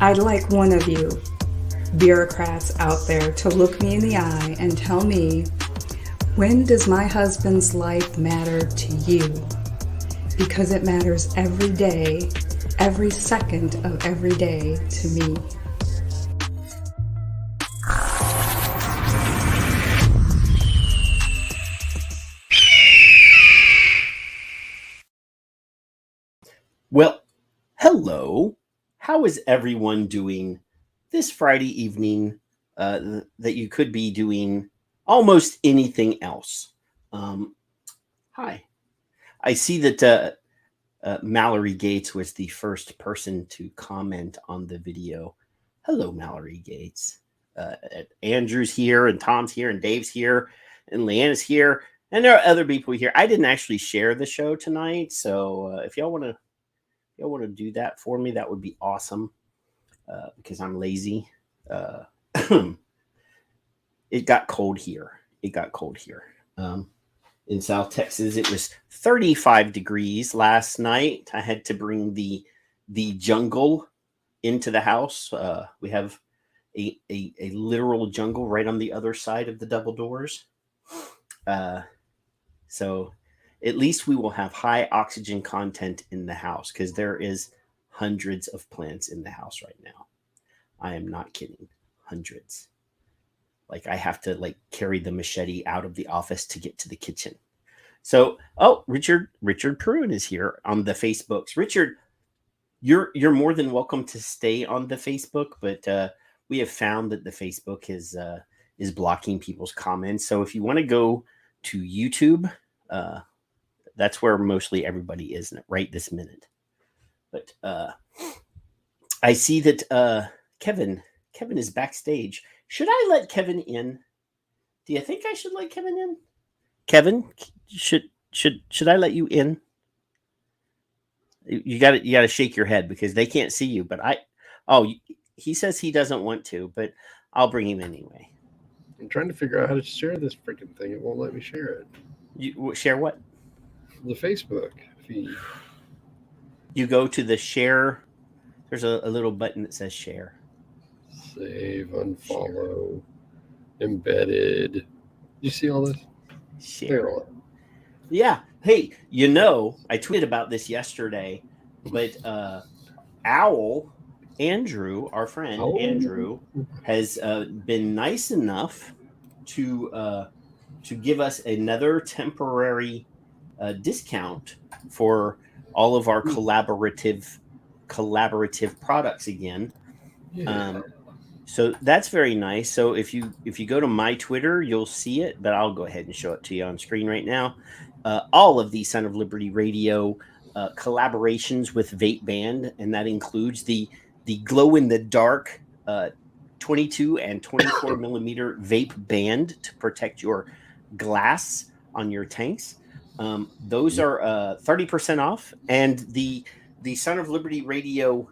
I'd like one of you bureaucrats out there to look me in the eye and tell me, when does my husband's life matter to you? Because it matters every day, every second of every day to me. Well, hello. How is everyone doing this Friday evening that you could be doing almost anything else? Hi. I see that Mallory Gates was the first person to comment on the video. Hello, Mallory Gates. Andrew's here, and Tom's here, and Dave's here, and Leanna's here, and there are other people here. I didn't actually share the show tonight, so if y'all want to do that for me, that would be awesome. Because I'm lazy. It got cold here. In South Texas, it was 35 degrees last night. I had to bring the jungle into the house. We have a literal jungle right on the other side of the double doors. So at least we will have high oxygen content in the house, because there is hundreds of plants in the house right now. I am not kidding. Hundreds. Like, I have to carry the machete out of the office to get to the kitchen. So, Richard Pryor is here on the Facebooks. Richard, you're more than welcome to stay on the Facebook, but we have found that the Facebook is blocking people's comments. So if you want to go to YouTube, that's where mostly everybody is right this minute. But I see that Kevin is backstage. Should I let Kevin in? Do you think I should let Kevin in? Kevin, should I let you in? You got to shake your head because they can't see you. But he says he doesn't want to, but I'll bring him anyway. I'm trying to figure out how to share this freaking thing. It won't let me share it. You share what? The Facebook feed. You go to the share. There's a little button that says share. Save, unfollow, embedded. You see all this? Share. Yeah. Hey, I tweeted about this yesterday, but Andrew, our friend Andrew, has been nice enough to give us another temporary discount for all of our collaborative products again. Yeah. So that's very nice. So if you go to my Twitter, you'll see it, but I'll go ahead and show it to you on screen right now. All of the Son of Liberty Radio collaborations with Vape Band, and that includes the glow in the dark 22 and 24 millimeter vape band to protect your glass on your tanks. Those are 30% off, and the Son of Liberty Radio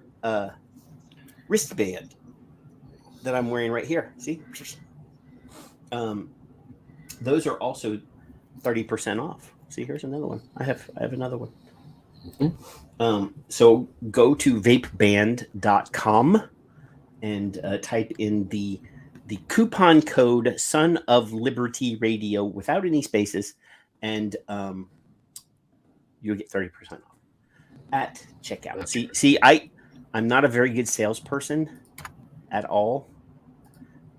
wristband that I'm wearing right here. See? Those are also 30% off. See, here's another one. I have another one. Mm-hmm. So go to vapeband.com and type in the coupon code Son of Liberty Radio without any spaces, and you'll get 30% off at checkout. See, I'm not a very good salesperson at all,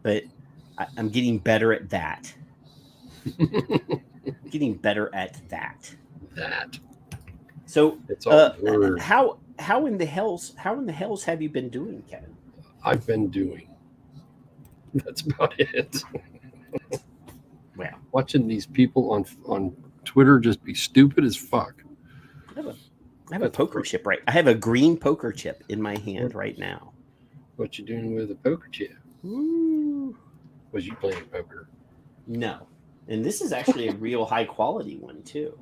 but I'm getting better at that. So it's all how in the hells have you been doing, Kevin? I've been doing. That's about it. Wow. Watching these people on Twitter just be stupid as fuck. I have a poker chip right. I have a green poker chip in my hand right now. What you doing with a poker chip? Ooh. Was you playing poker? No. And this is actually a real high quality one too.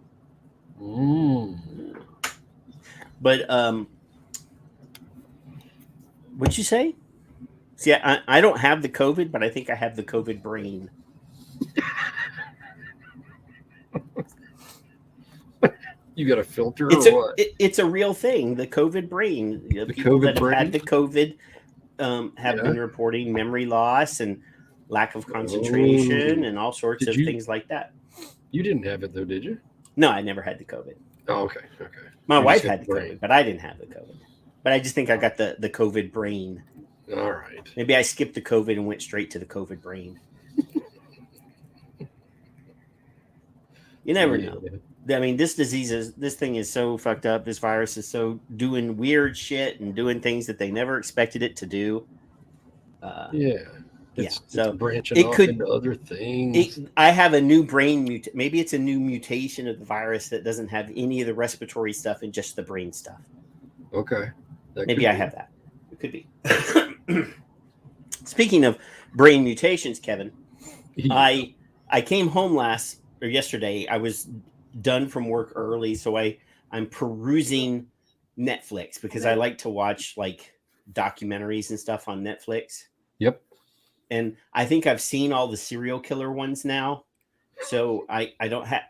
But what'd you say? See, I don't have the COVID, but I think I have the COVID brain. You got a filter It's or what? It's a real thing. The COVID brain. The people COVID that have brain? had the COVID have been reporting memory loss and lack of concentration and all sorts of things like that. You didn't have it though, did you? No, I never had the COVID. Oh, okay. My wife had the COVID, but I didn't have the COVID. But I just think I got the COVID brain. All right. Maybe I skipped the COVID and went straight to the COVID brain. You never know. I mean, this thing is so fucked up. This virus is so doing weird shit and doing things that they never expected it to do. It's branching off into other things. I have a new brain maybe it's a new mutation of the virus that doesn't have any of the respiratory stuff and just the brain stuff. Okay. Maybe I have that. It could be. Speaking of brain mutations, Kevin, I came home yesterday. I was done from work early, so I'm perusing Netflix because I like to watch like documentaries and stuff on Netflix. Yep. And I think I've seen all the serial killer ones now, so I don't have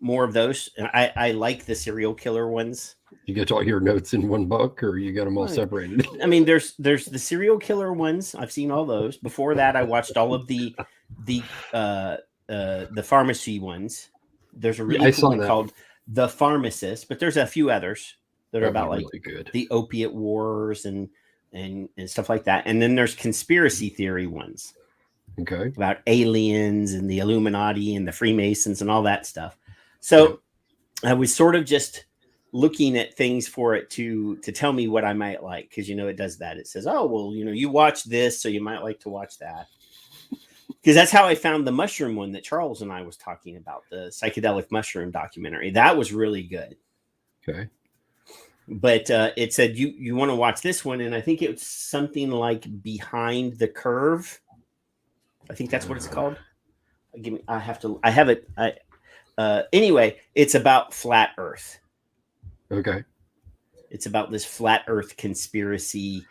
more of those. And I like the serial killer ones. You get all your notes in one book, or you got them all separated? I mean, there's the serial killer ones. I've seen all those. Before that, I watched all of the pharmacy ones. There's a really cool one called The Pharmacist, but there's a few others that are about really like the opiate wars and stuff like that. And then there's conspiracy theory ones. Okay. About aliens and the Illuminati and the Freemasons and all that stuff. So I was sort of just looking at things for it to tell me what I might like. Because, it does that. It says, oh, well, you watch this, so you might like to watch that. Because that's how I found the mushroom one that Charles and I was talking about, the psychedelic mushroom documentary. That was really good. Okay. But it said you want to watch this one, and I think it's something like Behind the Curve. I think that's what it's called. I have it. Anyway, it's about flat Earth. Okay. It's about this flat Earth conspiracy.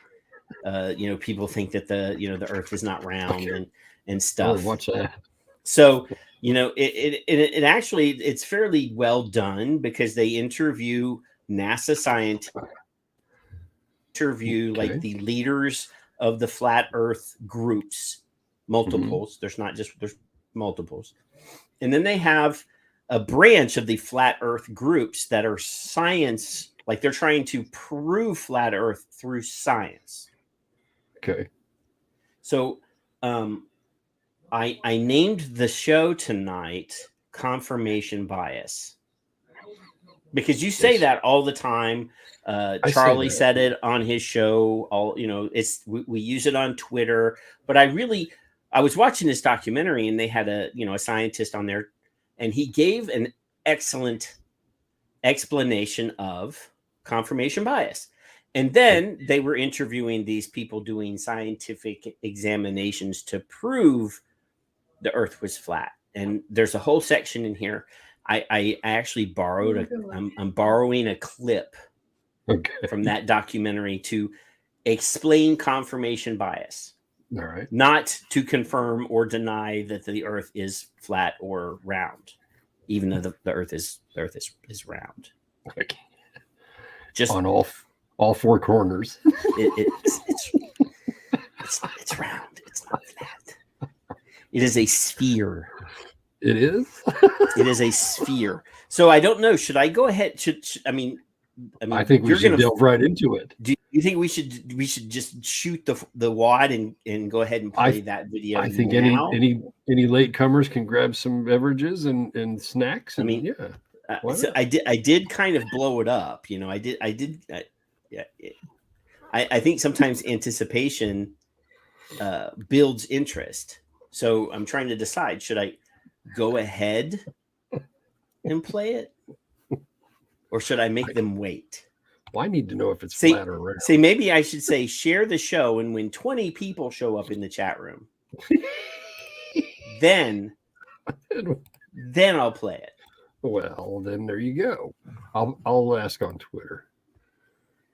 People think that the Earth is not round and stuff. Oh, watch that. So it actually it's fairly well done because they interview NASA scientists, like the leaders of the flat Earth groups, multiples. Mm-hmm. There's multiples, and then they have a branch of the flat Earth groups that are science, like they're trying to prove flat Earth through science. Okay. So, I named the show tonight "Confirmation Bias." Because you say that all the time. Charlie said it on his show. We use it on Twitter. But I was watching this documentary, and they had a scientist on there, and he gave an excellent explanation of confirmation bias. And then they were interviewing these people doing scientific examinations to prove the Earth was flat. And there's a whole section in here. I actually borrowed I'm borrowing a clip from that documentary to explain confirmation bias. All right. Not to confirm or deny that the Earth is flat or round, even though the Earth is round. Okay. Just on all four corners. It's round. It's not flat. It is a sphere. It is? It is a sphere. So I don't know. Should I go ahead? I think we should delve right into it. Do you think we should just shoot the wad and go ahead and play that video? I think any latecomers can grab some beverages and snacks. So I did kind of blow it up. I think sometimes anticipation builds interest. So I'm trying to decide, should I go ahead and play it, or should I make them wait? Well, I need to know if it's flat or round. Maybe I should say share the show, and when 20 people show up in the chat room, then I'll play it. Well, then there you go. I'll ask on Twitter.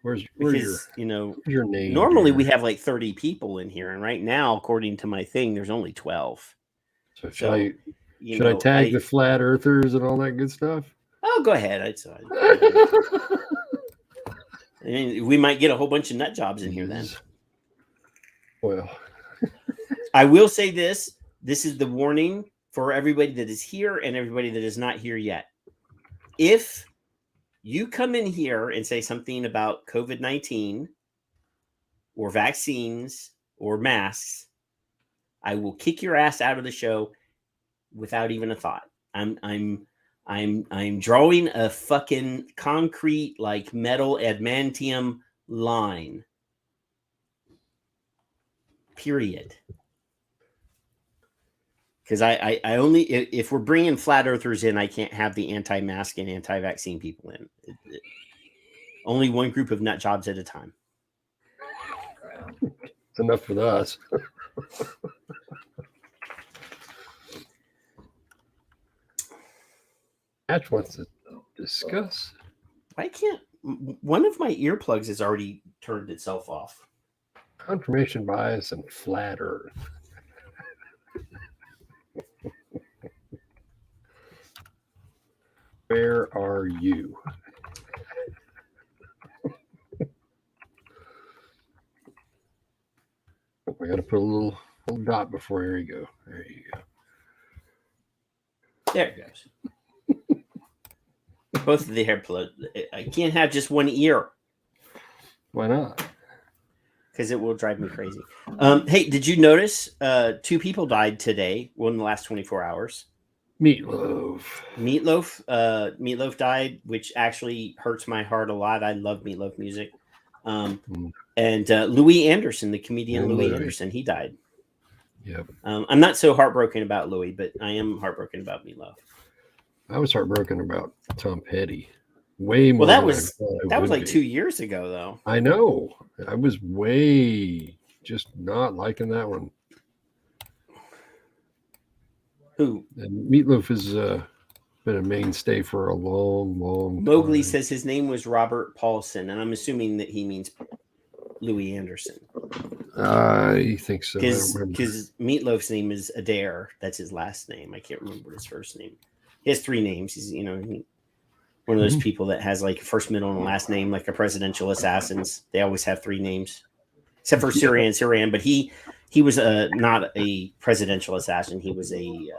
Where's your name? Normally we have like 30 people in here, and right now, according to my thing, there's only 12. So should I tag the flat earthers and all that good stuff? Oh, go ahead. We might get a whole bunch of nut jobs in here then. Well, I will say this. This is the warning for everybody that is here and everybody that is not here yet. If you come in here and say something about COVID-19 or vaccines or masks, I will kick your ass out of the show without even a thought. I'm drawing a fucking concrete, like metal adamantium line. Period. Because I only, if we're bringing flat earthers in, I can't have the anti-mask and anti-vaccine people in. Only one group of nut jobs at a time. It's enough with us. Patch wants to discuss. I can't. One of my earplugs has already turned itself off. Confirmation bias and flat earth. Where are you? I got to put a little dot before. Here you go. There you go. There it goes. Both of the hair plugs. I can't have just one ear. Why not? Because it will drive me crazy. Hey, did you notice 2 people died today? Well, in the last 24 hours. Meatloaf. Meatloaf died, which actually hurts my heart a lot. I love Meatloaf music. And Louis Anderson, the comedian Louis Anderson, he died. Yep. I'm not so heartbroken about Louis, but I am heartbroken about Meatloaf. I was heartbroken about Tom Petty. Way more. Well, that was like 2 years ago, though. I know. I was way just not liking that one. Who? And Meatloaf has been a mainstay for a long time. Mowgli says his name was Robert Paulson, and I'm assuming that he means Louis Anderson. I think so. Because Meatloaf's name is Adair. That's his last name. I can't remember his first name. He has 3 names. He's, one of those people that has like a first, middle, and last name, like a presidential assassins. They always have 3 names, except for Syrian. But he was not a presidential assassin. He was a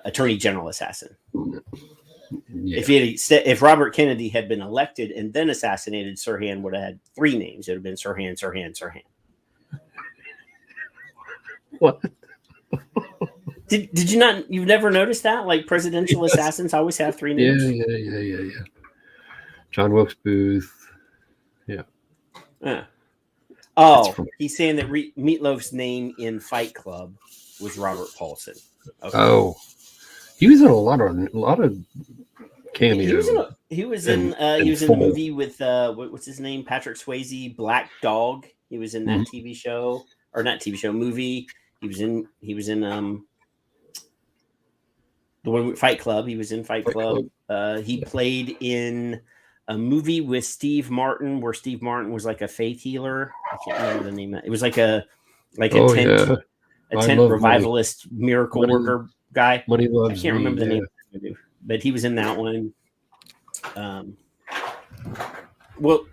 attorney general assassin. Yeah. If Robert Kennedy had been elected and then assassinated, Sirhan would have had 3 names. It would have been Sirhan. What? Did you not? You've never noticed that? Like presidential assassins always have 3 names. Yeah. John Wilkes Booth. Yeah. Oh, he's saying that Meatloaf's name in Fight Club was Robert Paulson. Okay. Oh, he was in a lot of cameos. He was in the movie with what's his name? Patrick Swayze, Black Dog. He was in that TV show, or not TV show, movie. He was in the one with Fight Club. He was in Fight Club. He played in a movie with Steve Martin, where Steve Martin was like a faith healer. I can't remember the name. It was like a tent revivalist miracle worker guy. Money Loves I can't remember the name, but he was in that one. Well,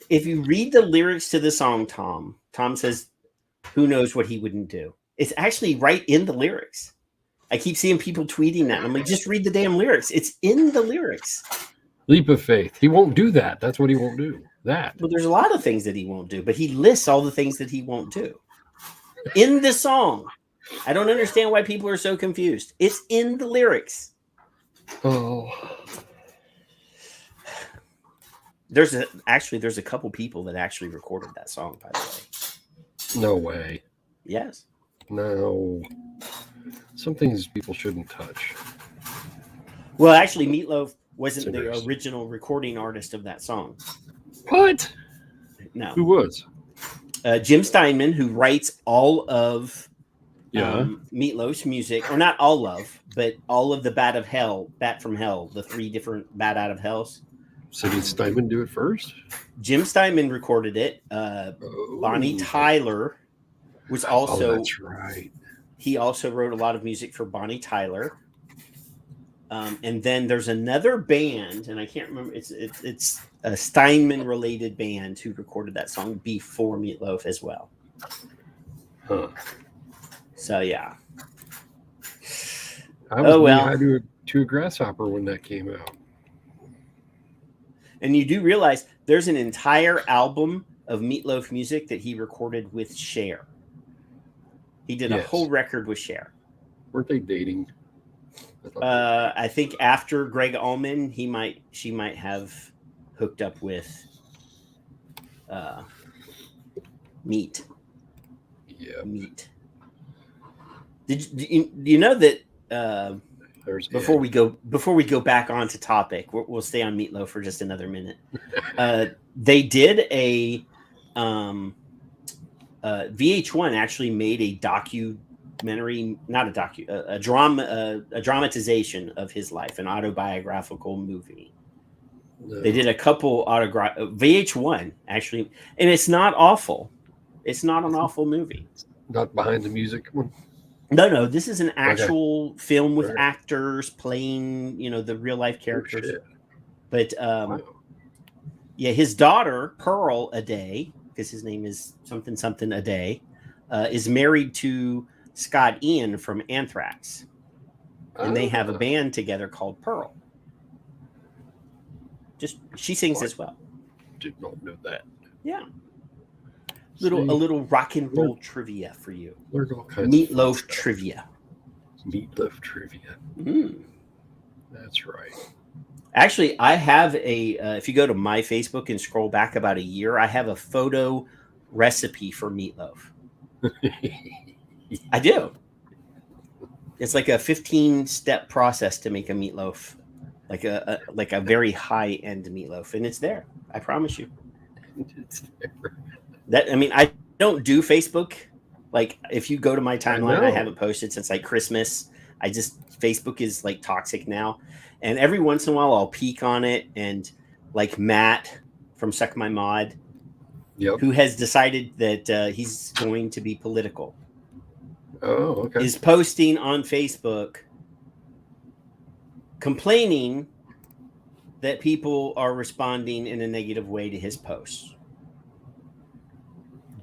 if you read the lyrics to the song, Tom says, "Who knows what he wouldn't do?" It's actually right in the lyrics. I keep seeing people tweeting that. I'm like, just read the damn lyrics. It's in the lyrics. Leap of faith. He won't do that. That's what he won't do. That. Well, there's a lot of things that he won't do, but he lists all the things that he won't do in the song. I don't understand why people are so confused. It's in the lyrics. Oh. There's a couple people that actually recorded that song, by the way. No way. Yes. No. Some things people shouldn't touch. Well, actually, Meatloaf wasn't the original recording artist of that song. What? No. Who was? Jim Steinman, who writes all of Meatloaf's music, or not all of, but all of the Bat from Hell, the 3 different Bat Out of Hells. So did Steinman do it first? Jim Steinman recorded it. Bonnie Tyler was also. Oh, that's right. He also wrote a lot of music for Bonnie Tyler. And then there's another band, and I can't remember. It's a Steinman related band who recorded that song before Meatloaf as well. Huh. So yeah. I was knee-high to a grasshopper when that came out. And you do realize there's an entire album of Meatloaf music that he recorded with Cher. He did a whole record with Cher. Weren't they dating? I think after Greg Allman, she might have hooked up with Meat. Yeah. Meat. Do you know that before we go back onto topic, we'll stay on Meatloaf for just another minute. They did a VH1 actually made a documentary, not a dramatization of his life, an autobiographical movie. No. They did a couple VH1 actually, and it's not awful. It's not an awful movie. Not Behind the Music one. No, this is an actual film with actors playing, the real life characters. But yeah, his daughter Pearl Aday, because his name is something Aday, is married to Scott Ian from Anthrax, and they have a band together called Pearl. She sings as well. Did not know that. Yeah. A little rock and roll trivia for you. Meatloaf trivia. Meatloaf trivia. That's right. Actually, I have if you go to my Facebook and scroll back about a year, I have a photo recipe for meatloaf. I do. It's like a 15-step process to make a meatloaf, like a very high-end meatloaf, and it's there. I promise you. It's there. I don't do Facebook. Like, if you go to my timeline, I haven't posted since like Christmas. Facebook is like toxic now. And every once in a while I'll peek on it, and like Matt from Suck My Mod, who has decided that he's going to be political. Oh, okay. Is posting on Facebook complaining that people are responding in a negative way to his posts.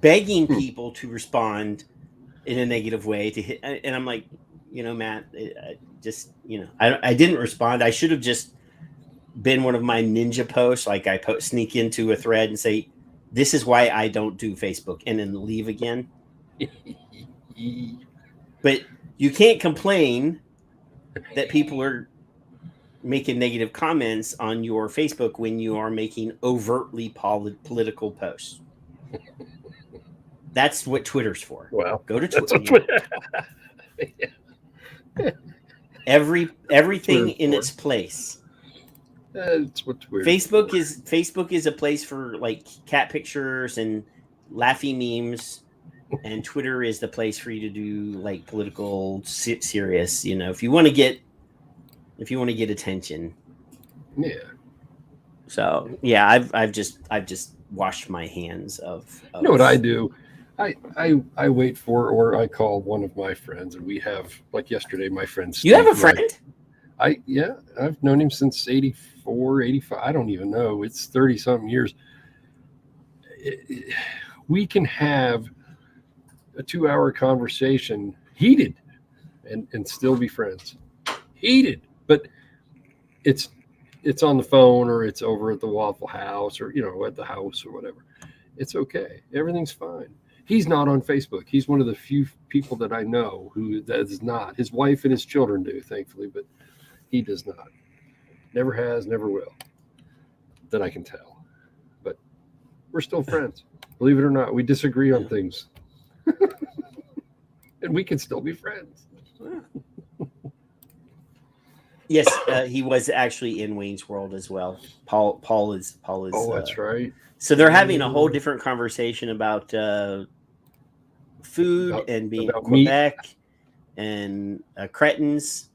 Begging people to respond in a negative way to hit, and I'm like, Matt, I didn't respond. I should have just been one of my ninja posts, like I sneak into a thread and say, "This is why I don't do Facebook," and then leave again. But you can't complain that people are making negative comments on your Facebook when you are making overtly political posts. That's what Twitter's for. Wow. Go to Twitter. Everything in its place. That's what Twitter. Facebook is a place for like cat pictures and laughy memes, and Twitter is the place for you to do like political serious. If you want to get attention. Yeah. So yeah, I've just washed my hands of. You know what I do? I wait for, or I call one of my friends, and we have, like yesterday, my friend Steve. You have a friend? I've known him since 84, 85. I don't even know. It's 30-something years. We can have a 2-hour conversation, heated, and still be friends. Heated, but it's on the phone, or it's over at the Waffle House, or at the house or whatever. It's okay. Everything's fine. He's not on Facebook. He's one of the few people that I know who does not. His wife and his children do, thankfully, but he does not. Never has, never will, that I can tell. But we're still friends. Believe it or not, we disagree on things. And we can still be friends. Yes, he was actually in Wayne's World as well. Paul is. Oh, that's right. So they're having a whole different conversation about food and being Quebec meat. And cretins.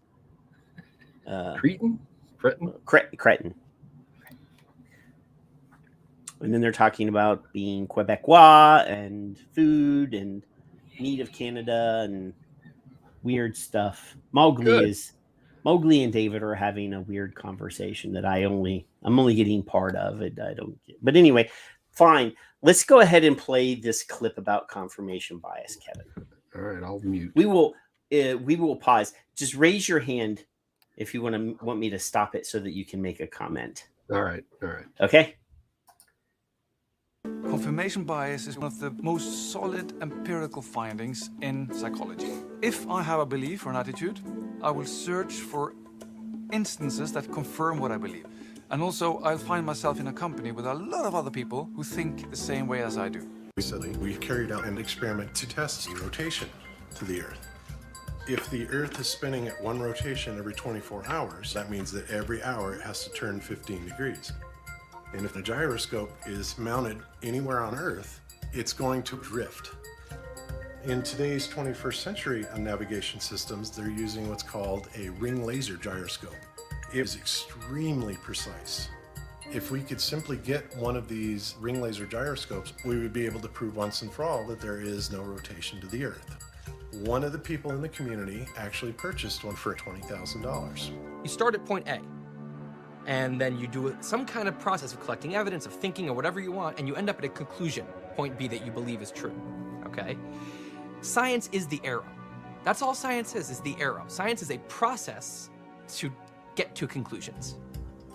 Cretin? Cretin. And then they're talking about being Quebecois and food and meat of Canada and weird stuff. Mowgli and David are having a weird conversation that I'm only getting part of it. I don't get. But anyway, Fine. Let's go ahead and play this clip about confirmation bias, Kevin. All right, I'll mute. We will pause. Just raise your hand if you want me to stop it so that you can make a comment. All right. Okay. Confirmation bias is one of the most solid empirical findings in psychology. If I have a belief or an attitude, I will search for instances that confirm what I believe. And also, I'll find myself in a company with a lot of other people who think the same way as I do. Recently, we carried out an experiment to test rotation to the Earth. If the Earth is spinning at one rotation every 24 hours, that means that every hour it has to turn 15 degrees. And if the gyroscope is mounted anywhere on Earth, it's going to drift. In today's 21st century navigation systems, they're using what's called a ring laser gyroscope. It is extremely precise. If we could simply get one of these ring laser gyroscopes, we would be able to prove once and for all that there is no rotation to the Earth. One of the people in the community actually purchased one for $20,000. You start at point A, and then you do some kind of process of collecting evidence, of thinking, or whatever you want, and you end up at a conclusion, point B, that you believe is true, okay? Science is the arrow. That's all science is the arrow. Science is a process to get to conclusions.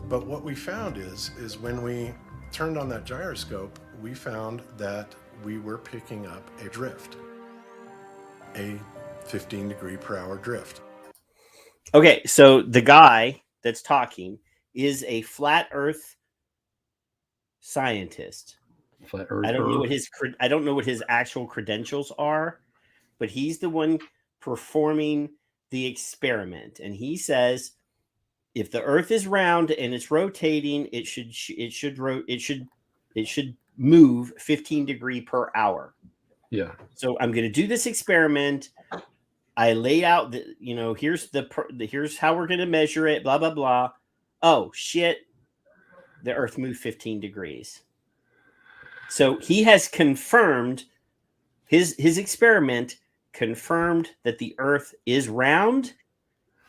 But what we found is when we turned on that gyroscope, we found that we were picking up a drift, a 15 degree per hour drift. Okay, so the guy that's talking is a flat Earth scientist. Flat Earth. I don't know what his actual credentials are, but he's the one performing the experiment, and he says if the Earth is round and it's rotating, it should move 15 degree per hour. Yeah. So I'm going to do this experiment. I lay out here's how we're going to measure it. Blah blah blah. Oh shit! The Earth moved 15 degrees. So he has confirmed his experiment confirmed that the Earth is round,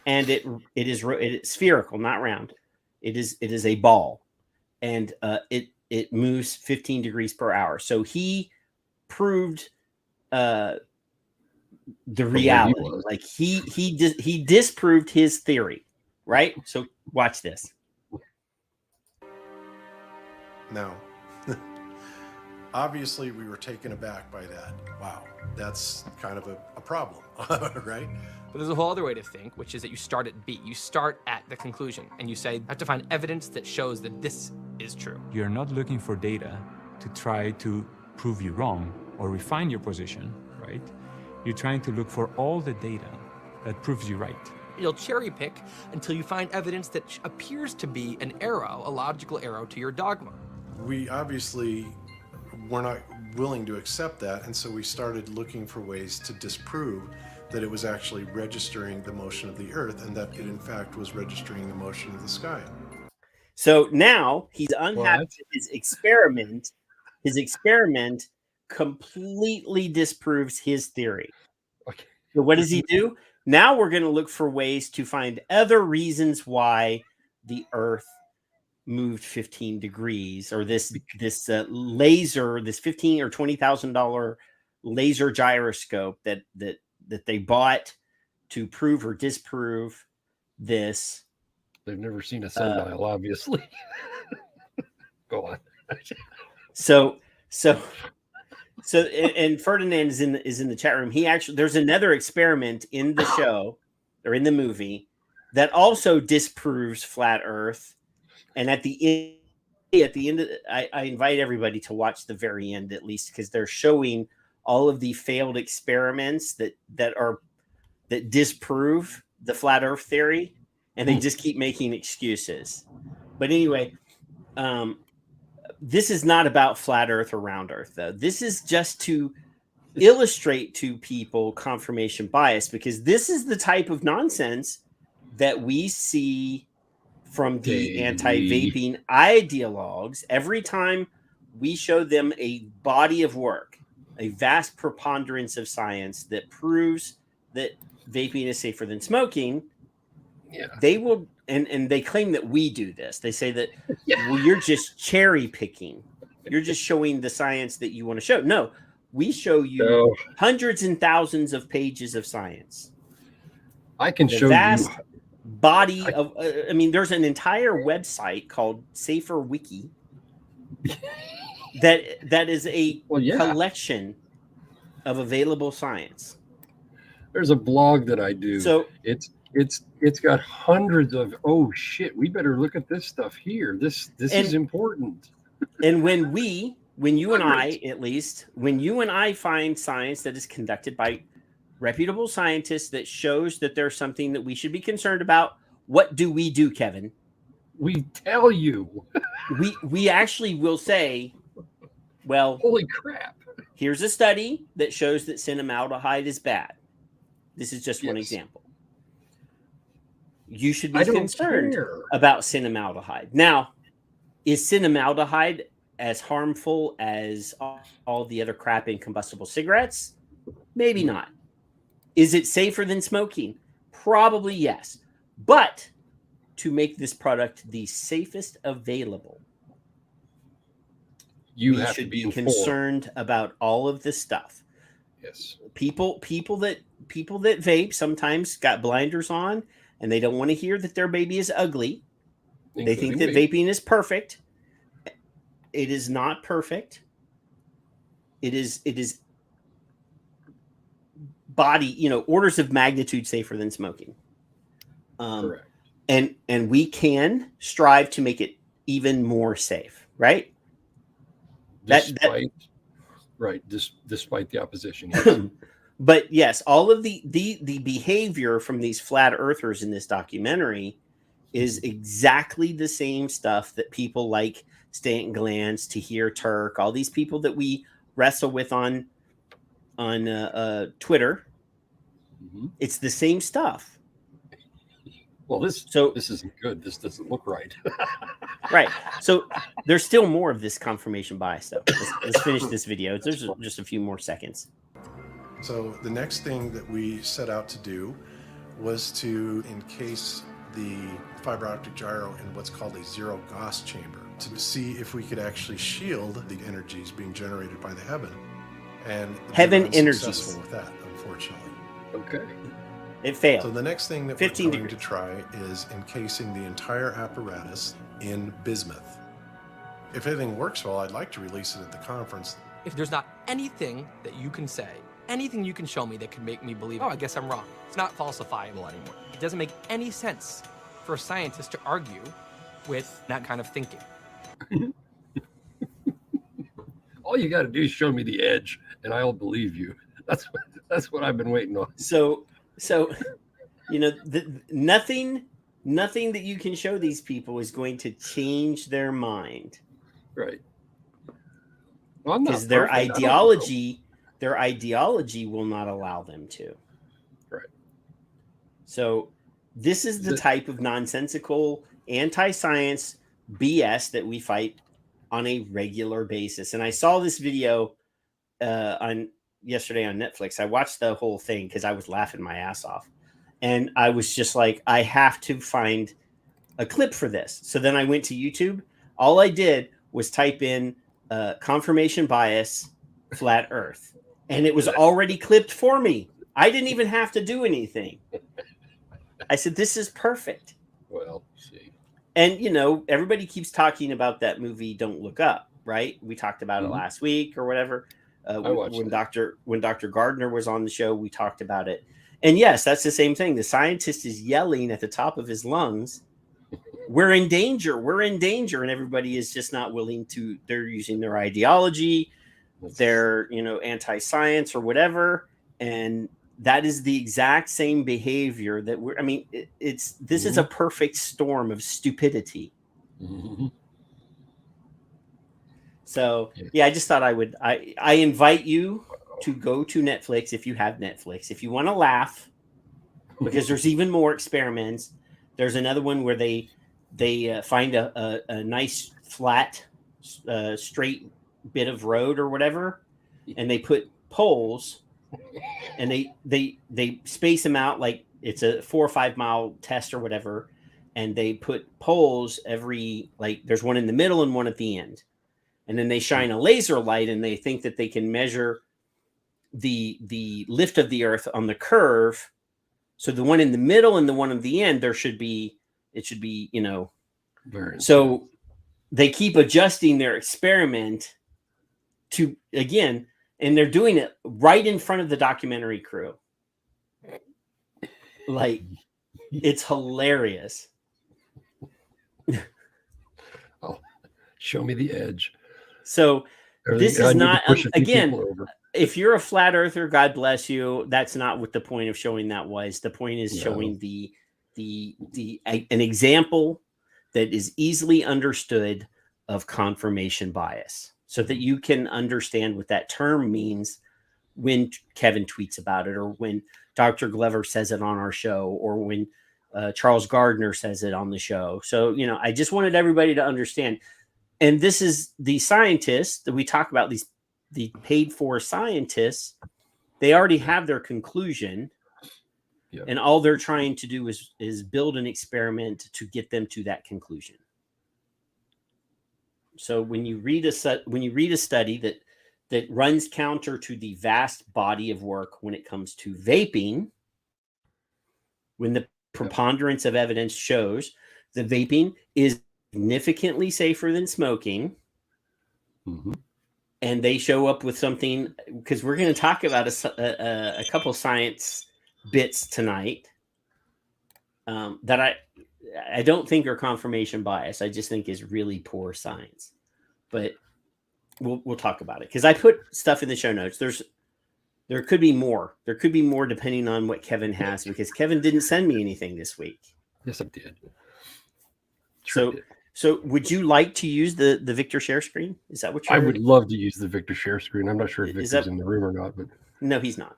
and it is spherical, not round. It is a ball, and it moves 15 degrees per hour. So he proved the reality. Like he disproved his theory, right? So watch this. Now, obviously we were taken aback by that. Wow, that's kind of a problem, right? But there's a whole other way to think, which is that you start at B. You start at the conclusion, and you say, I have to find evidence that shows that this is true. You're not looking for data to try to prove you wrong or refine your position, right? You're trying to look for all the data that proves you right. You'll cherry pick until you find evidence that appears to be an arrow, a logical arrow to your dogma. We obviously were not willing to accept that, and so we started looking for ways to disprove that it was actually registering the motion of the Earth, and that it in fact was registering the motion of the sky. So now he's unhappy with his experiment. His experiment completely disproves his theory. Okay. So what does he do? Now we're going to look for ways to find other reasons why the Earth moved 15 degrees, or this laser, this $15,000 or $20,000 laser gyroscope that they bought to prove or disprove this. They've never seen a sundial, obviously. Go on. So and Ferdinand is in the chat room. There's another experiment in the show or in the movie that also disproves flat Earth. And at the end, I invite everybody to watch the very end, at least, because they're showing all of the failed experiments that disprove the flat Earth theory, and they just keep making excuses. But anyway, this is not about flat Earth or round Earth, though. This is just to illustrate to people confirmation bias, because this is the type of nonsense that we see from the anti-vaping ideologues. Every time we show them a body of work, a vast preponderance of science that proves that vaping is safer than smoking, they will, and they claim that we do this. They say that well, you're just cherry picking. You're just showing the science that you want to show. No, we show you No. hundreds and thousands of pages of science. I can The show vast you. body of, I mean, there's an entire website called Safer Wiki that is a collection of available science. There's a blog that I do. So it's got hundreds of, oh shit, we better look at this stuff here. This is important. And when you and I, at least, when you and I find science that is conducted by reputable scientists that shows that there's something that we should be concerned about, what do we do, Kevin? We tell you. we actually will say, well, holy crap. Here's a study that shows that cinnamaldehyde is bad. This is just one example. You should be concerned about cinnamaldehyde. Now, is cinnamaldehyde as harmful as all the other crap in combustible cigarettes? Maybe not. Is it safer than smoking? Probably yes. But to make this product the safest available, you we have should to be concerned about all of this stuff. Yes. People that vape sometimes got blinders on, and they don't want to hear that their baby is ugly. They think that vaping is perfect. It is not perfect. It is body, orders of magnitude safer than smoking. Correct. And we can strive to make it even more safe, right? Despite the opposition. Yes. But yes, all of the behavior from these flat earthers in this documentary is exactly the same stuff that people like Stanton Glantz, Tahir Turk, all these people that we wrestle with on Twitter. Mm-hmm. It's the same stuff. Well, this isn't good. This doesn't look right. Right. So there's still more of this confirmation bias, though. Let's finish this video. There's just a few more seconds. So the next thing that we set out to do was to encase the fiber optic gyro in what's called a zero Gauss chamber to see if we could actually shield the energies being generated by the heaven. And heaven we were energies. unsuccessful with that, unfortunately. Okay. It failed. So the next thing that we're going to try is encasing the entire apparatus in bismuth. If everything works well, I'd like to release it at the conference. If there's not anything that you can say, anything you can show me that could make me believe, oh, I guess I'm wrong, it's not falsifiable anymore. It doesn't make any sense for a scientist to argue with that kind of thinking. All you got to do is show me the edge, and I'll believe you. That's what I've been waiting on. So nothing that you can show these people is going to change their mind, right? Well, because their ideology will not allow them to. Right. So this is the type of nonsensical anti-science BS that we fight on a regular basis. And I saw this video yesterday on Netflix. I watched the whole thing because I was laughing my ass off. And I was just like, I have to find a clip for this. So then I went to YouTube. All I did was type in confirmation bias, flat earth. And it was already clipped for me. I didn't even have to do anything. I said, this is perfect. Well, see. And, everybody keeps talking about that movie, Don't Look Up, right? We talked about it last week or whatever. When Dr. Gardner was on the show, we talked about it. And yes, that's the same thing. The scientist is yelling at the top of his lungs, we're in danger. We're in danger. And everybody is just not willing to, they're using their ideology, their, anti-science or whatever. And that is the exact same behavior that this is a perfect storm of stupidity. Mm-hmm. So yeah, I just thought I invite you to go to Netflix if you have Netflix. If you want to laugh, because there's even more experiments. There's another one where they find a nice flat straight bit of road or whatever, and they put poles, and they space them out like it's a 4 or 5 mile test or whatever, and they put poles every, like there's one in the middle and one at the end. and then they shine a laser light and they think that they can measure the lift of the earth on the curve. So the one in the middle and the one at the end, it should be, so they keep adjusting their experiment to, again, and they're doing it right in front of the documentary crew. Like, it's hilarious. Oh, show me the edge. So this is not, again, if you're a flat earther, God bless you. That's not what the point of showing that was. The point is showing an example that is easily understood of confirmation bias, so that you can understand what that term means when Kevin tweets about it, or when Dr. Glover says it on our show, or when Charles Gardner says it on the show. So, I just wanted everybody to understand. And this is the scientists that we talk about, the paid for scientists. They already have their conclusion. Yep. And all they're trying to do is build an experiment to get them to that conclusion. So when you read a study that runs counter to the vast body of work when it comes to vaping, when the preponderance of evidence shows that vaping is significantly safer than smoking, and they show up with something, because we're going to talk about a couple science bits tonight that I don't think are confirmation bias. I just think is really poor science. But we'll talk about it, because I put stuff in the show notes. There could be more. There could be more depending on what Kevin has, because Kevin didn't send me anything this week. Yes, I did. So would you like to use the Victor share screen? Is that what you're... I would love to use the Victor share screen. I'm not sure if Victor's in the room or not, but no, he's not.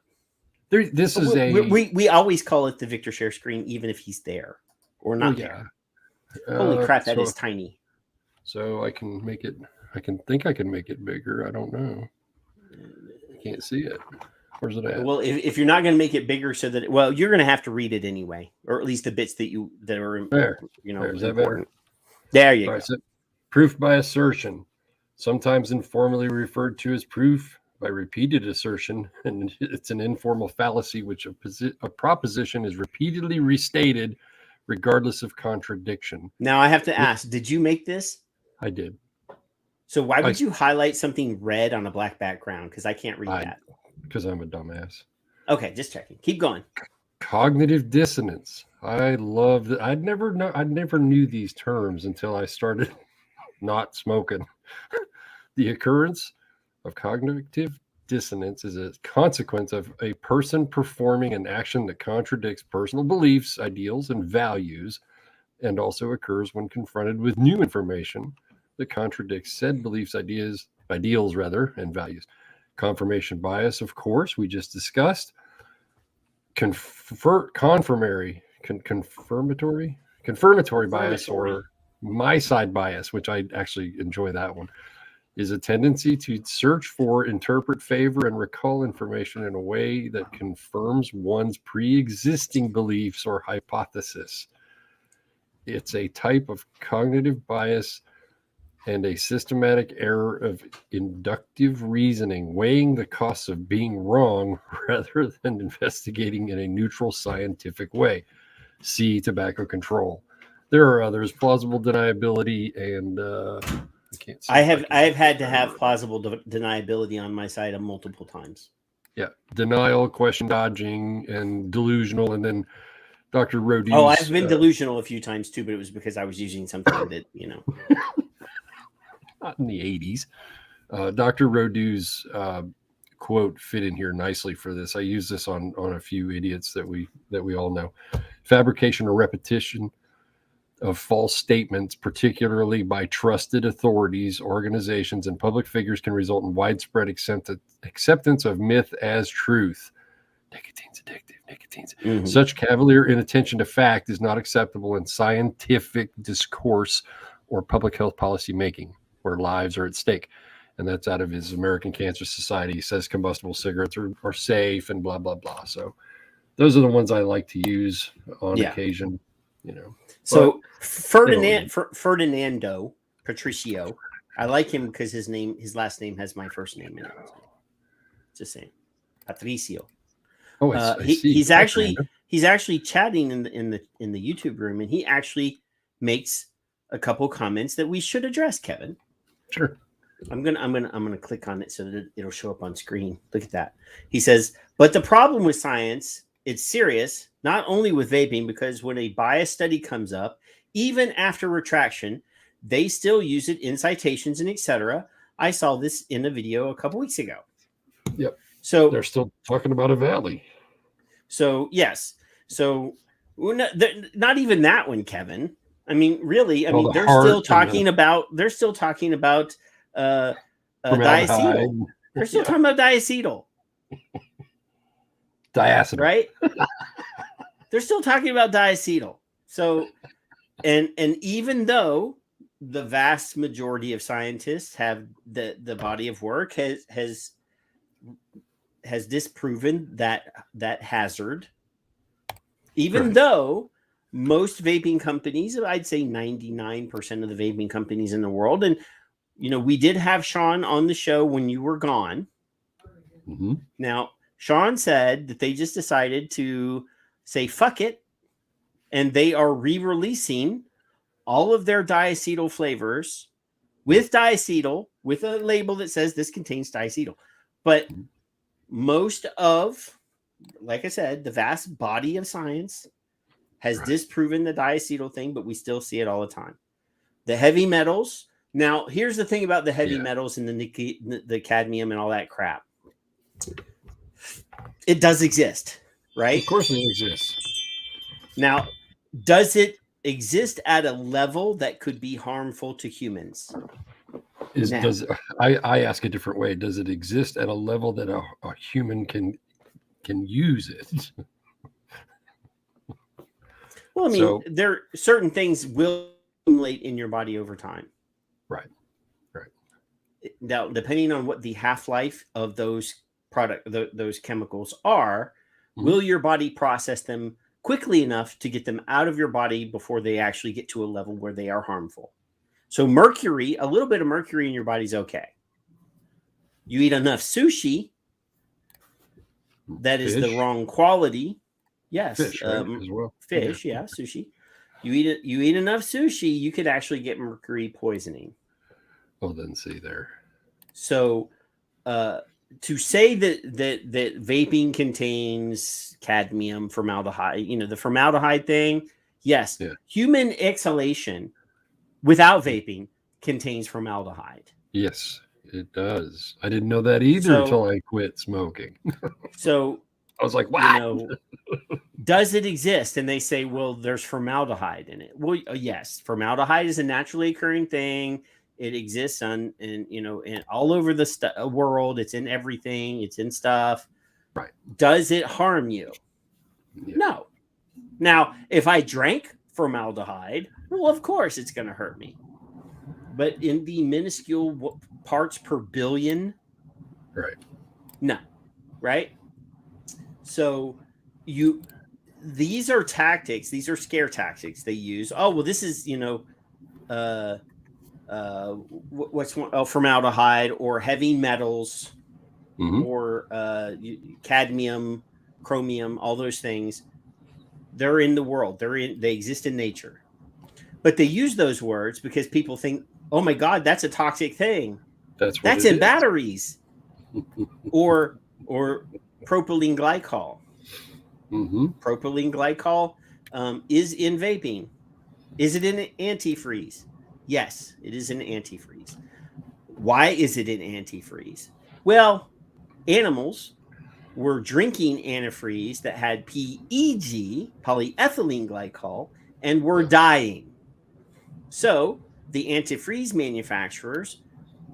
We always call it the Victor share screen, even if he's there or not there. Holy crap, that is tiny. So I can make it. I can make it bigger. I don't know. I can't see it. Where's it at? Well, if you're not going to make it bigger, so that you're going to have to read it anyway, or at least the bits that are there. Is that important. There you go. So proof by assertion, sometimes informally referred to as proof by repeated assertion, and it's an informal fallacy which a proposition is repeatedly restated regardless of contradiction. Now I have to ask, did you make this? I did. So why would you highlight something red on a black background? Because I can't read that. Because I'm a dumbass. Okay, just checking. Keep going. Cognitive dissonance. I love that. I never knew these terms until I started not smoking. The occurrence of cognitive dissonance is a consequence of a person performing an action that contradicts personal beliefs, ideals, and values, and also occurs when confronted with new information that contradicts said beliefs, ideals, and values. Confirmation bias, of course, we just discussed. Confirmatory bias, or my side bias, which I actually enjoy that one, is a tendency to search for, interpret, favor, and recall information in a way that confirms one's pre-existing beliefs or hypothesis. It's a type of cognitive bias and a systematic error of inductive reasoning, weighing the costs of being wrong rather than investigating in a neutral scientific way. See tobacco control. There are others, plausible deniability, and I have had to have plausible deniability on my side multiple times. Yeah, denial, question dodging, and delusional, and then Dr. Rodeau's. Oh, I've been delusional a few times too, but it was because I was using something that not in the 80s. Dr. Rodeau's quote fit in here nicely for this. I use this on a few idiots that we all know. Fabrication or repetition of false statements, particularly by trusted authorities, organizations, and public figures, can result in widespread acceptance of myth as truth. Nicotine's addictive. Mm-hmm. Such cavalier inattention to fact is not acceptable in scientific discourse or public health policy making, where lives are at stake. And that's out of his American Cancer Society. He says combustible cigarettes are safe and blah, blah, blah. So those are the ones I like to use on occasion, So Ferdinando Patricio I like him because his last name has my first name in it. Just saying, Patricio. Oh, I see. He's actually chatting in the YouTube room, and he actually makes a couple comments that we should address, Kevin. Sure. I'm gonna click on it so that it'll show up on screen. Look at that. He says, but the problem with science, it's serious, not only with vaping, because when a bias study comes up, even after retraction, they still use it in citations and etc. I saw this in a video a couple weeks ago. Yep. So they're still talking about a valley. So yes. So not even that one, Kevin. I mean, really, they're still talking about diacetyl. They're still talking about diacetyl. Diacetyl. Right? They're still talking about diacetyl. So and even though the vast majority of scientists have the body of work has disproven that hazard, even though most vaping companies, I'd say 99% of the vaping companies in the world, and we did have Sean on the show when you were gone. Mm-hmm. Now, Sean said that they just decided to say fuck it, and they are re-releasing all of their diacetyl flavors with diacetyl, with a label that says this contains diacetyl. But most of, like I said, the vast body of science has disproven the diacetyl thing, but we still see it all the time. The heavy metals. Now, here's the thing about the heavy metals and the cadmium and all that crap. It does exist, right? Of course it exists. Now, does it exist at a level that could be harmful to humans? I ask a different way. Does it exist at a level that a human can use it? Well, I mean, there certain things will accumulate in your body over time. Right. Now, depending on what the half-life of those those chemicals are, will your body process them quickly enough to get them out of your body before they actually get to a level where they are harmful? So mercury, a little bit of mercury in your body is okay. You eat enough sushi that is the wrong quality. Yes, fish, right? As well. Fish, sushi. You eat enough sushi, you could actually get mercury poisoning. Well, then see there. So, to say that vaping contains cadmium, formaldehyde, the formaldehyde thing, yes, human exhalation without vaping contains formaldehyde. Yes, it does. I didn't know that either until I quit smoking. So I was like, what? Does it exist? And they say, well, there's formaldehyde in it. Well, yes, formaldehyde is a naturally occurring thing. It exists in all over the world. It's in everything. It's in stuff. Right. Does it harm you? Yeah. No. Now, if I drank formaldehyde, well, of course it's going to hurt me. But in the minuscule parts per billion, right? No, right? So these are tactics. These are scare tactics they use. Oh, well, this is formaldehyde or heavy metals or cadmium, chromium, all those things. They're in the world. They exist in nature. But they use those words because people think, oh my God, that's a toxic thing. That's in batteries. or propylene glycol. Propylene glycol is in vaping. Is it in antifreeze? Yes, it is in antifreeze. Why is it in antifreeze? Well, animals were drinking antifreeze that had PEG, polyethylene glycol, and were dying. So the antifreeze manufacturers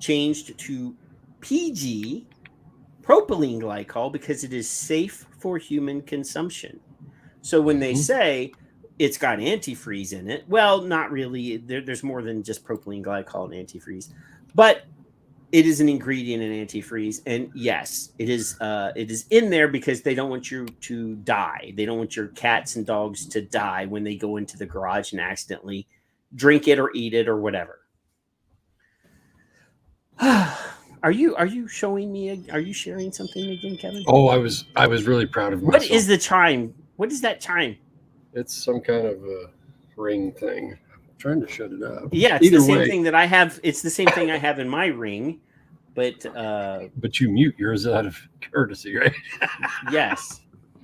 changed to PG, propylene glycol, because it is safe for human consumption. So when they say it's got antifreeze in it, well, not really. There's more than just propylene glycol and antifreeze, but it is an ingredient in antifreeze. And yes, it is in there because they don't want you to die. They don't want your cats and dogs to die when they go into the garage and accidentally drink it or eat it or whatever. Are you showing me? Are you sharing something again, Kevin? Oh, I was really proud of myself. What is the chime? What is that chime? It's some kind of a ring thing. I'm trying to shut it up. Yeah, it's Either the same way, thing that I have. It's the same thing I have in my ring, but you mute yours out of courtesy, right? yes.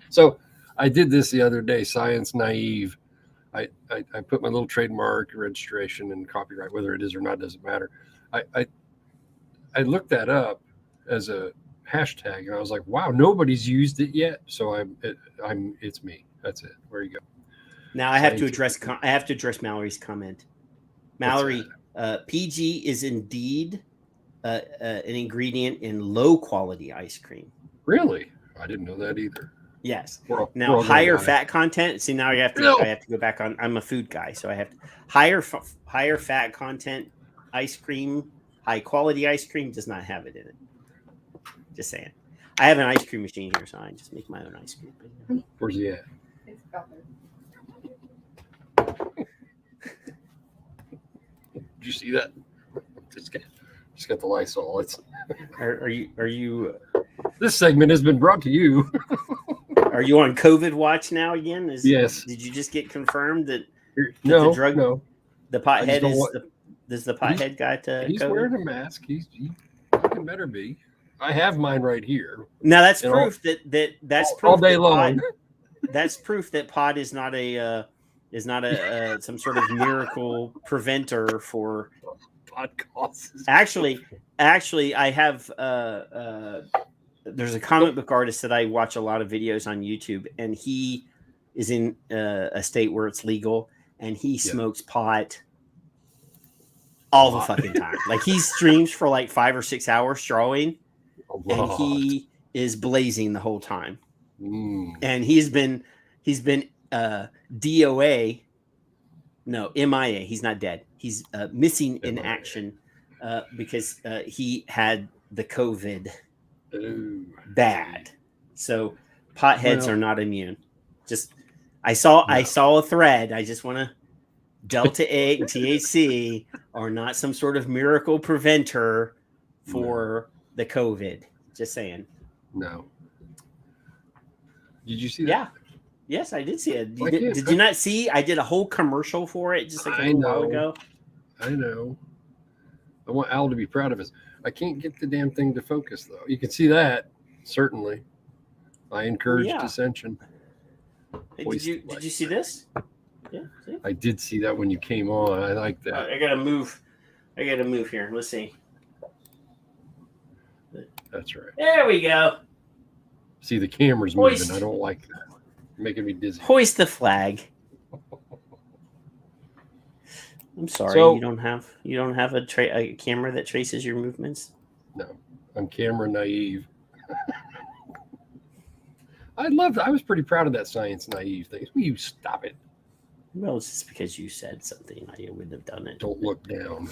So I did this the other day, science naive. I put my little trademark registration and copyright, whether it is or not, doesn't matter. I looked that up as a hashtag and I was like, wow, nobody's used it yet. So it's me. That's it. Where you go. Now I have to address Mallory's comment. Mallory, PG is indeed an ingredient in low quality ice cream. Really? I didn't know that either. Yes. We're now all higher fat content. See, now I have to go back on. I'm a food guy, so I have to higher fat content ice cream, high quality ice cream does not have it in it. Just saying. I have an ice cream machine here, so I just make my own ice cream. Where's he at? It's got there. Did you see that? Just got the Lysol. Are you? This segment has been brought to you. Are you on COVID watch now again? Yes. Did you just get confirmed that? No, the drug, no. The pothead does the pothead guy to? He's COVID? wearing a mask. He fucking better be. I have mine right here. Now that's proof that's proof all day long. That's proof that pot is not a some sort of miracle preventer for pot causes. Actually, I have there's a comic book artist that I watch a lot of videos on YouTube, and he is in a state where it's legal, and he smokes pot all the fucking time. Like he streams for like 5 or 6 hours strawing, and he is blazing the whole time. And he's been DOA, no, MIA. He's not dead. He's missing in action because he had the COVID bad. So potheads are not immune. Just I saw a thread. I just want to Delta 8 and THC are not some sort of miracle preventer for the COVID. Just saying. No. Did you see that? Yeah. Yes, I did see it. Did you not see? I did a whole commercial for it just like a while ago. I know. I want Al to be proud of us. I can't get the damn thing to focus, though. You can see that, certainly. I encourage dissension. Hey, did you see this? Yeah. See? I did see that when you came on. I like that. I gotta move here. Let's see. That's right. There we go. See, the camera's moving. I don't like that. You're making me dizzy. Hoist the flag. I'm sorry, you don't have a camera that traces your movements? No, I'm camera naive. I was pretty proud of that science naive thing. Will you stop it? Well, it's just because you said something. I wouldn't have done it. Don't look down.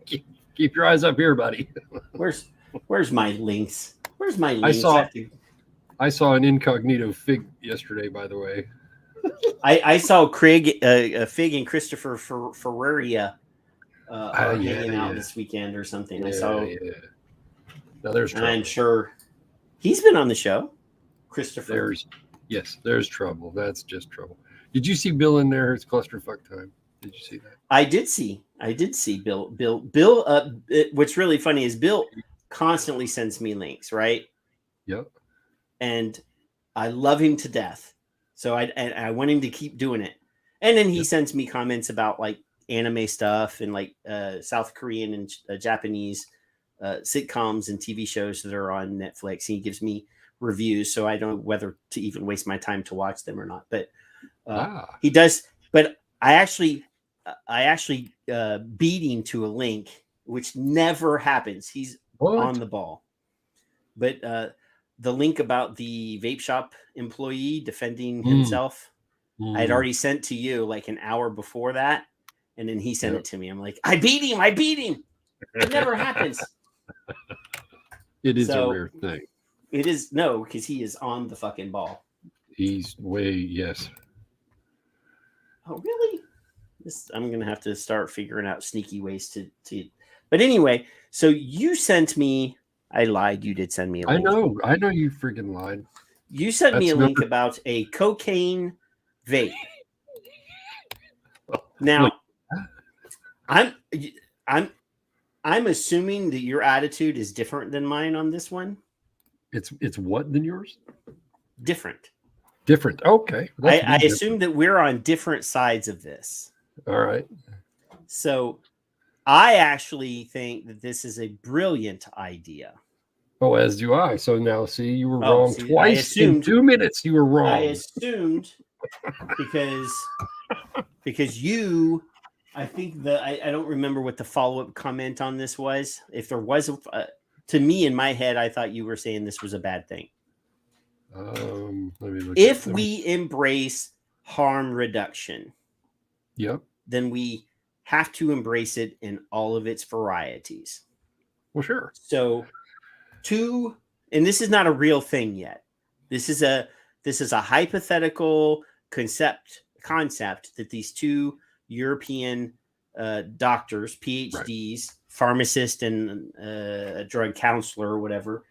Keep your eyes up here, buddy. Where's my links? Where's my links? I saw an incognito fig yesterday, by the way. I saw Craig, Fig, and Christopher Ferreria hanging out this weekend or something. I saw. Yeah. Now there's trouble. I'm sure he's been on the show. Christopher. There's trouble. That's just trouble. Did you see Bill in there? It's clusterfuck time. Did you see that? I did see Bill. Bill. What's really funny is Bill constantly sends me links, right? Yep. And I love him to death. So I want him to keep doing it. And then he sends me comments about like anime stuff and like South Korean and Japanese sitcoms and TV shows that are on Netflix. He gives me reviews, so I don't know whether to even waste my time to watch them or not. But he does. But I actually beat him to a link, which never happens. He's on the ball. But the link about the vape shop employee defending himself, I had already sent to you like an hour before that. And then he sent it to me. I'm like, I beat him. It never happens. It is a rare thing. It is. No, because he is on the fucking ball. He's yes. Oh, really? I'm going to have to start figuring out sneaky ways to. But anyway, so you sent me. I lied. You did send me a link. I know you freaking lied. You sent me a link about a cocaine vape. Now, I'm assuming that your attitude is different than mine on this one. It's what than yours? Different. Okay. I assume that we're on different sides of this. All right. So I actually think that this is a brilliant idea. Oh, as do I. So now, see, you were wrong twice in 2 minutes. You were wrong. I assumed because you, I think I don't remember what the follow-up comment on this was. If there was, to me in my head, I thought you were saying this was a bad thing. Let me look. If we embrace harm reduction, yep, then we have to embrace it in all of its varieties. Well, sure. So, and this is not a real thing yet. This is a hypothetical concept that these two European doctors, PhDs, pharmacist and a drug counselor or whatever,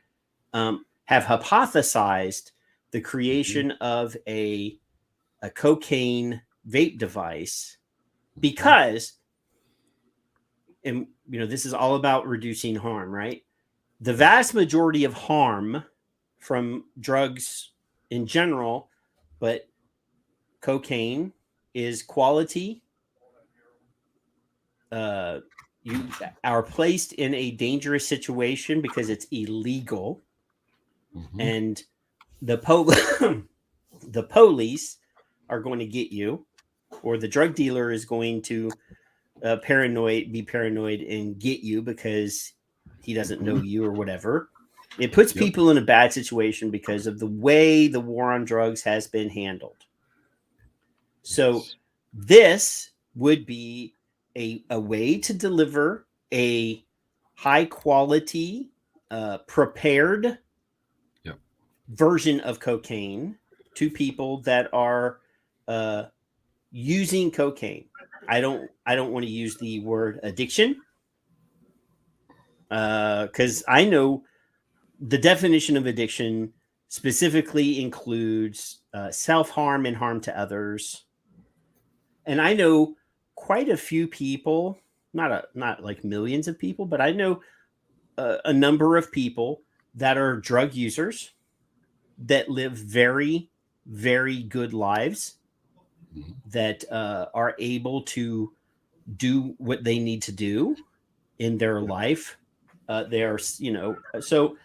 have hypothesized the creation of a cocaine vape device because, and this is all about reducing harm, right? The vast majority of harm from drugs in general, but cocaine is quality. You are placed in a dangerous situation because it's illegal. And the police are going to get you, or the drug dealer is going to be paranoid and get you because he doesn't know you or whatever. It puts people in a bad situation because of the way the war on drugs has been handled. So this would be a way to deliver a high quality, prepared version of cocaine to people that are using cocaine. I don't want to use the word addiction because I know the definition of addiction specifically includes self-harm and harm to others. And I know quite a few people, not like millions of people, but I know a number of people that are drug users that live very, very good lives, that are able to do what they need to do in their life. They're, so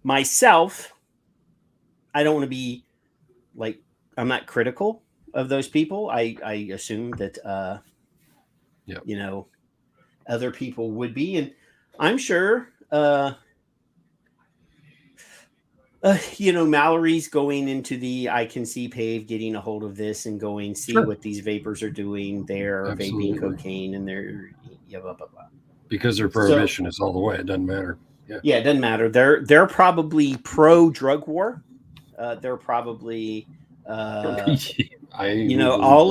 myself, I don't want to be like, I'm not critical of those people. I assume that, other people would be, and I'm sure, Mallory's going into the I Can See page, getting a hold of this and going see what these vapors are doing. They're vaping cocaine and they're blah, blah, blah. Because their prohibition is all the way. It doesn't matter. Yeah, it doesn't matter. They're probably pro drug war. They're probably all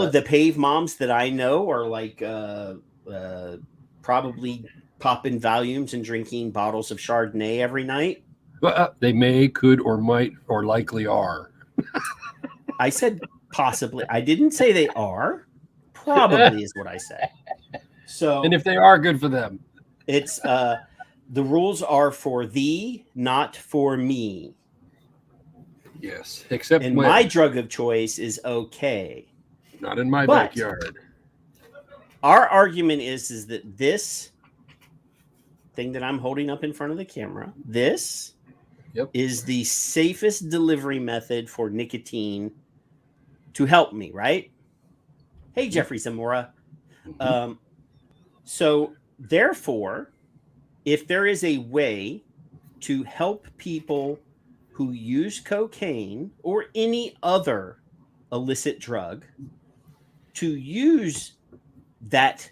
of the pave moms that I know are like probably popping volumes and drinking bottles of Chardonnay every night. They may, could, or might, or likely are. I said possibly. I didn't say they are. Probably is what I said. So, and if they are, good for them. It's the rules are for thee, not for me. Yes, except and my drug of choice is okay. Not in my backyard. Our argument is that this thing that I'm holding up in front of the camera, this is the safest delivery method for nicotine to help me, right? Hey, Jeffrey Zamora. So therefore, if there is a way to help people who use cocaine or any other illicit drug to use that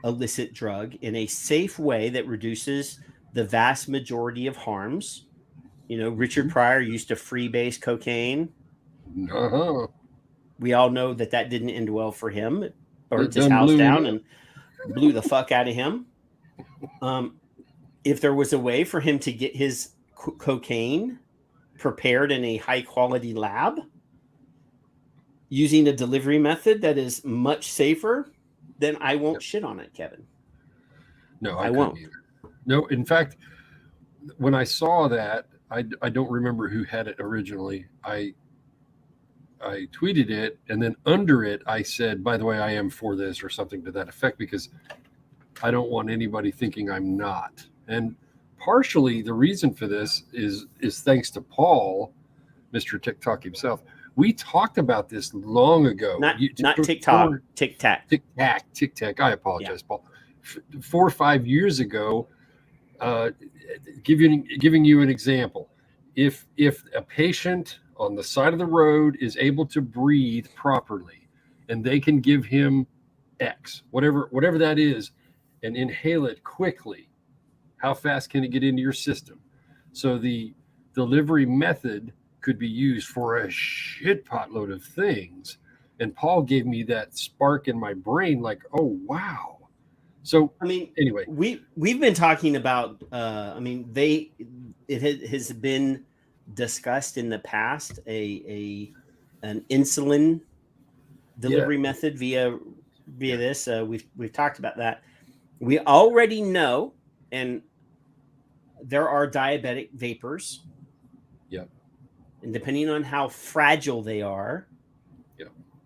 illicit drug in a safe way that reduces the vast majority of harms. Richard Pryor used to freebase cocaine. We all know that didn't end well for him. burnt his Done house blew him down up. and blew the fuck out of him. If there was a way for him to get his cocaine prepared in a high quality lab using a delivery method that is much safer, then I won't shit on it, Kevin. No, I couldn't won't. either. No, in fact, when I saw that, I don't remember who had it originally. I tweeted it, and then under it, I said, by the way, I am for this, or something to that effect, because I don't want anybody thinking I'm not. And partially the reason for this is thanks to Paul, Mr. TikTok himself. We talked about this long ago. Not TikTok, Tic Tac. Tic Tac. I apologize, Paul. 4 or 5 years ago, giving you an example. If a patient on the side of the road is able to breathe properly, and they can give him X, whatever that is, and inhale it quickly, how fast can it get into your system? So the delivery method could be used for a shit potload of things. And Paul gave me that spark in my brain, like, oh wow. So I mean, anyway, we've been talking about. It has been discussed in the past an insulin delivery method via this. We've talked about that. We already know, and there are diabetic vapors. Yep. And depending on how fragile they are,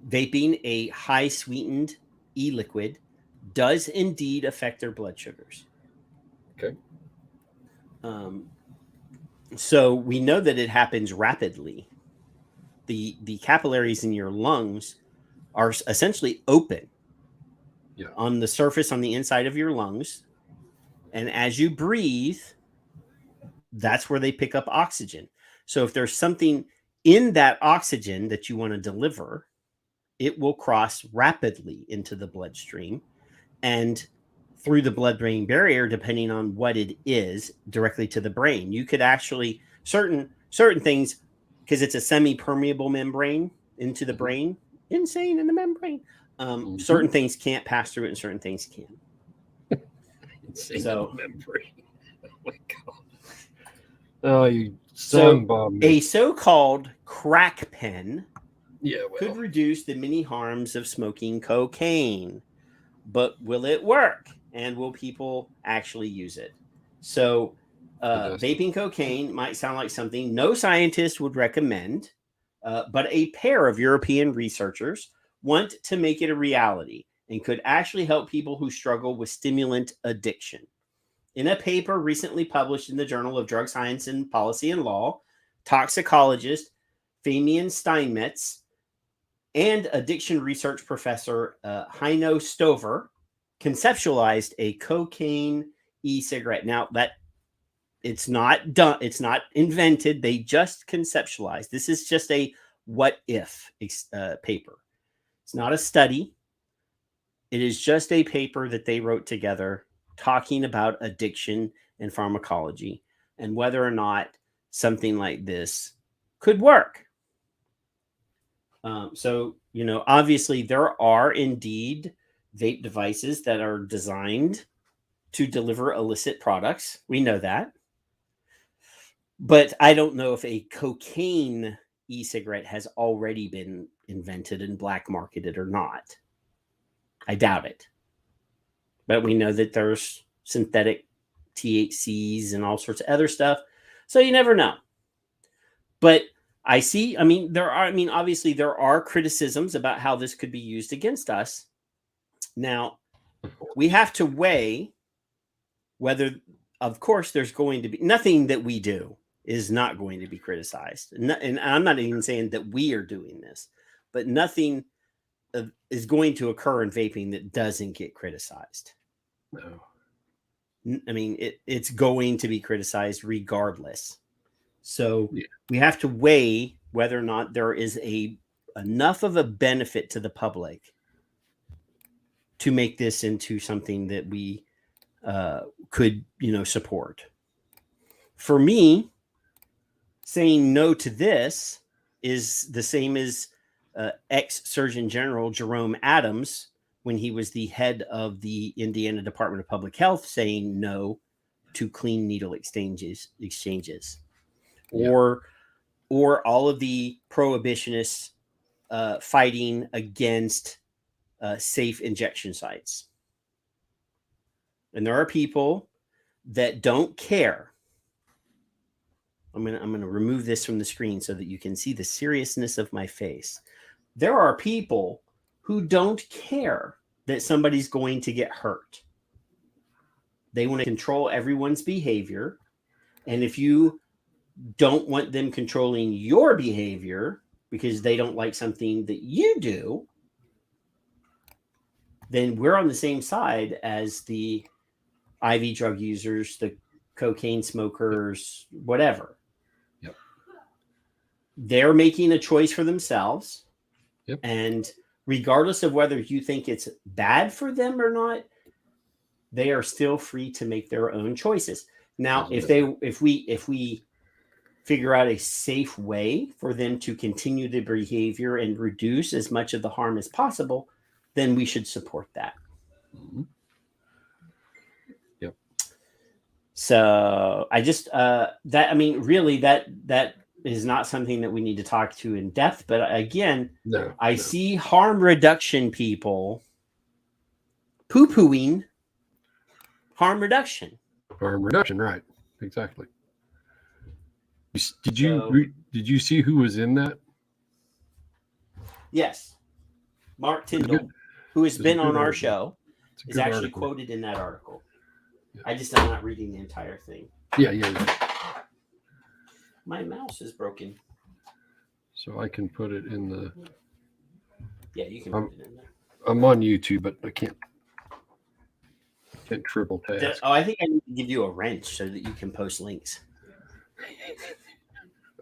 vaping a high sweetened e-liquid does indeed affect their blood sugars. Okay. So we know that it happens rapidly. The capillaries in your lungs are essentially open on the surface, on the inside of your lungs. And as you breathe, that's where they pick up oxygen. So if there's something in that oxygen that you want to deliver, it will cross rapidly into the bloodstream and through the blood-brain barrier, depending on what it is, directly to the brain. You could actually, certain things, because it's a semi-permeable membrane into the brain, insane in the membrane, certain things can't pass through it and certain things can. Insane So, membrane. Oh my God. Oh, you song bomb me. A so-called crack pen could reduce the many harms of smoking cocaine. But will it work? And will people actually use it? So vaping cocaine might sound like something no scientist would recommend, but a pair of European researchers want to make it a reality and could actually help people who struggle with stimulant addiction. In a paper recently published in the Journal of Drug Science and Policy and Law, toxicologist Fabian Steinmetz and addiction research professor Heino Stover conceptualized a cocaine e-cigarette. Now that it's not done, it's not invented. They just conceptualized. This is just a what if paper. It's not a study. It is just a paper that they wrote together talking about addiction and pharmacology and whether or not something like this could work. So, obviously there are indeed vape devices that are designed to deliver illicit products. We know that. But I don't know if a cocaine e-cigarette has already been invented and black marketed or not. I doubt it. But we know that there's synthetic THCs and all sorts of other stuff. So you never know. But obviously there are criticisms about how this could be used against us. Now, we have to weigh whether, of course, there's going to be nothing that we do is not going to be criticized. And I'm not even saying that we are doing this, but nothing is going to occur in vaping that doesn't get criticized. No. I mean, it's going to be criticized regardless. So we have to weigh whether or not there is enough of a benefit to the public to make this into something that we could, support. For me, saying no to this is the same as ex-Surgeon General Jerome Adams when he was the head of the Indiana Department of Public Health, saying no to clean needle exchanges, or all of the prohibitionists fighting against safe injection sites. And there are people that don't care. I'm gonna remove this from the screen so that you can see the seriousness of my face. There are people who don't care that somebody's going to get hurt. They want to control everyone's behavior. And if you don't want them controlling your behavior because they don't like something that you do, then we're on the same side as the IV drug users, the cocaine smokers, whatever. Yep. They're making a choice for themselves. Yep. And regardless of whether you think it's bad for them or not, they are still free to make their own choices. Now, if we figure out a safe way for them to continue the behavior and reduce as much of the harm as possible, then we should support that. Mm-hmm. Yep. So I just really that is not something that we need to talk to in depth. But again, I see harm reduction people poo-pooing harm reduction. Harm reduction, right? Exactly. Did you see who was in that? Yes, Mark Tyndall, who has been on our show, is actually article. quoted in that article. Yeah. I just am not reading the entire thing. Yeah. My mouse is broken. So I can put it in the. Yeah, you can put it in there. I'm on YouTube, but I can't triple task. Oh, I think I need to give you a wrench so that you can post links.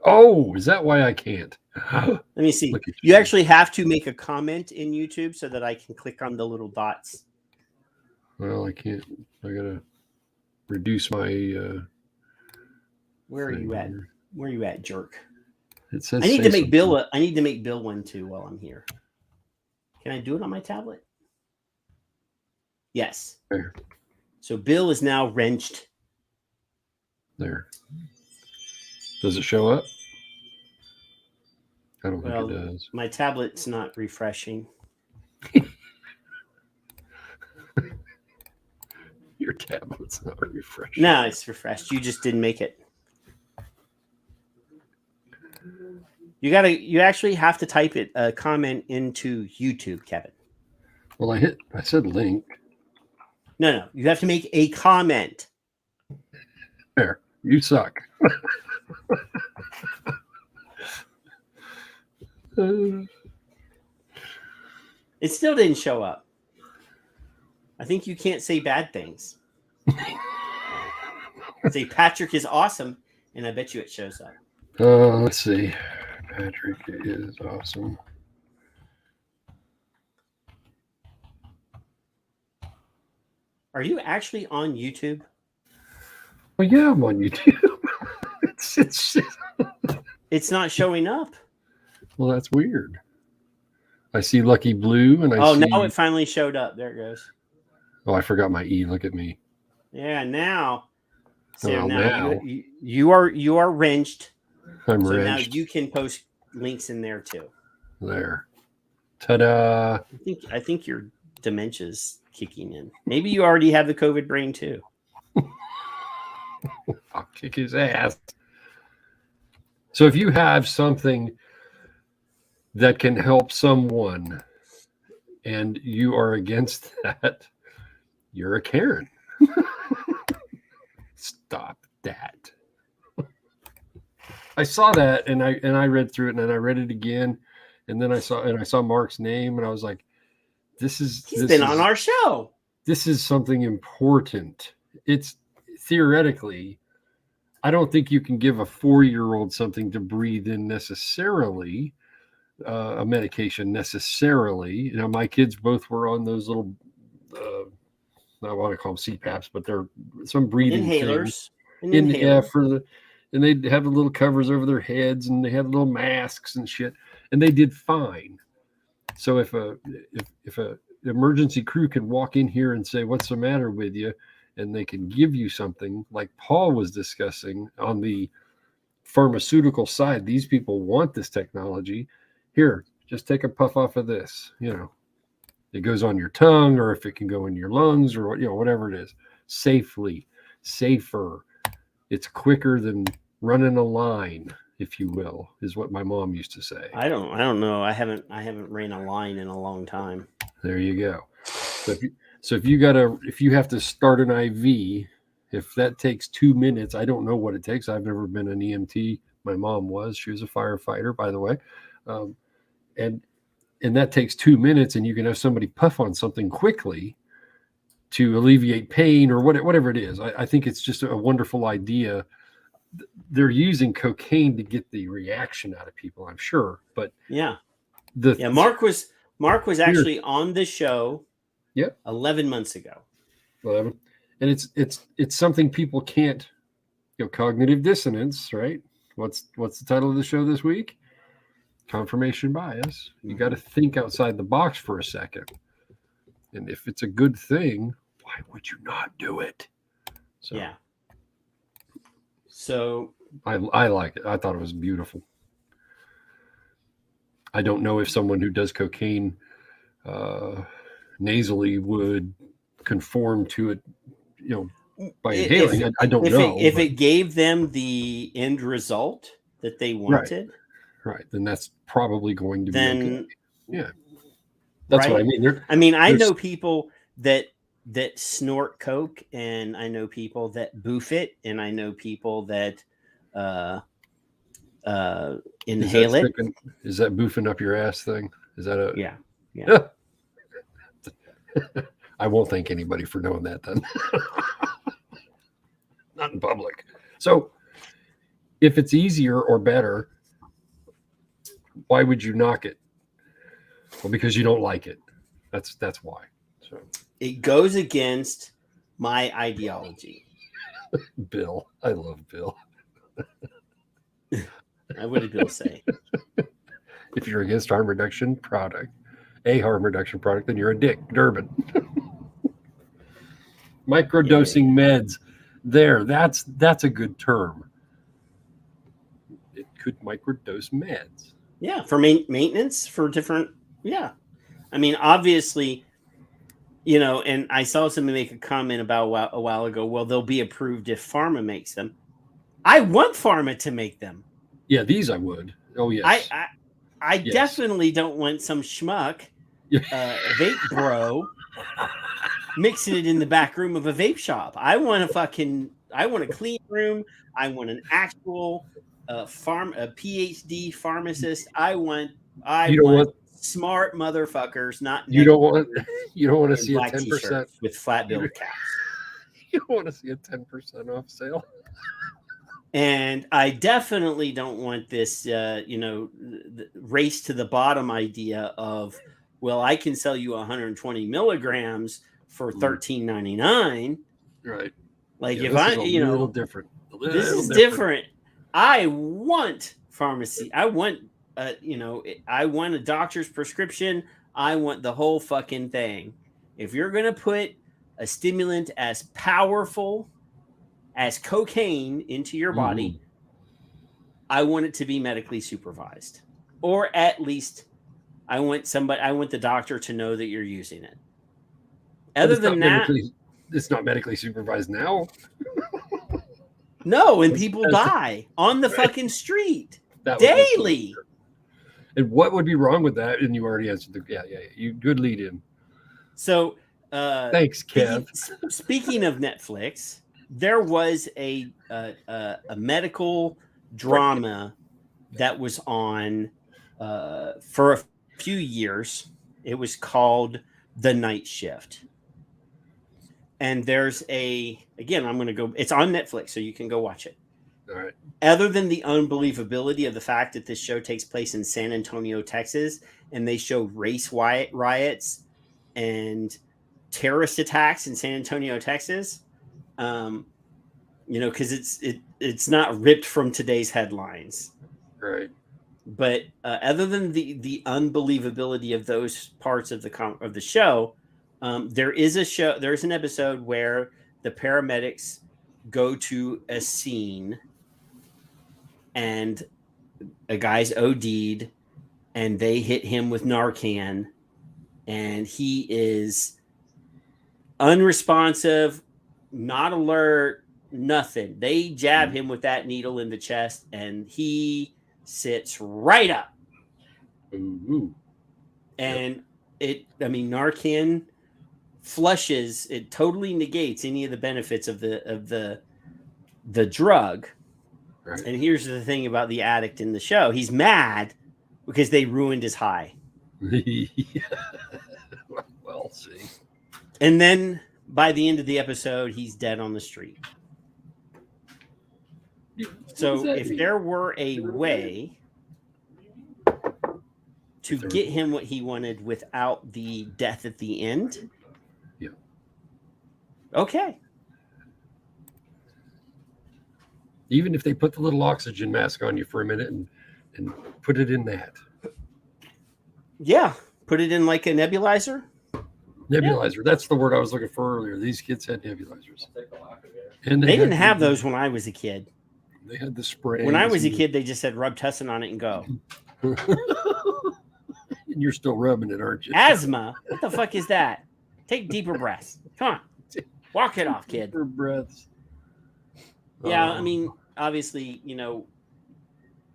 Oh, is that why I can't? Let me see. You actually have to make a comment in YouTube so that I can click on the little dots. Well, I can't. I gotta reduce my. Where are you at? Where are you at, jerk? It says I need to make Bill. I need to make Bill one too while I'm here. Can I do it on my tablet? Yes. There. So Bill is now wrenched. There. Does it show up? I don't think it does. My tablet's not refreshing. Your tablet's not refreshing. No, it's refreshed. You just didn't make it. You actually have to type it a comment into YouTube, Kevin. Well, I said link. No. You have to make a comment. There. You suck. It still didn't show up. I think you can't say bad things. Say Patrick is awesome, and I bet you it shows up. Let's see. Patrick is awesome. Are you actually on YouTube? Well, yeah, I'm on YouTube. It's not showing up. Well, that's weird. I see Lucky Blue, and I see... now it finally showed up. There it goes. Oh, I forgot my E. Look at me. Yeah, now. So Oh, now now. you are wrenched. I'm so wrenched. now you can post links in there too. There. Ta-da. I think your dementia's kicking in. Maybe you already have the COVID brain too. I'll kick his ass. So if you have something that can help someone and you are against that, you're a Karen. Stop that. I saw that and I read through it and then I read it again and then I saw Mark's name and I was like, he's been on our show. This is something important. It's theoretically, I don't think you can give a 4-year-old something to breathe in necessarily, a medication necessarily. You know, my kids both were on those little, I want to call them CPAPs, but they're some breathing inhalers. And they'd have the little covers over their heads and they had little masks and shit, and they did fine. So if a emergency crew can walk in here and say, "What's the matter with you?" And they can give you something like Paul was discussing on the pharmaceutical side. These people want this technology. Here, just take a puff off of this. It goes on your tongue, or if it can go in your lungs, or whatever it is, safely, safer. It's quicker than running a line, if you will, is what my mom used to say. I don't know. I haven't ran a line in a long time. There you go. So if you have to start an IV, if that takes 2 minutes, I don't know what it takes. I've never been an EMT. My mom was. She was a firefighter, by the way. And that takes 2 minutes, and you can have somebody puff on something quickly to alleviate pain or whatever it is. I think it's just a wonderful idea. They're using cocaine to get the reaction out of people, I'm sure. But Mark was actually on the show. Yep. 11 months ago. 11. And it's something people can't. Cognitive dissonance, right? What's the title of the show this week? Confirmation bias. You got to think outside the box for a second. And if it's a good thing, why would you not do it? So I like it. I thought it was beautiful. I don't know if someone who does cocaine nasally would conform to it, by inhaling. I don't know. If it gave them the end result that they wanted. Right. Then that's probably going to be okay. Yeah. That's what I mean. I know people that snort coke, and I know people that boof it, and I know people that inhale it. Is that boofing up your ass thing? Is that a yeah. I won't thank anybody for knowing that then. Not in public. So if it's easier or better, why would you knock it? Well, because you don't like it. That's why. So it goes against my ideology. Bill. I love Bill. What did Bill say? If you're against harm reduction product, then you're a dick. Durbin. Microdosing meds. There, that's a good term. It could microdose meds. Yeah, for maintenance, for different. Yeah, I mean, obviously, and I saw somebody make a comment about a while ago. Well, they'll be approved if pharma makes them. I want pharma to make them. Yeah, these I would. Oh yes. I definitely don't want some schmuck, vape bro, mixing it in the back room of a vape shop. I want a clean room. I want an actual a PhD pharmacist. I want smart motherfuckers. You don't want to see a 10% with flat bill caps. You don't want to see a 10% off sale. And I definitely don't want this, race to the bottom idea of, well, I can sell you 120 milligrams for $13.99. Right. Like if I, a little different. This is different. I want pharmacy. I want, I want a doctor's prescription. I want the whole fucking thing. If you're going to put a stimulant as powerful as cocaine into your body, I want it to be medically supervised, or at least I want the doctor to know that you're using it. Other than that, it's not medically supervised now. No, and people die on the fucking street daily. And what would be wrong with that? And you already answered you good lead in. So thanks, Kev. Speaking of Netflix, there was a medical drama that was on for a few years. It was called The Night Shift. And there's it's on Netflix, so you can go watch it. All right. Other than the unbelievability of the fact that this show takes place in San Antonio, Texas, and they show race riots and terrorist attacks in San Antonio, Texas, because it's not ripped from today's headlines. Right. But other than the unbelievability of those parts of the show, there's an episode where the paramedics go to a scene and a guy's OD'd and they hit him with Narcan and he is unresponsive, not alert, nothing. They jab him with that needle in the chest and he sits right up. Ooh. And Narcan flushes, it totally negates any of the benefits of the drug. Right. And here's the thing about the addict in the show. He's mad because they ruined his high. Well, see. And then by the end of the episode, he's dead on the street. So if there were a way to get him what he wanted without the death at the end, yeah. Okay. Even if they put the little oxygen mask on you for a minute and put it in that. Yeah. Put it in like a nebulizer. Nebulizer. Yeah. That's the word I was looking for earlier. These kids had nebulizers. And they didn't have those when I was a kid. They had the spray. When I was a kid, they just said rub Tussin on it and go. And you're still rubbing it, aren't you? Asthma? What the fuck is that? Take deeper breaths. Come on. Walk it off, kid. Deeper breaths. Yeah, I mean, obviously,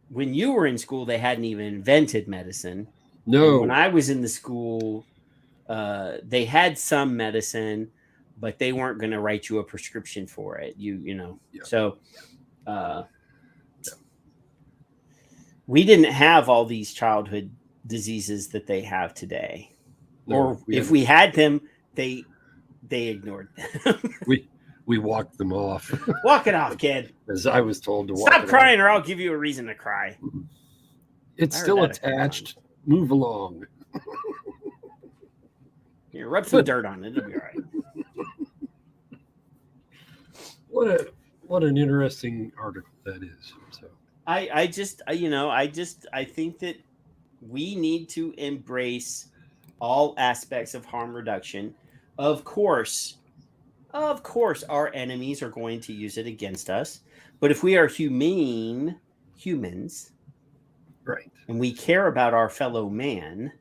when you were in school, they hadn't even invented medicine. No. And when I was in the school, they had some medicine, but they weren't going to write you a prescription for it. Yeah. So we didn't have all these childhood diseases that they have today. No, or if we had them, they ignored them. We walked them off. Walk it off, kid. As I was told to walk. Stop crying or I'll give you a reason to cry. It's still attached. Move along. Here, rub some dirt on it. It'll be all right. What an interesting article that is. So I think that we need to embrace all aspects of harm reduction. Of course, our enemies are going to use it against us. But if we are humans, right, and we care about our fellow man,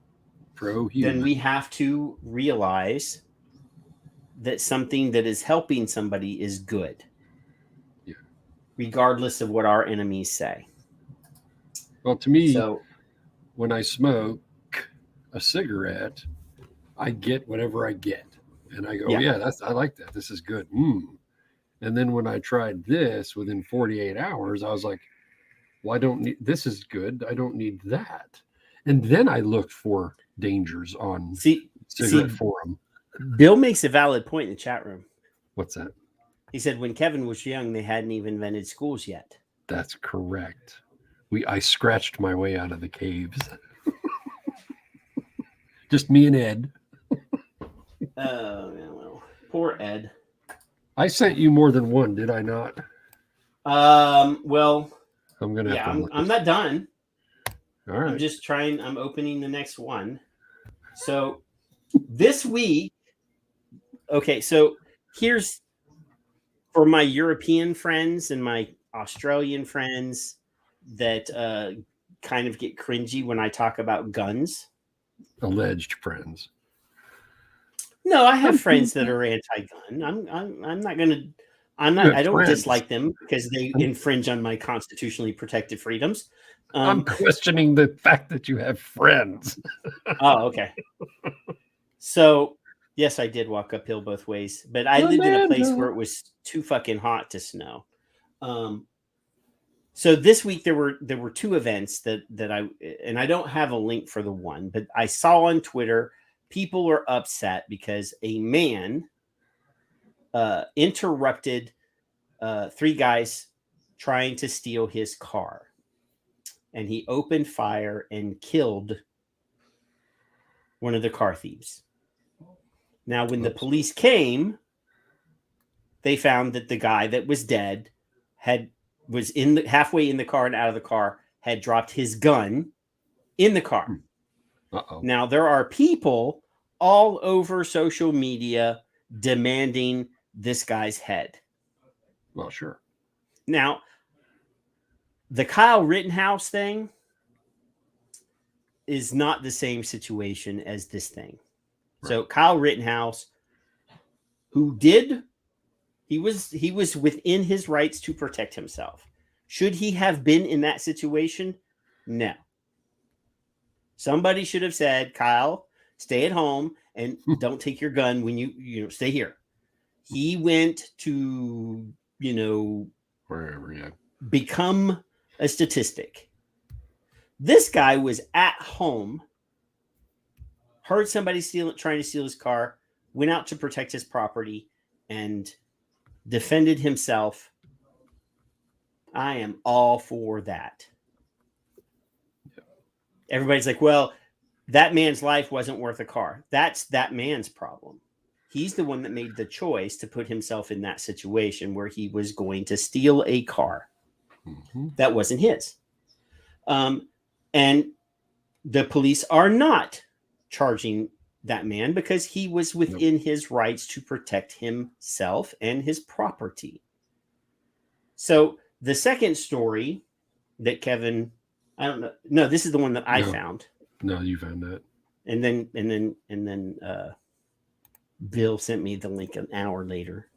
pro-human, then we have to realize that something that is helping somebody is good, regardless of what our enemies say. Well, to me, when I smoke a cigarette, I get whatever I get. And I go, I like that. This is good. And then when I tried this within 48 hours, I was like, well, this is good. I don't need that. And then I looked for dangers on cigarette forum. Bill makes a valid point in the chat room. What's that? He said when Kevin was young, they hadn't even invented schools yet. That's correct. I scratched my way out of the caves. Just me and Ed. Well, poor Ed. I sent you more than one, did I not? Well, I'm gonna. I'm not done. All right. I'm just trying. I'm opening the next one. So this week, okay. So here's for my European friends and my Australian friends that kind of get cringy when I talk about guns. Alleged friends. No, I have friends that are anti-gun. I'm not gonna. I don't dislike them because they infringe on my constitutionally protected freedoms. I'm questioning the fact that you have friends. Oh, okay. So yes, I did walk uphill both ways, but I lived in a place where it was too fucking hot to snow. So this week there were two events that I don't have a link for the one, but I saw on Twitter. People are upset because a man interrupted three guys trying to steal his car. And he opened fire and killed one of the car thieves. Now, when the police came, they found that the guy that was dead was halfway in the car and out of the car, had dropped his gun in the car. Uh-oh. Now, there are people all over social media demanding this guy's head. Well, sure. Now, the Kyle Rittenhouse thing is not the same situation as this thing. Right. So Kyle Rittenhouse, he was within his rights to protect himself. Should he have been in that situation? No. Somebody should have said, Kyle, stay at home and don't take your gun when you stay here. He went to, wherever, yeah, become a statistic. This guy was at home, heard somebody trying to steal his car, went out to protect his property, and defended himself. I am all for that. Yeah. Everybody's like, well, that man's life wasn't worth a car. That's that man's problem. He's the one that made the choice to put himself in that situation where he was going to steal a car that wasn't his. And the police are not charging that man because he was within his rights to protect himself and his property. So the second story that Kevin, I don't know. No, this is the one that I found. No, you found that. And then Bill sent me the link an hour later.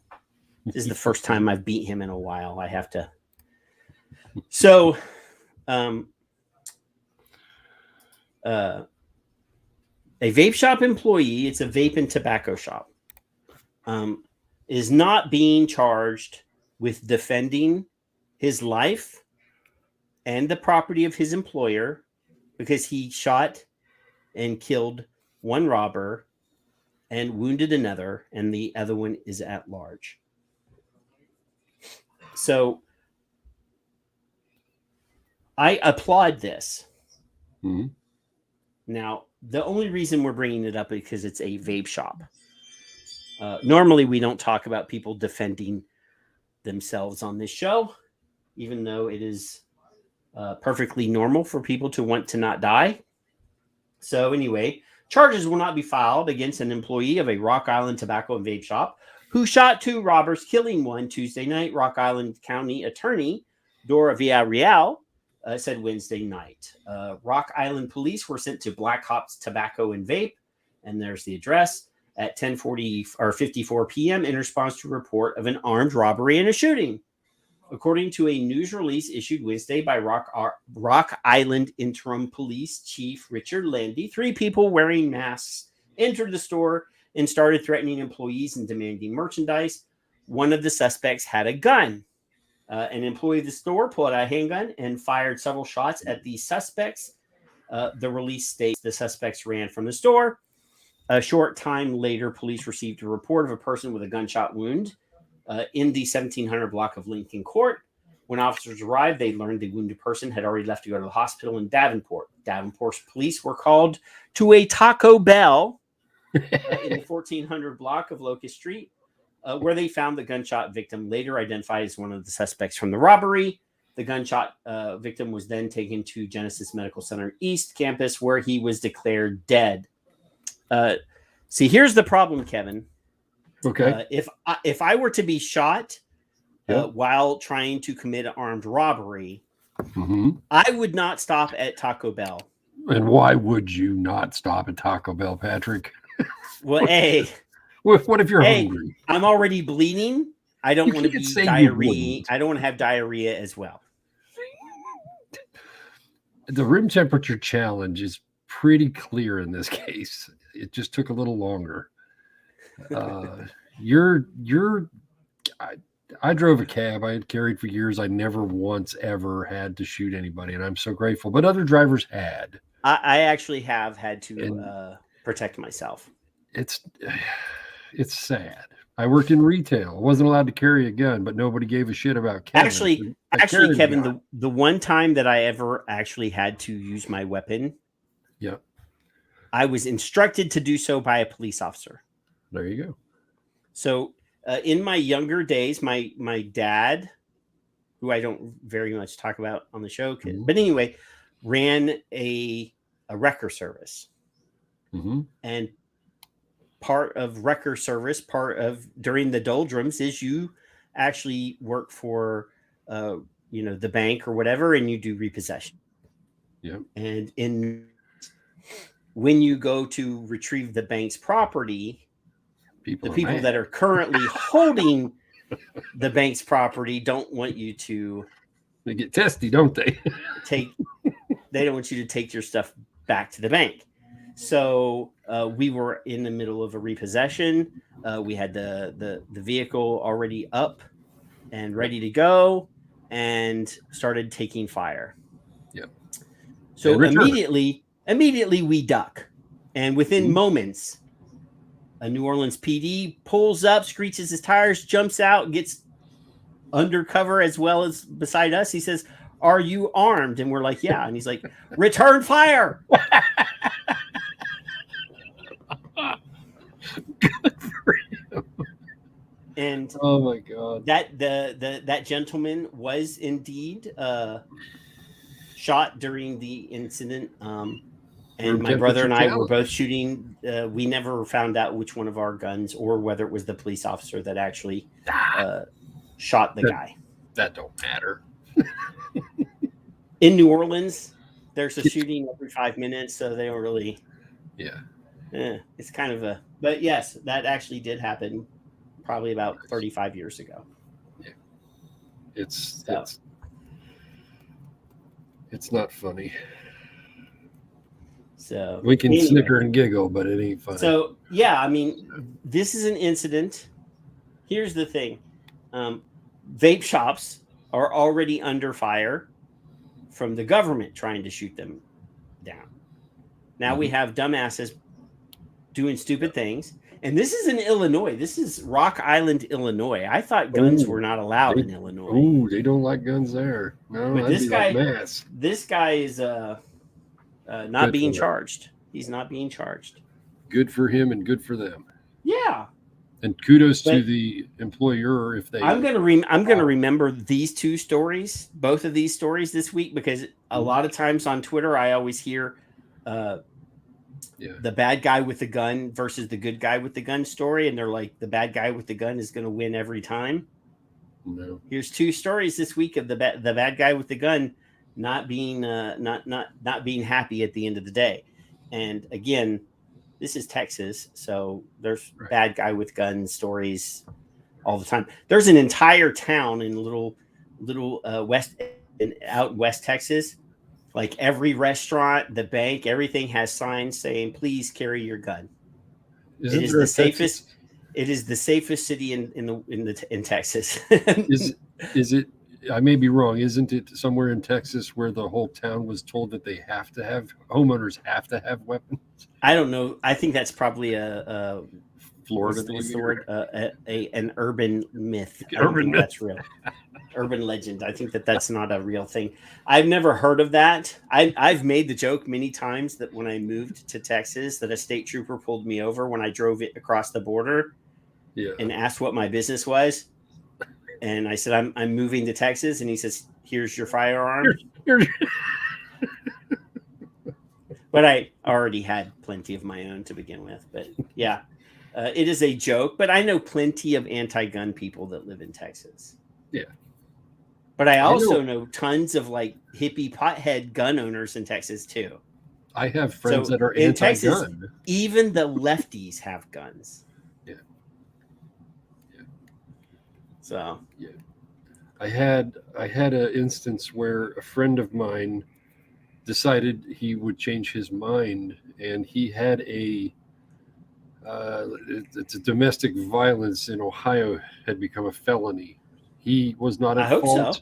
This is the first time I've beat him in a while. I have to. So, a vape shop employee, it's a vape and tobacco shop, is not being charged with defending his life and the property of his employer because he shot and killed one robber and wounded another, and the other one is at large. So I applaud this. Mm-hmm. Now, the only reason we're bringing it up is because it's a vape shop. Normally, we don't talk about people defending themselves on this show, even though it is perfectly normal for people to want to not die. So anyway, charges will not be filed against an employee of a Rock Island tobacco and vape shop who shot two robbers, killing one Tuesday night. Rock Island County Attorney Dora Villarreal said Wednesday night. Rock Island police were sent to Black Hops Tobacco and Vape, and there's the address, at 10:40 or 54 p.m. in response to a report of an armed robbery and a shooting. According to a news release issued Wednesday by Rock Island Interim Police Chief Richard Landy, 3 people wearing masks entered the store and started threatening employees and demanding merchandise. One of the suspects had a gun. An employee of the store pulled out a handgun and fired several shots at the suspects. The release states the suspects ran from the store. A short time later, police received a report of a person with a gunshot wound in the 1700 block of Lincoln Court. When officers arrived, they learned the wounded person had already left to go to the hospital in Davenport. Davenport's police were called to a Taco Bell in the 1400 block of Locust Street, where they found the gunshot victim, later identified as one of the suspects from the robbery. The gunshot victim was then taken to Genesis Medical Center East Campus, where he was declared dead. See, here's the problem, Kevin. Okay. If I were to be shot while trying to commit an armed robbery, I would not stop at Taco Bell. And why would you not stop at Taco Bell, Patrick? Well, what if you're hungry? I'm already bleeding. I don't want to be diarrhea. I don't want to have diarrhea as well. The room temperature challenge is pretty clear in this case. It just took a little longer. I drove a cab. I had carried for years. I never once ever had to shoot anybody, and I'm so grateful. But other drivers had. I actually have had to protect myself. It's sad. I worked in retail. I wasn't allowed to carry a gun, but nobody gave a shit about Kevin. Actually, Kevin, the one time that I ever actually had to use my weapon, I was instructed to do so by a police officer. There you go. So in my younger days, my dad who I don't very much talk about on the show. Mhm. But anyway, ran a wrecker service. Mm-hmm. And part of wrecker service, part of during the doldrums, is you actually work for, the bank or whatever, and you do repossession. Yeah. And when you go to retrieve the bank's property, the people that are currently holding the bank's property don't want you to. They get testy, don't they? They don't want you to take your stuff back to the bank. So we were in the middle of a repossession. We had the vehicle already up and ready to go, and started taking fire. Yeah. So immediately we duck, and within moments, a New Orleans PD pulls up, screeches his tires, jumps out, gets undercover as well as beside us. He says, "Are you armed?" And we're like, "Yeah." And he's like, "Return fire." And oh my god, that gentleman was indeed shot during the incident. And my brother and I were both shooting. We never found out which one of our guns, or whether it was the police officer that actually shot the guy. That don't matter. In New Orleans, there's a shooting every 5 minutes, so they don't really. Yeah. It's kind of a. But yes, that actually did happen, probably about 35 years ago. Yeah. It's not funny. So we can snicker and giggle, but it ain't funny. So yeah, I mean, this is an incident. Here's the thing: vape shops are already under fire from the government trying to shoot them down. Now we have dumbasses doing stupid things, and this is in Illinois. This is Rock Island, Illinois. I thought guns were not allowed in Illinois. Oh, they don't like guns there. No, but this guy is not being charged. He's not being charged. Good for him and good for them. Yeah. And kudos to the employer if they. I'm gonna remember these two stories, both of these stories this week, because a lot of times on Twitter I always hear the bad guy with the gun versus the good guy with the gun story, and they're like, the bad guy with the gun is going to win every time. No. Here's two stories this week of the bad guy with the gun not being not being happy at the end of the day. And again, this is Texas, so there's bad guy with gun stories all the time. There's an entire town in little out in West Texas. Like every restaurant, the bank, everything has signs saying, "Please carry your gun." It is the safest. It is the safest city in Texas. Is it? I may be wrong. Isn't it somewhere in Texas where the whole town was told that they have to have homeowners have to have weapons? I don't know. I think that's probably a Florida. What's the word? An urban myth. Urban myth. That's real. Urban legend. I think that's not a real thing. I've never heard of that. I've made the joke many times that when I moved to Texas, that a state trooper pulled me over when I drove it across the border, and asked what my business was, and I said I'm moving to Texas, and he says, "Here's your firearm." But I already had plenty of my own to begin with. But yeah, it is a joke. But I know plenty of anti-gun people that live in Texas. Yeah. But I also know tons of like hippie pothead gun owners in Texas too. I have friends that are anti-gun. Texas, even the lefties have guns. Yeah. So yeah, I had an instance where a friend of mine decided he would change his mind, and he had it's a domestic violence in Ohio had become a felony. He was not at fault,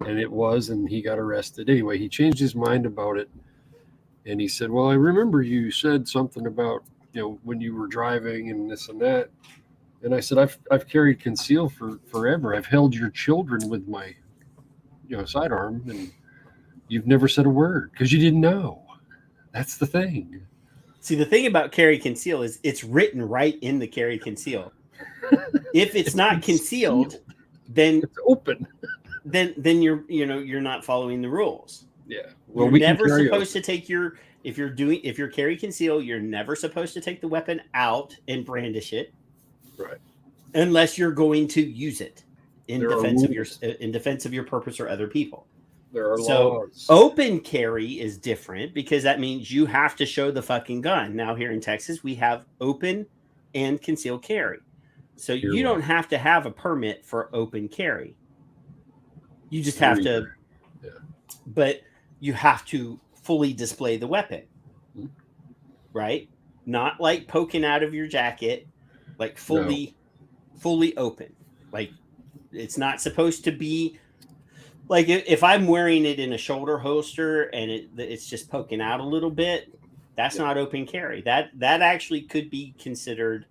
and it was, and he got arrested. Anyway, he changed his mind about it, and he said, "Well, I remember you said something about, when you were driving and this and that." And I said, I've carried conceal for forever. I've held your children with my, sidearm, and you've never said a word because you didn't know. That's the thing. See, the thing about carry conceal is it's written right in the carry conceal. If it's not concealed, then it's open. then you're not following the rules. Yeah. Well, you're never supposed to take if you're carry conceal, you're never supposed to take the weapon out and brandish it. Right. Unless you're going to use it in defense of your purpose or other people. There are laws. Open carry is different because that means you have to show the fucking gun. Now here in Texas, we have open and concealed carry. So you don't have to have a permit for open carry. You just have to, but you have to fully display the weapon, right? Not like poking out of your jacket, like fully open. Like it's not supposed to be like if I'm wearing it in a shoulder holster and it's just poking out a little bit, that's not open carry. That actually could be considered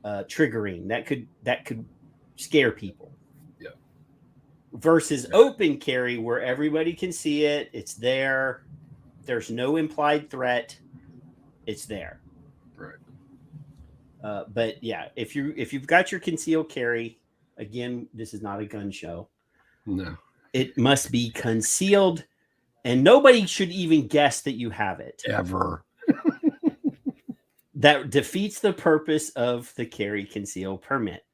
triggering. That could scare people. Yeah. Versus open carry where everybody can see it, it's there. There's no implied threat. It's there. Right. But yeah, if you've got your concealed carry, again, this is not a gun show. No. It must be concealed, and nobody should even guess that you have it. Ever. That defeats the purpose of the carry conceal permit.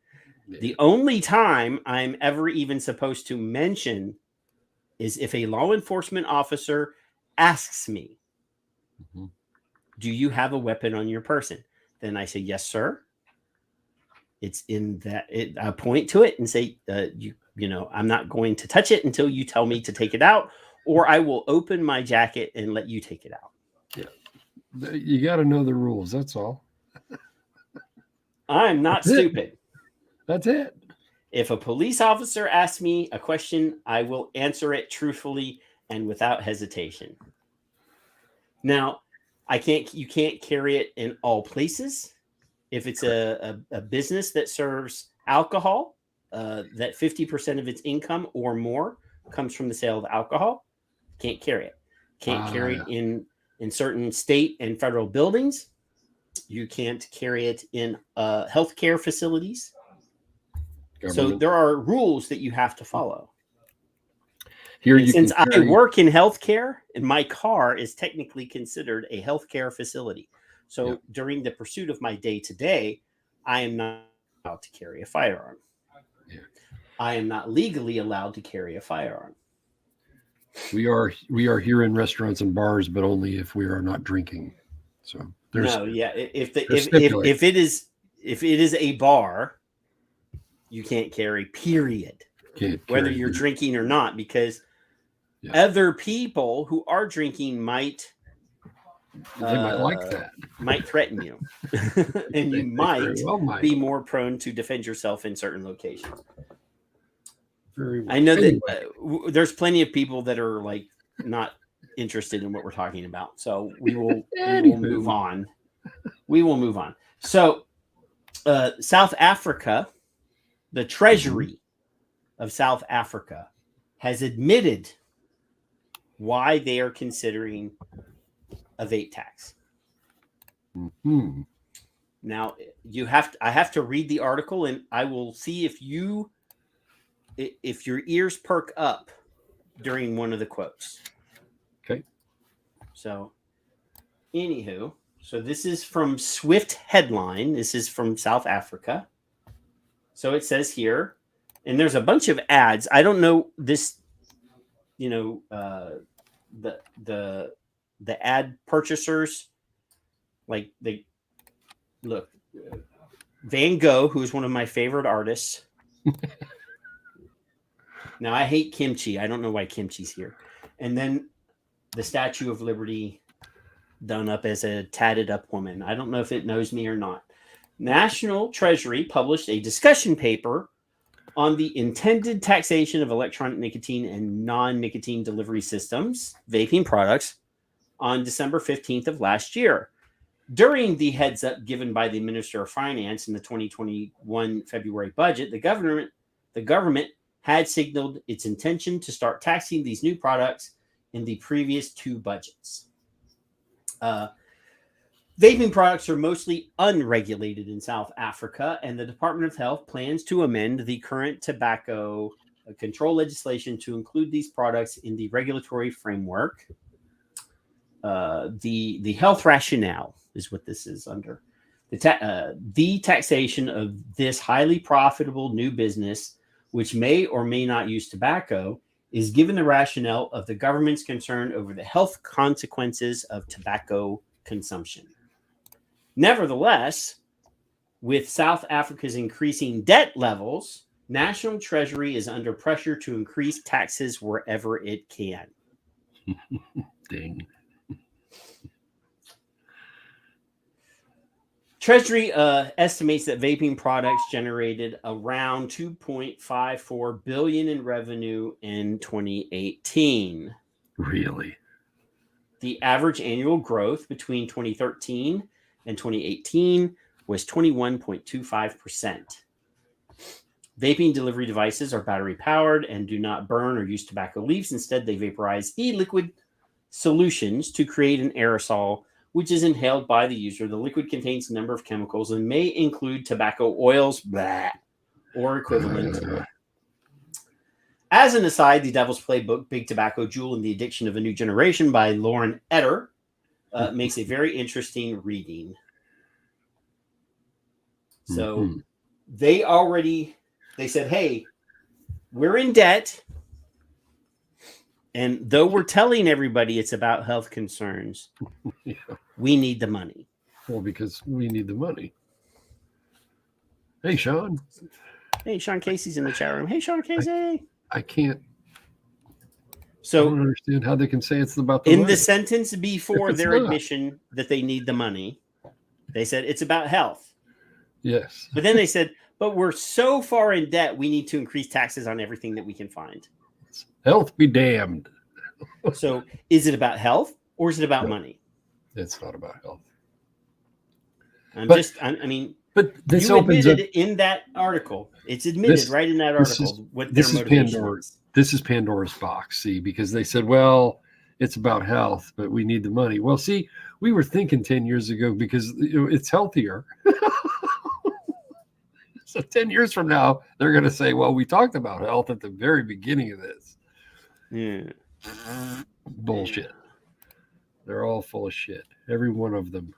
Yeah. The only time I'm ever even supposed to mention is if a law enforcement officer asks me, do you have a weapon on your person? Then I say, yes, sir. It's in that I point to it and say, I'm not going to touch it until you tell me to take it out, or I will open my jacket and let you take it out. Yeah. You got to know the rules. That's all. I'm not stupid. That's it. If a police officer asks me a question, I will answer it truthfully and without hesitation. Now, you can't carry it in all places. If it's a business that serves alcohol, that 50% of its income or more comes from the sale of alcohol, can't carry it. Can't carry it in certain state and federal buildings. You can't carry it in healthcare facilities. So there are rules that you have to follow. Since I work in healthcare, and my car is technically considered a healthcare facility. So during the pursuit of my day-to-day, I am not allowed to carry a firearm. Yeah. I am not legally allowed to carry a firearm. We are here in restaurants and bars, but only if we are not drinking. So if it is a bar, you can't carry. Period. Whether you're drinking or not, because other people who are drinking might like that. Might threaten you, and you might be more prone to defend yourself in certain locations. Very well. I know that there's plenty of people that are like not interested in what we're talking about, so we will move on. We will move on. So, South Africa, the Treasury of South Africa, has admitted why they are considering a vape tax. Now I have to read the article, and I will see if your ears perk up during one of the quotes. Okay. So, anywho, this is from Swift Headline. This is from South Africa. So it says here, and there's a bunch of ads. I don't know this, the ad purchasers, like they look, Van Gogh, who's one of my favorite artists. Now I hate kimchi. I don't know why kimchi's here. And then the Statue of Liberty done up as a tatted up woman. I don't know if it knows me or not. National Treasury published a discussion paper on the intended taxation of electronic nicotine and non-nicotine delivery systems, vaping products, on December 15th of last year. During the heads up given by the Minister of Finance in the 2021 February budget, the government had signaled its intention to start taxing these new products in the previous two budgets. Vaping products are mostly unregulated in South Africa, and the Department of Health plans to amend the current tobacco control legislation to include these products in the regulatory framework. The health rationale is what this is under. The taxation of this highly profitable new business, which may or may not use tobacco, is given the rationale of the government's concern over the health consequences of tobacco consumption. Nevertheless, with South Africa's increasing debt levels, national treasury is under pressure to increase taxes wherever it can. Ding. Treasury estimates that vaping products generated around $2.54 billion in revenue in 2018. Really? The average annual growth between 2013 and 2018 was 21.25%. Vaping delivery devices are battery powered and do not burn or use tobacco leaves. Instead, they vaporize e-liquid solutions to create an aerosol, which is inhaled by the user. The liquid contains a number of chemicals and may include tobacco oils or equivalent. As an aside, The Devil's Playbook, Big Tobacco, Jewel and the Addiction of a New Generation by Lauren Etter makes a very interesting reading. So they said, hey, we're in debt. And though we're telling everybody it's about health concerns, we need the money. Well, because we need the money. Hey, Sean. Hey, Sean Casey's in the chat room. Hey, Sean Casey. I can't. So I don't understand how they can say it's about the in money. the sentence before their admission that they need the money, they said it's about health. Yes. But then they said, but we're so far in debt, we need to increase taxes on everything that we can find. Health be damned. So is it about health or is it about money? It's not about health. I mean, but this you opens admitted up in that article. It's admitted right in that article what their motivation is. This is Pandora's box, see, because they said, well, it's about health, but we need the money. Well, see, we were thinking 10 years ago because it's healthier. So 10 years from now, they're going to say, well, we talked about health at the very beginning of this. Yeah. Bullshit. They're all full of shit. Every one of them.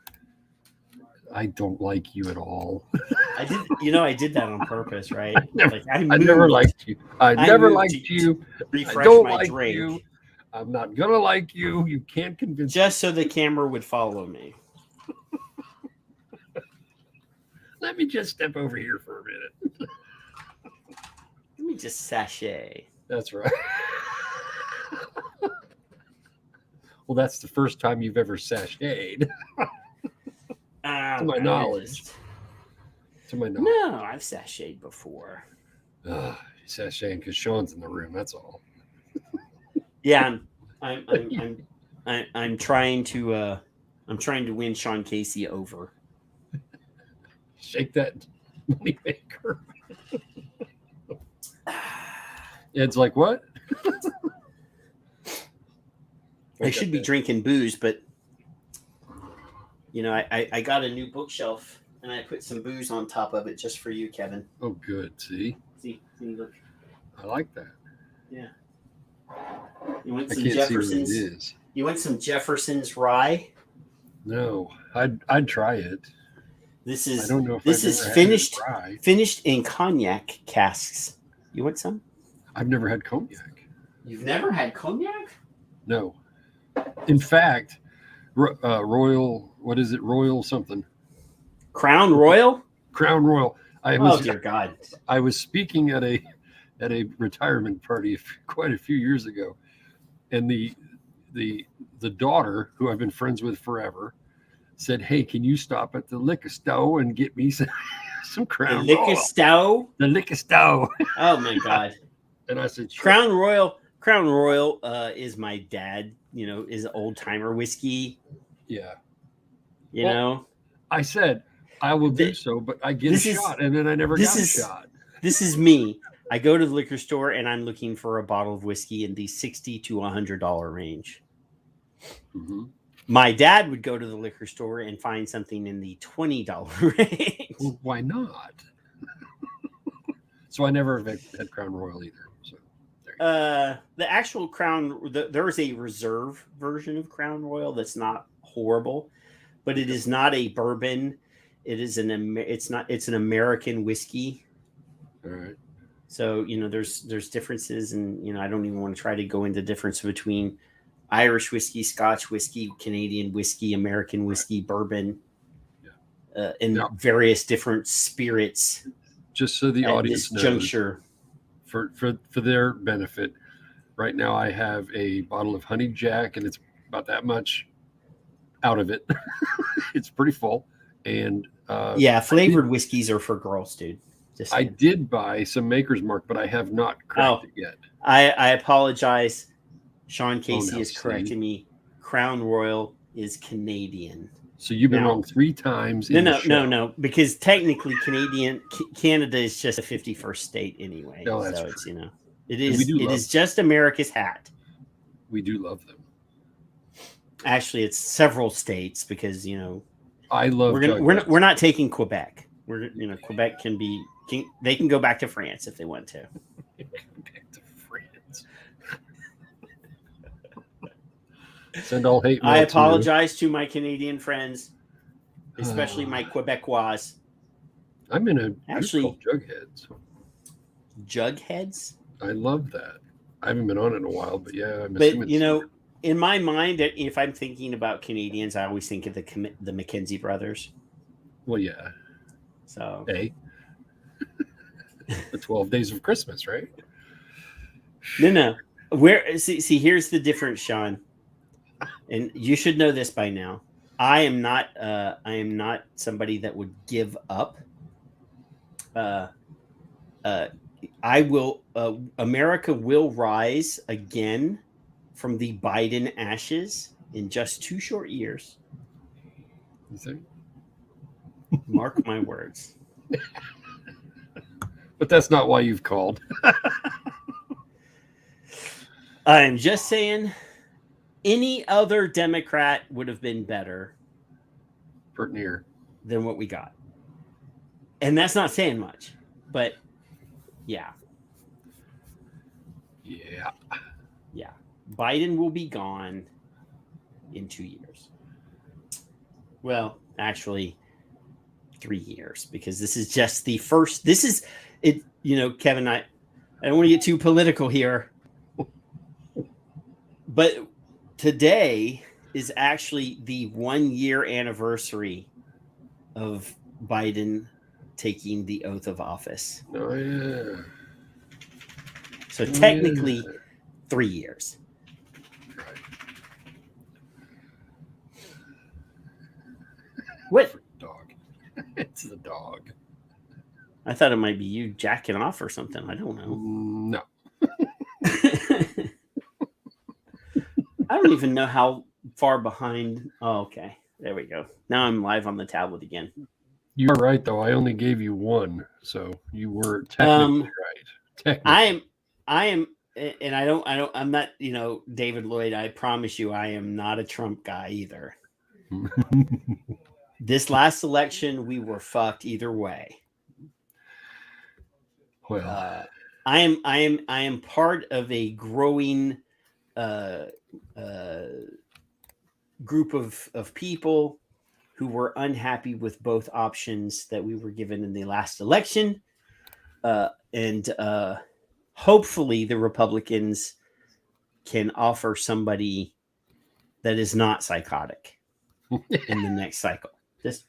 I don't like you at all. I did that on purpose, right? I never liked you. I never liked you. I don't like you. I'm not going to like you. You can't convince me. Just so the camera would follow me. Let me just step over here for a minute. Let me just sashay. That's right. Well, that's the first time you've ever sashayed. To my knowledge. No, I've sashayed before. You're sashaying because Sean's in the room. That's all. Yeah, I'm trying to win Sean Casey over. Shake that money maker. Ed's like, what? I should be drinking booze, but I got a new bookshelf and I put some booze on top of it just for you, Kevin. Oh, good. See, look. I like that. Yeah. You want I some can't Jefferson's? see what it is. You want some Jefferson's rye? No, I'd try it. This is I don't know if this I've is ever finished had rye. finished in cognac casks. You want some? I've never had cognac. You've never had cognac? No. In fact, Royal, what is it? Royal something. Crown Royal? Crown Royal. Dear God. I was speaking at a retirement party quite a few years ago, and the daughter, who I've been friends with forever, said, "Hey, can you stop at the liquor store and get me some Crown The Royal?" liquor store? The liquor store. Oh my God. And I said, sure. Crown Royal is my dad, is old timer whiskey. Yeah. You know? I said, I will do so, but I get a shot, and then I never got a shot. This is me. I go to the liquor store and I'm looking for a bottle of whiskey in the $60 to $100 range. Mm-hmm. My dad would go to the liquor store and find something in the $20 range. Well, why not? So I never had Crown Royal either. So the actual Crown, there is a reserve version of Crown Royal that's not horrible, but it is not a bourbon. It is it's an American whiskey. All right. So, there's differences, and, I don't even want to try to go into difference between Irish whiskey, Scotch whiskey, Canadian whiskey, American whiskey, bourbon, and various different spirits. Just so the audience knows, juncture. For their benefit, right now I have a bottle of Honey Jack, and it's about that much out of it. It's pretty full. And flavored whiskeys are for girls, dude. I did buy some Maker's Mark, but I have not cracked it yet. I apologize. Sean Casey is correcting me. Crown Royal is Canadian. So you've been wrong 3 times. No, because technically Canada is just a 51st state anyway. No, that's so true. it's it is just America's hat. We do love them. Actually, it's several states because I love. We're not taking Quebec. Quebec they can go back to France if they want to. Back to France. Send all hate. I apologize to my Canadian friends, especially my Quebecois. I'm in a group called Jugheads. Jugheads? I love that. I haven't been on it in a while, but yeah. In my mind, if I'm thinking about Canadians, I always think of the Mackenzie brothers. Well, yeah. So, hey, the 12 Days of Christmas, right? No. See, here's the difference, Sean, and you should know this by now. I am not somebody that would give up. America will rise again from the Biden ashes in just 2 short years. You think? Mark my words. But that's not why you've called. I'm just saying any other Democrat would have been better than what we got. And that's not saying much, but yeah. Biden will be gone in 2 years. Well, actually 3 years, because this is just the first. This is it. Kevin, I don't want to get too political here, but today is actually the 1-year anniversary of Biden taking the oath of office. Oh, yeah. So technically 3 years. What? Dog. It's the dog. I thought it might be you jacking off or something. I don't know. No. I don't even know how far behind. Oh, okay. There we go. Now I'm live on the tablet again. You're right, though. I only gave you 1, so you were technically right. Technically. I am, and I'm not, David Lloyd. I promise you, I am not a Trump guy either. This last election, we were fucked either way. Well, I am part of a growing group of people who were unhappy with both options that we were given in the last election, and hopefully the Republicans can offer somebody that is not psychotic in the next cycle. Just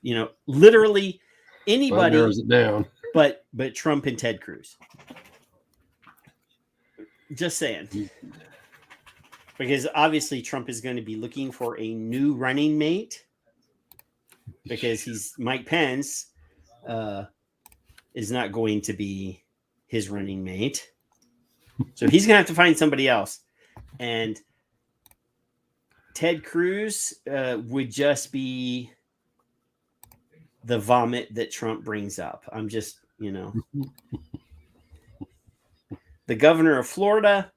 literally anybody, narrows it down. but Trump and Ted Cruz. Just saying. Because obviously Trump is going to be looking for a new running mate, because Mike Pence is not going to be his running mate. So he's going to have to find somebody else. And Ted Cruz would just be the vomit that Trump brings up. I'm just, the governor of Florida,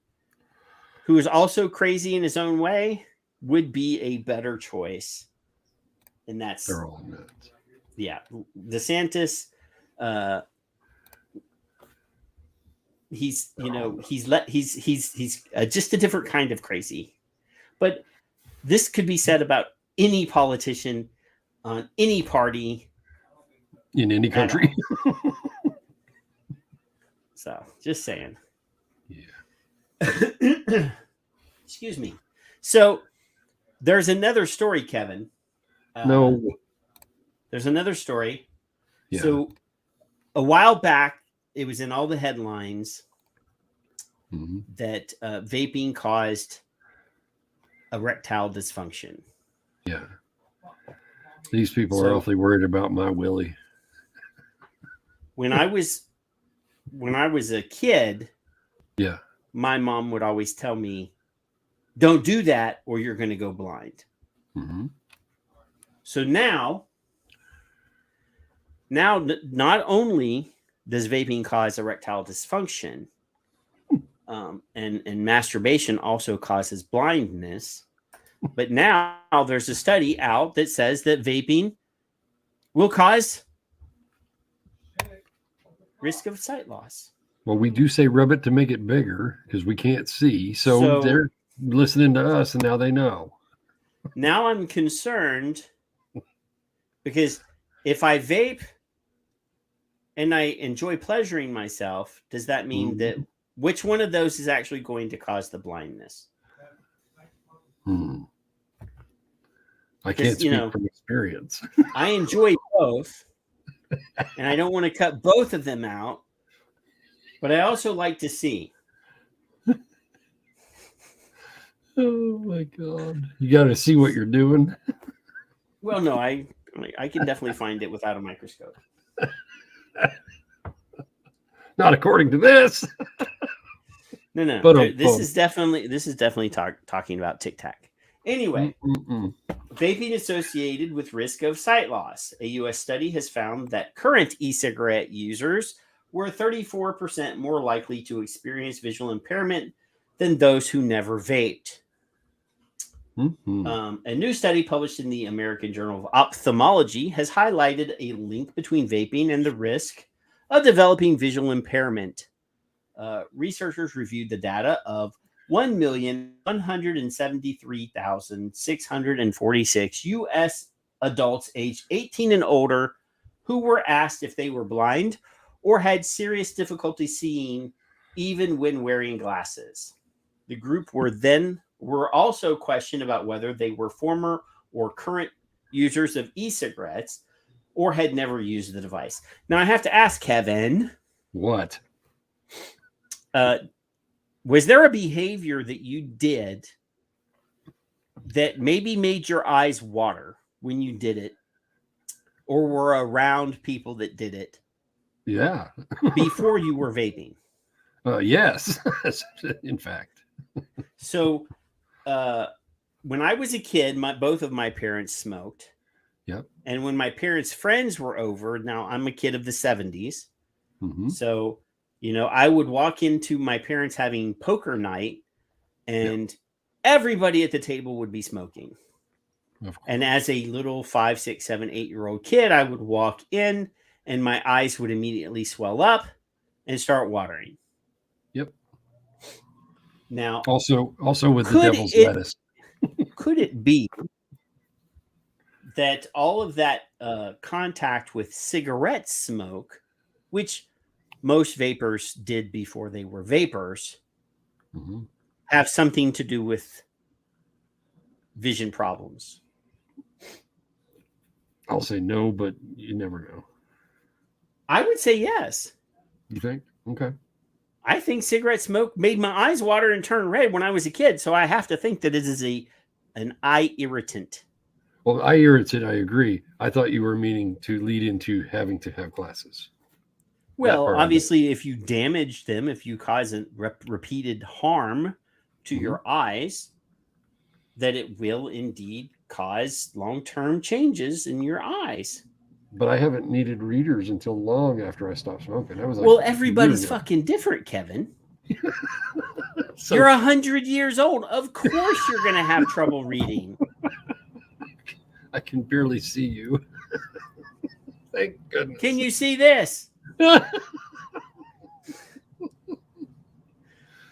who is also crazy in his own way, would be a better choice. And they're all nuts. Yeah. DeSantis, he's just a different kind of crazy. But this could be said about any politician on any party in any country. So just saying. Yeah. Excuse me. So there's another story, Kevin. No. There's another story. Yeah. So a while back, it was in all the headlines that vaping caused erectile dysfunction. Yeah. These people are awfully worried about my willy. When I was a kid, yeah, my mom would always tell me, don't do that or you're going to go blind. Mm-hmm. So now not only does vaping cause erectile dysfunction, and masturbation also causes blindness, but now there's a study out that says that vaping will cause risk of sight loss. Well, we do say rub it to make it bigger because we can't see. So they're listening to us and now they know. Now I'm concerned because if I vape and I enjoy pleasuring myself, does that mean that which one of those is actually going to cause the blindness? I can't speak from experience. I enjoy both, and I don't want to cut both of them out, but I also like to see. Oh my God. You got to see what you're doing. Well, no, I can definitely find it without a microscope. Not according to this. No. But this is definitely talking about Tic Tac. Anyway, vaping associated with risk of sight loss. A U.S. study has found that current e-cigarette users were 34% more likely to experience visual impairment than those who never vaped. A new study published in the American Journal of Ophthalmology has highlighted a link between vaping and the risk of developing visual impairment. Researchers reviewed the data of 1,173,646 U.S. adults aged 18 and older who were asked if they were blind or had serious difficulty seeing even when wearing glasses. The group were also questioned about whether they were former or current users of e-cigarettes or had never used the device. Now I have to ask Kevin. What? Was there a behavior that you did that maybe made your eyes water when you did it, or were around people that did it? Yeah. Before you were vaping? Yes, in fact. So when I was a kid, both of my parents smoked. Yep. And when my parents' friends were over, now I'm a kid of the 70s. So, I would walk into my parents having poker night and everybody at the table would be smoking. And as a little 5, 6, 7, 8-year-old kid, I would walk in and my eyes would immediately swell up and start watering. Yep. Now, also with the devil's lettuce. Could it be that all of that contact with cigarette smoke, which most vapors did before they were vapors, have something to do with vision problems? I'll say no, but you never know. I would say yes. You think? Okay. I think cigarette smoke made my eyes water and turn red when I was a kid, so I have to think that it is an eye irritant. Well, eye irritant, I agree. I thought you were meaning to lead into having to have glasses. Well, obviously, if you damage them, if you cause a repeated harm to your eyes, that it will indeed cause long-term changes in your eyes. But I haven't needed readers until long after I stopped smoking. That was well, everybody's fucking different, Kevin. So, you're 100 years old. Of course you're going to have trouble reading. I can barely see you. Thank goodness. Can you see this?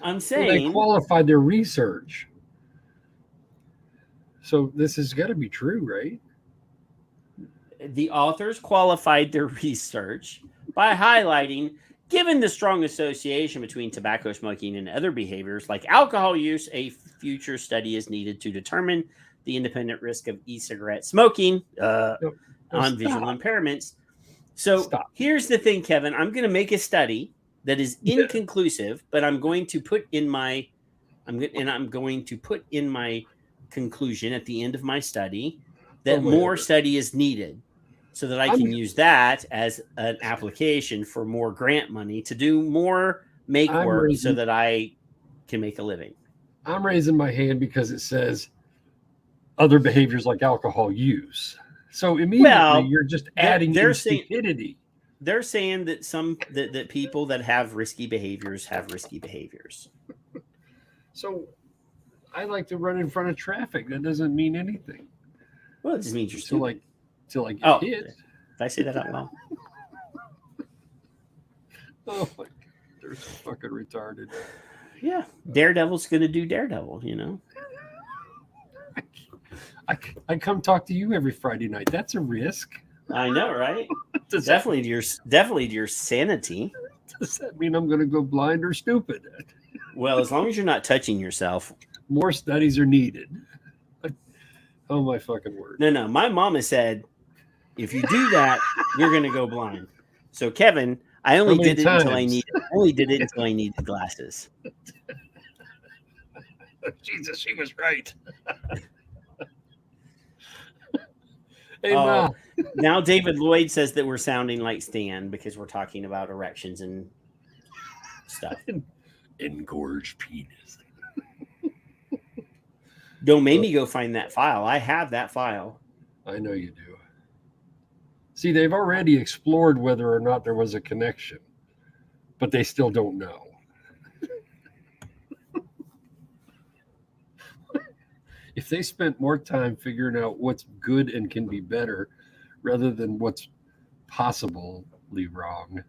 I'm So they saying qualified their research. So this has got to be true, right? the authors qualified their research by highlighting, given the strong association between tobacco smoking and other behaviors like alcohol use, a future study is needed to determine the independent risk of e-cigarette smoking on visual impairments. So here's the thing, Kevin. I'm going to make a study that is inconclusive, but I'm going to put in my conclusion at the end of my study that more study is needed, so that I can use that as an application for more grant money to do more work so that I can make a living. I'm raising my hand because it says other behaviors like alcohol use. So immediately you're just adding stupidity. They're saying that that people that have risky behaviors have risky behaviors. So I like to run in front of traffic. That doesn't mean anything. Well, it just means you're stupid. Till I get hit. Did I say that out loud? Oh my God, they're so fucking retarded. Yeah, Daredevil's going to do Daredevil, you know. I come talk to you every Friday night. That's a risk. I know, right? Definitely to your sanity. Does that mean I'm going to go blind or stupid? Well, as long as you're not touching yourself. More studies are needed. Oh my fucking word. No. My mama said, if you do that, you're going to go blind. So, Kevin, I only did it until I needed glasses. Jesus, she was right. Hey, Ma. Now David Lloyd says that we're sounding like Stan because we're talking about erections and stuff. Engorged penis. Don't make me go find that file. I have that file. I know you do. See, they've already explored whether or not there was a connection, but they still don't know. If they spent more time figuring out what's good and can be better rather than what's possibly wrong,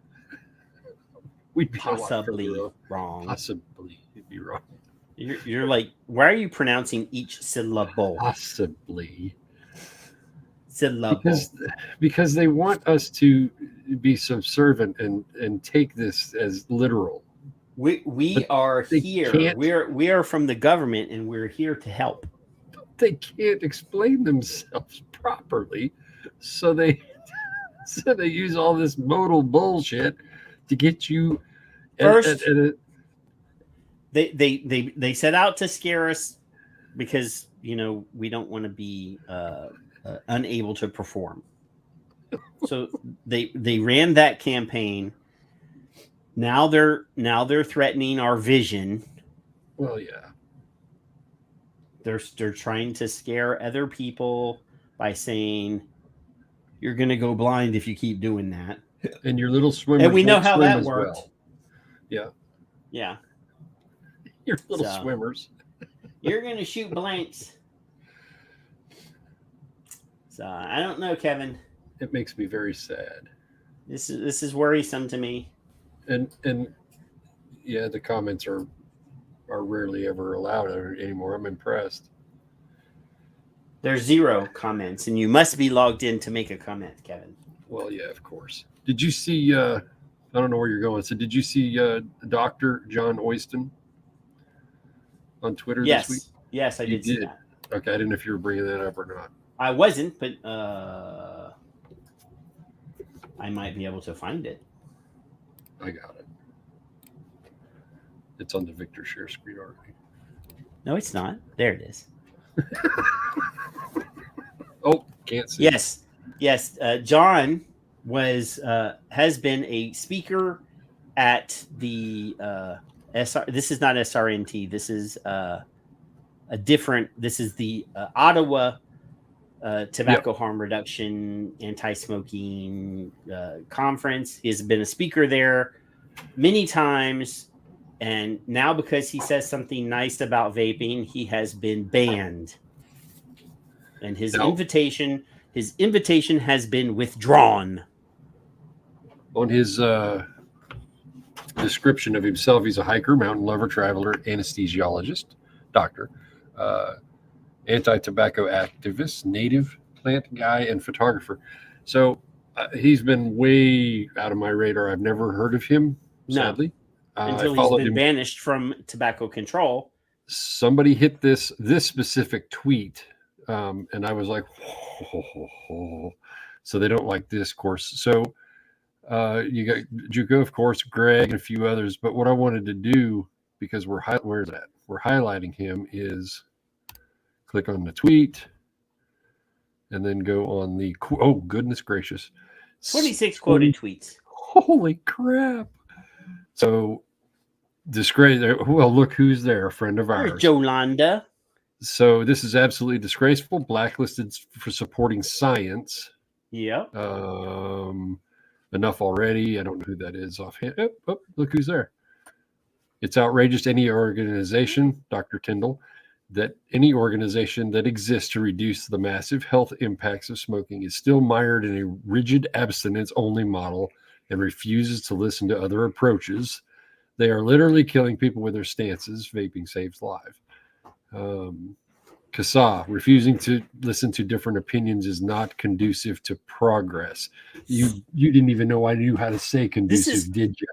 we'd be possibly wrong. Possibly be wrong. You're like, why are you pronouncing each syllable? Possibly. Syllable. Because they want us to be subservient and take this as literal. We are here. We are from the government, and we're here to help. They can't explain themselves properly, so they use all this modal bullshit to get you. First, they set out to scare us because we don't want to be unable to perform. So they ran that campaign. Now they're threatening our vision. Well, yeah. They're trying to scare other people by saying you're going to go blind if you keep doing that. And your little swimmers. And we know how that worked. Well. Yeah. Yeah. Your little swimmers. You're going to shoot blanks. So I don't know, Kevin. It makes me very sad. This is worrisome to me. And yeah, the comments are rarely ever allowed anymore. I'm impressed. There's 0 comments, and you must be logged in to make a comment, Kevin. Well, yeah, of course. Did you see? I don't know where you're going. So, did you see Dr. John Oyston on Twitter this week? Yes, I did see that. Okay, I didn't know if you were bringing that up or not. I wasn't, but I might be able to find it. I got it. It's on the Victor share screen already. No, it's not. There it is. Oh, can't see. Yes. John has been a speaker at the This is not SRNT. This is This is the Ottawa Tobacco Harm Reduction Anti-Smoking Conference. He has been a speaker there many times. And now because he says something nice about vaping, he has been banned. And his invitation has been withdrawn. On his description of himself. He's a hiker, mountain lover, traveler, anesthesiologist, doctor, anti-tobacco activist, native plant guy, and photographer. So he's been way out of my radar. I've never heard of him, sadly. Until he's been banished from tobacco control. Somebody hit this specific tweet, and I was like, so they don't like discourse. So you got Juco, of course, Greg, and a few others. But what I wanted to do, because we're highlighting him, is click on the tweet and then go on the oh goodness gracious, 26 quoted tweets. Holy crap! So disgrace. Well, look who's there, a friend of ours, Jolanda. So this is absolutely disgraceful. Blacklisted for supporting science. Yep. Enough already. I don't know who that is offhand. Oh, look who's there. It's outrageous. Any organization, Dr. Tyndall, that any organization that exists to reduce the massive health impacts of smoking is still mired in a rigid abstinence-only model and refuses to listen to other approaches. They are literally killing people with their stances. Vaping saves lives. Kasa, refusing to listen to different opinions is not conducive to progress. You didn't even know I knew how to say conducive, did you?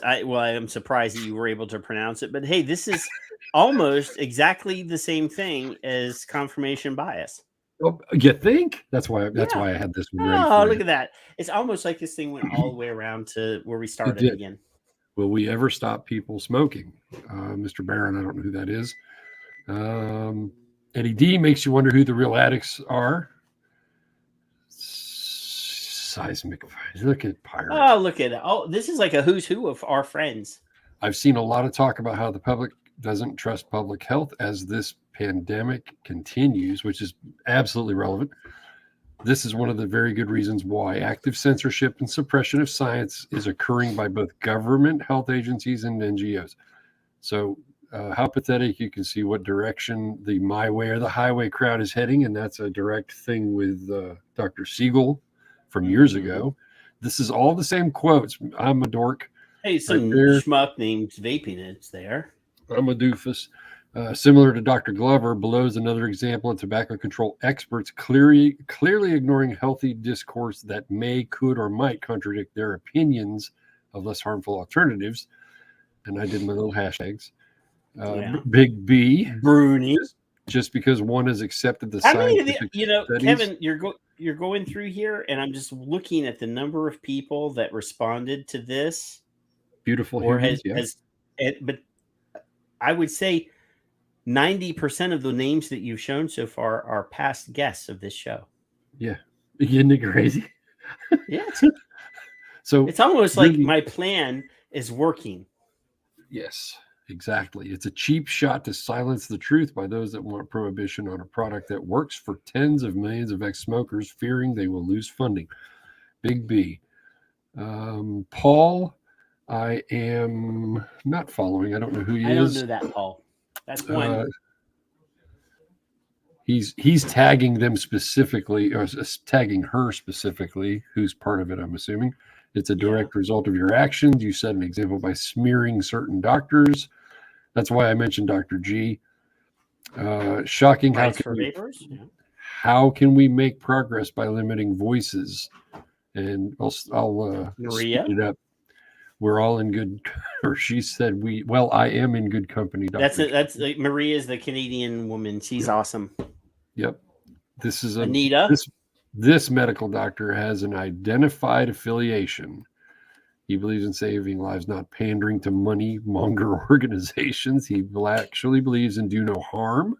I'm surprised that you were able to pronounce it, but hey, this is almost exactly the same thing as confirmation bias. Oh, you think? That's why I had this one ready. Oh, look at that. It's almost like this thing went all the way around to where we started again. Will we ever stop people smoking? Mr. Barron, I don't know who that is. Eddie D makes you wonder who the real addicts are. Seismic. Look at Pirate. Oh, look at it. Oh, this is like a who's who of our friends. I've seen a lot of talk about how the public doesn't trust public health as this pandemic continues, which is absolutely relevant. This is one of the very good reasons why active censorship and suppression of science is occurring by both government health agencies and NGOs. So how pathetic. You can see what direction the my way or the highway crowd is heading, and that's a direct thing with Dr. Siegel from years ago. This is all the same quotes. I'm a dork. Hey, some schmuck named Vaping it's there. I'm a doofus. Similar to Dr. Glover, below is another example of tobacco control experts clearly ignoring healthy discourse that may, could, or might contradict their opinions of less harmful alternatives. And I did my little hashtags. Big B, Bruni. Just because one has accepted the scientific studies. Kevin, you're going through here, and I'm just looking at the number of people that responded to this. Beautiful humans, yeah. But I would say 90% of the names that you've shown so far are past guests of this show. Yeah, isn't it crazy? Yeah. So it's almost like my plan is working. Yes. Exactly. It's a cheap shot to silence the truth by those that want prohibition on a product that works for tens of millions of ex-smokers, fearing they will lose funding. Big B. Paul, I am not following. I don't know who he is. I don't know that, Paul. That's one. He's tagging them specifically, or tagging her specifically, who's part of it, I'm assuming. It's a direct result of your actions. You set an example by smearing certain doctors. That's why I mentioned Dr. G. Shocking. How can we make progress by limiting voices? And I'll Maria. speed it up. We're all in good, or she said I am in good company. Dr. That's Maria's the Canadian woman. She's awesome. Yep. This is Anita. This medical doctor has an identified affiliation. He believes in saving lives, not pandering to money monger organizations. He actually believes in do no harm.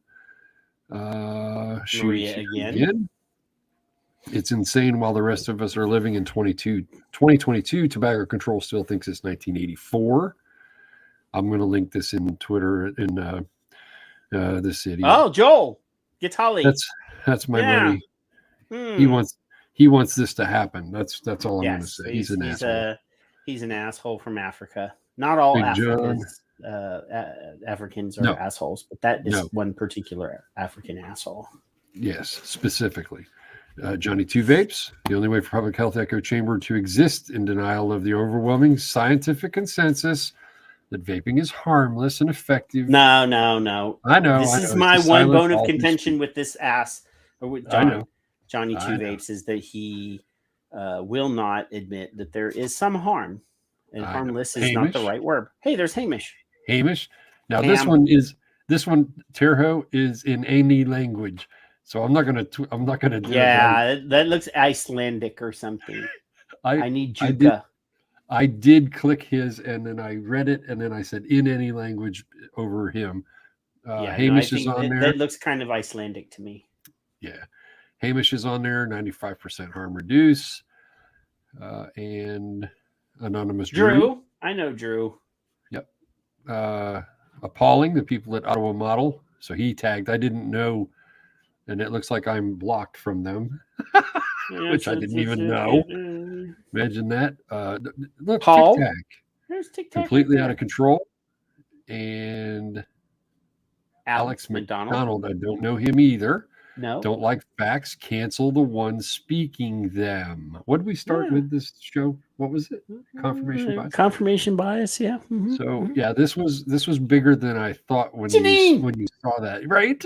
Maria again. It's insane while the rest of us are living in 2022. Tobacco control still thinks it's 1984. I'm going to link this in Twitter in this city. Oh, Joel Gitali. That's my buddy. He wants this to happen. That's all I'm going to say. He's an asshole. He's an asshole from Africa. Not all Africans are assholes, but that is one particular African asshole. Yes, specifically. Johnny Two Vapes, the only way for public health echo chamber to exist in denial of the overwhelming scientific consensus that vaping is harmless and effective. No. I know. This I is know. my It's a one silent bone of all who contention speak. with this ass. Or with I know. Johnny I Two know. Vapes is that he will not admit that there is some harm, and I know. harmless is not the Hamish. right word. Hey, there's Hamish. Hamish. Now Ham. this one Terho is in any language, so I'm not gonna do it. Yeah, that looks Icelandic or something. I need Juka. I did click his, and then I read it, and then I said in any language over him. Hamish is on there. That looks kind of Icelandic to me. Yeah, Hamish is on there. 95% harm reduce, and anonymous Drew. I know Drew. Yep. Appalling, the people at Ottawa Model. So he tagged. I didn't know, and it looks like I'm blocked from them, which I didn't even know. Imagine that. Look, Paul. Tic Tac. There's Tic Tac. Completely out of control. And Alex McDonald. I don't know him either. No. Don't like facts. Cancel the one speaking them. What did we start with this show? What was it? Confirmation bias. Confirmation bias. Yeah. Mm-hmm. So yeah, this was bigger than I thought when you saw that. Right?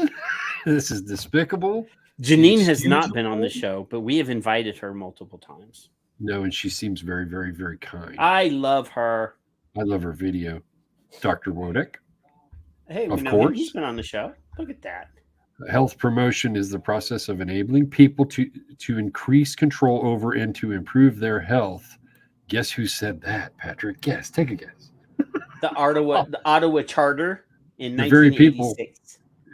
This is despicable. Janine has not been on the show, but we have invited her multiple times. No, and she seems very, very, very kind. I love her. I love her video. Dr. Wodek. Hey, of course. He's been on the show. Look at that. Health promotion is the process of enabling people to increase control over and to improve their health. Guess who said that, Patrick? Guess. Take a guess. The Ottawa Charter in the 1986. very people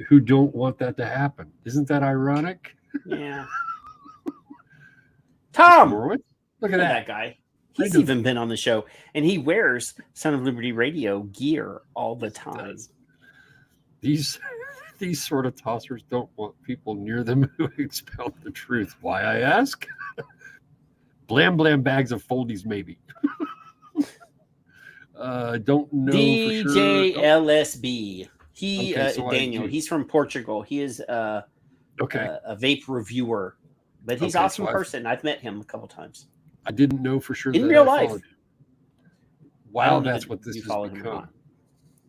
who don't want that to happen. Isn't that ironic? Yeah. Tom! Look at that guy. He's even been on the show, and he wears Son of Liberty Radio gear all the time. These sort of tossers don't want people near them who expel the truth. Why, I ask? Blam bags of foldies, maybe. Don't know DJ for sure. LSB. So Daniel. He's from Portugal. He is a vape reviewer, but he's awesome person. I've met him a couple times. I didn't know for sure in real life. Wow, that's what this has become.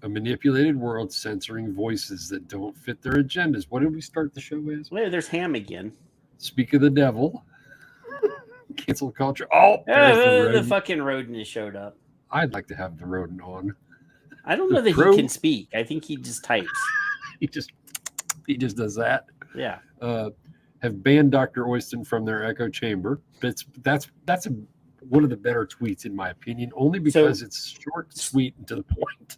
A manipulated world censoring voices that don't fit their agendas. What did we start the show as? Well, there's Ham again. Speak of the devil. Cancel culture. Oh, the fucking rodent has showed up. I'd like to have the rodent on. I don't know that he can speak. I think he just types. he just does that. Yeah. Have banned Dr. Oyston from their echo chamber. That's one of the better tweets in my opinion, only because it's short, sweet, and to the point.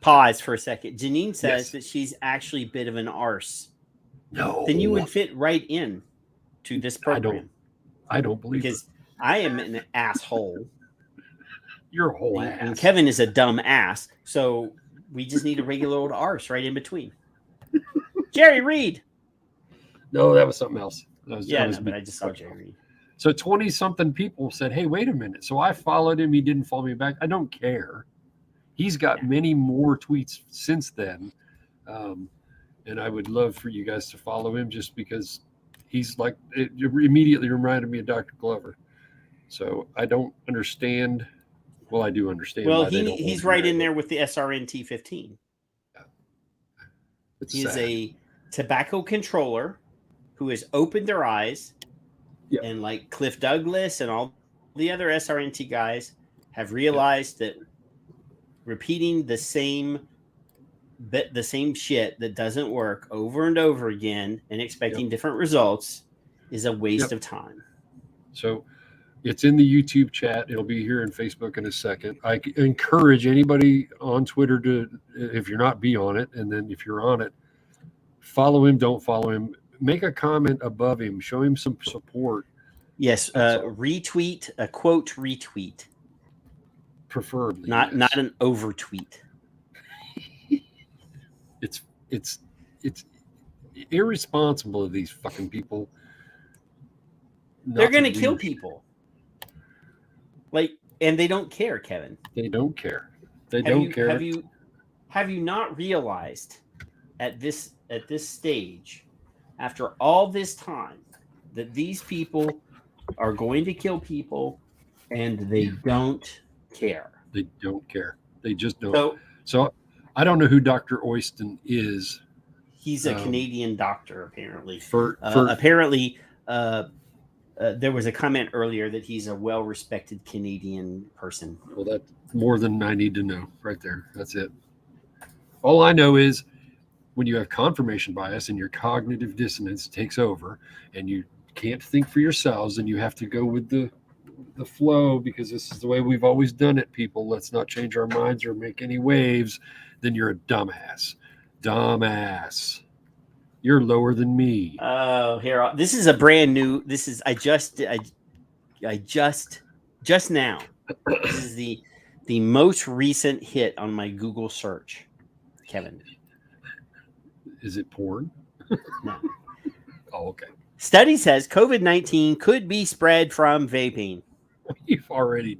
Pause for a second. Janine says that she's actually a bit of an arse. No. Then you would fit right in to this program. I don't believe because I am an asshole. You're a whole ass. And Kevin is a dumb ass. So we just need a regular old arse right in between. Jerry Reed. No, that was something else. But I just saw Jerry Reed. So 20-something people said, hey, wait a minute. So I followed him. He didn't follow me back. I don't care. He's got many more tweets since then. And I would love for you guys to follow him just because he's like, it immediately reminded me of Dr. Glover. So I don't understand. Well, I do understand. Well, he's right in there with the SRNT 15. He is a tobacco controller who has opened their eyes. Yep. And like Cliff Douglas and all the other SRNT guys have realized that repeating the same shit that doesn't work over and over again and expecting different results is a waste of time. So it's in the YouTube chat. It'll be here in Facebook in a second. I encourage anybody on Twitter to, if you're not, be on it. And then if you're on it, follow him, don't follow him. Make a comment above him. Show him some support. Yes. Retweet, a quote retweet. Preferably. Not an overtweet. It's irresponsible of these fucking people. They're going to kill people. And they don't care, Kevin. They don't care. They don't care. Have you not realized at this stage, after all this time, that these people are going to kill people, and they don't care. They don't care. They just don't. So I don't know who Dr. Oyston is. He's a Canadian doctor, apparently. There was a comment earlier that he's a well-respected Canadian person. Well, that's more than I need to know right there. That's it. All I know is when you have confirmation bias and your cognitive dissonance takes over and you can't think for yourselves and you have to go with the flow because this is the way we've always done it, people. Let's not change our minds or make any waves. Then you're a dumbass. Dumbass. You're lower than me. Oh, here. This is a brand new. This is I just now. This is the most recent hit on my Google search, Kevin. Is it porn? No. Oh, okay. Study says COVID-19 could be spread from vaping. We've already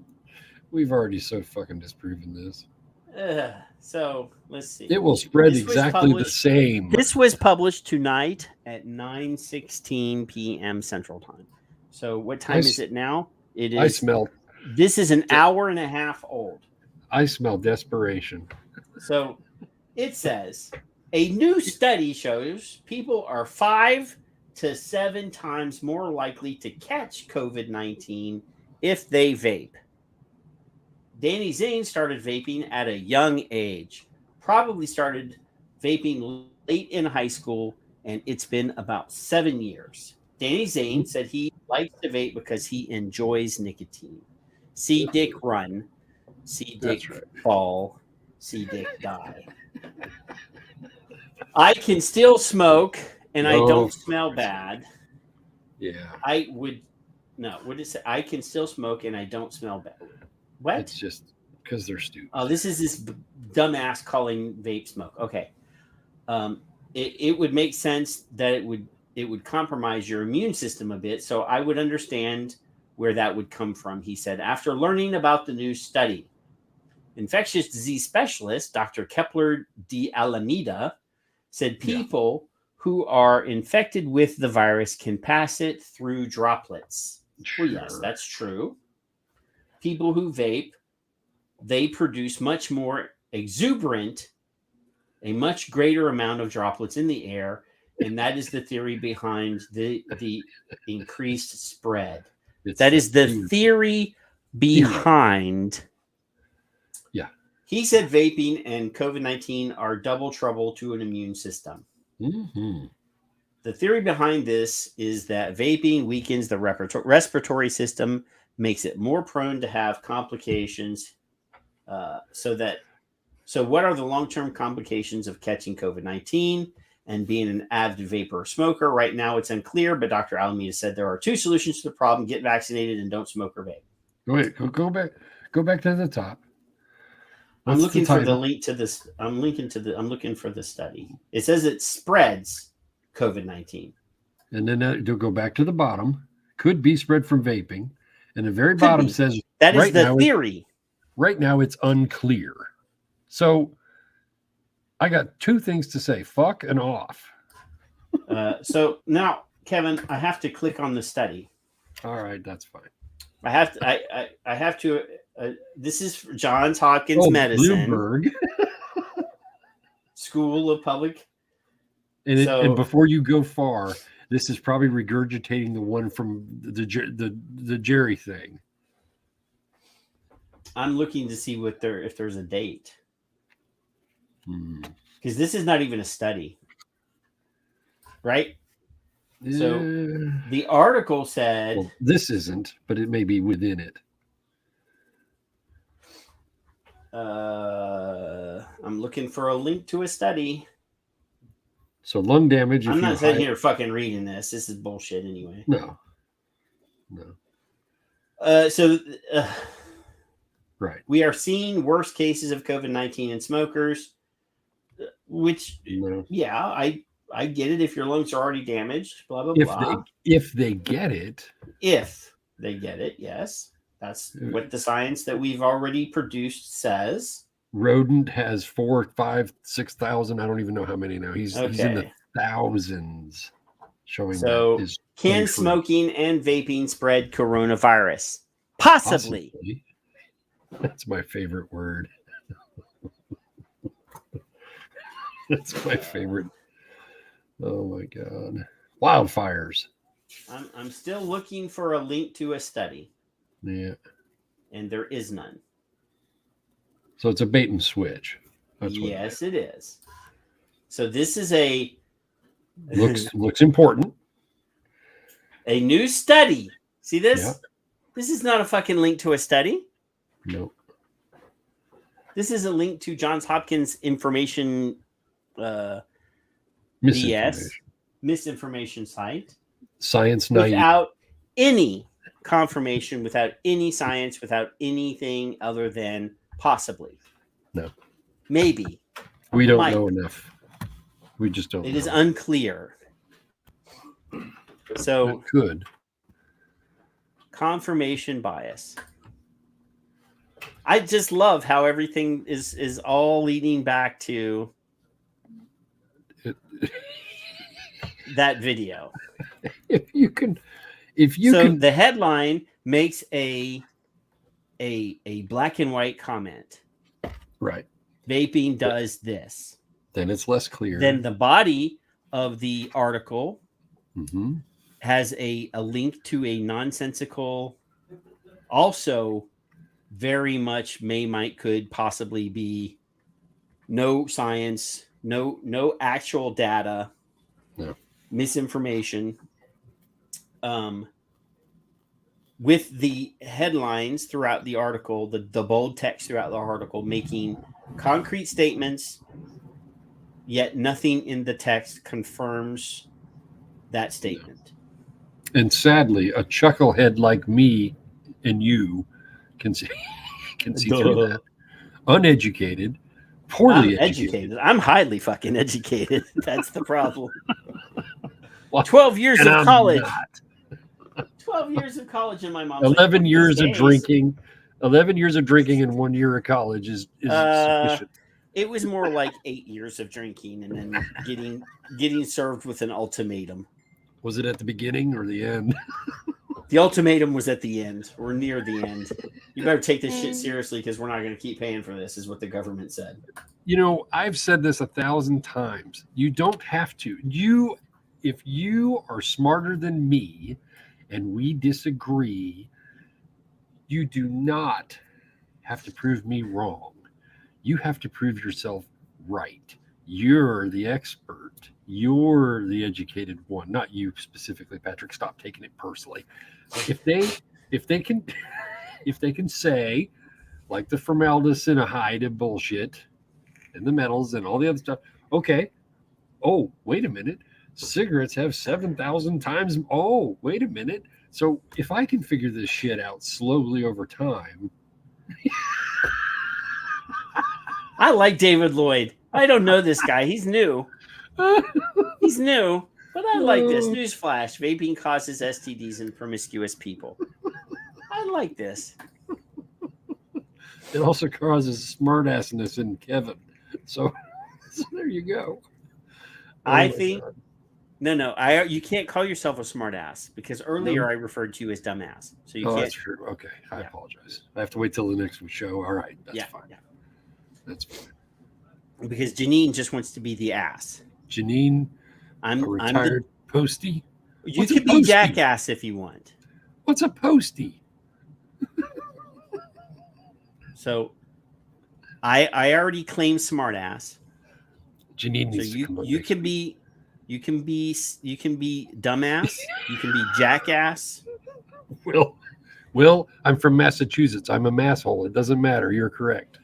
so fucking disproven this. So let's see. It will spread exactly the same. This was published tonight at 9:16 p.m. Central Time. So what time is it now? It is. I smell. This is an hour and a half old. I smell desperation. So it says a new study shows people are 5 to 7 times more likely to catch COVID-19 if they vape. Danny Zane started vaping at a young age, probably started vaping late in high school, and it's been about 7 years. Danny Zane said he likes to vape because he enjoys nicotine. See Dick run, see Dick fall, see Dick die. I can still smoke, and I don't smell bad. Yeah. What is it? I can still smoke, and I don't smell bad. What? It's just because they're stupid. Oh, this is this dumbass calling vape smoke. Okay. It would make sense that it would compromise your immune system a bit. So I would understand where that would come from, he said. After learning about the new study, infectious disease specialist Dr. Kepler de Alameda said people who are infected with the virus can pass it through droplets. Sure. Well, yes, that's true. People who vape, they produce much more exuberant, a much greater amount of droplets in the air, and that is the theory behind the increased spread. That is the theory behind. Yeah. He said vaping and COVID-19 are double trouble to an immune system. Mm-hmm. The theory behind this is that vaping weakens the respiratory system, makes it more prone to have complications. So what are the long-term complications of catching COVID-19 and being an avid vapor or smoker? Right now, it's unclear, but Dr. Alameda said there are 2 solutions to the problem: get vaccinated and don't smoke or vape. Wait, go back to the top. I'm looking for the link to this. I'm looking for the study. It says it spreads COVID-19. And then to go back to the bottom, could be spread from vaping. And the very bottom says that is the theory. Right now, it's unclear. So I got 2 things to say: fuck and off. So now, Kevin, I have to click on the study. All right, that's fine. I have to. This is Johns Hopkins Medicine Bloomberg. School of Public. And before you go far, this is probably regurgitating the one from the Jerry thing. I'm looking to see if there's a date, because this is not even a study, right? So the article said this isn't, but it may be within it. I'm looking for a link to a study. So lung damage. I'm not sitting here fucking reading this. This is bullshit anyway. No. Right. We are seeing worse cases of COVID-19 in smokers, which, I get it. If your lungs are already damaged, blah, blah, blah. If they get it. If they get it, yes. That's what the science that we've already produced says. Rodent has 4, 5, 6,000. I don't even know how many now. He's in the thousands. showing So, that is can untrue. smoking and vaping spread coronavirus? Possibly. Possibly. That's my favorite word. That's my favorite. Oh my God. Wildfires. I'm still looking for a link to a study, Yeah. and there is none. So it's a bait and switch. That's what Yes, it is. So this is a looks important. a new study. See this? Yeah. This is not a fucking link to a study. No. This is a link to Johns Hopkins information Misinformation. misinformation site Science naive. without any confirmation, without any science, without anything other than possibly. No. Maybe. We don't Might. know enough. We just don't. It know. is unclear. So It could. confirmation bias. I just love how everything is all leading back to that video. If you can The headline makes a black and white comment. right, Vaping does this. then it's less clear. Then the body of the article Mhm. has a link to a nonsensical, also very much might could possibly be no science, no actual data, No. misinformation. With the headlines throughout the article, the bold text throughout the article making concrete statements, yet nothing in the text confirms that statement. And sadly, a chucklehead like me and you can see through that. Uneducated, poorly I'm educated. I'm highly fucking educated. That's the problem. 12 years And of I'm college. not. 12 years of college, and my mom. 11 years of drinking. 11 years of drinking and 1 year of college is sufficient. It was more like 8 years of drinking and then getting served with an ultimatum. Was it at the beginning or the end? The ultimatum was at the end. We're near the end. You better take this shit seriously because we're not going to keep paying for this, is what the government said. You know, I've said this 1,000 times. You don't have to. If you are smarter than me and we disagree, you do not have to prove me wrong. You have to prove yourself right. You're the expert. You're the educated one, not you specifically, Patrick. Stop taking it personally. If they can say, like the formaldehyde and bullshit and the metals and all the other stuff, okay. Oh, wait a minute. Cigarettes have 7,000 times. Oh, wait a minute. So if I can figure this shit out slowly over time. I like David Lloyd. I don't know this guy. He's new. He's new, but I like this. Newsflash: vaping causes STDs in promiscuous people. I like this. It also causes smartassness in Kevin. So there you go. I think no. You can't call yourself a smart ass because earlier I referred to you as dumbass. So you can't. That's true. Okay, I apologize. I have to wait till the next show. All right, that's fine. Yeah. That's fine. Because Janine just wants to be the ass. Janine, I'm a retired postie. You What's a can be postie? jackass if you want. What's a postie? So, I already claimed smart ass. Janine So needs to come you can be dumbass. You can be jackass. Will, I'm from Massachusetts. I'm a masshole. It doesn't matter. You're correct.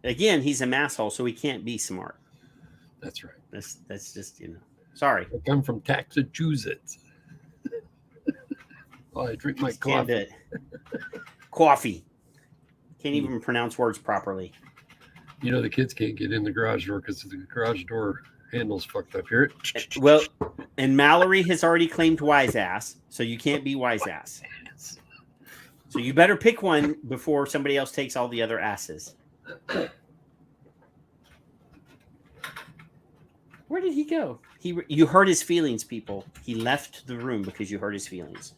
Again, he's a masshole, so he can't be smart. That's right. That's just, sorry. I'm from Massachusetts. I drink my Just can't do coffee. it. Coffee. Can't even pronounce words properly. You know, the kids can't get in the garage door because the garage door handle's fucked up. Hear it? Well, and Mallory has already claimed wise ass, so you can't be wise ass. So you better pick one before somebody else takes all the other asses. Where did he go? You hurt his feelings, people. He left the room because you hurt his feelings.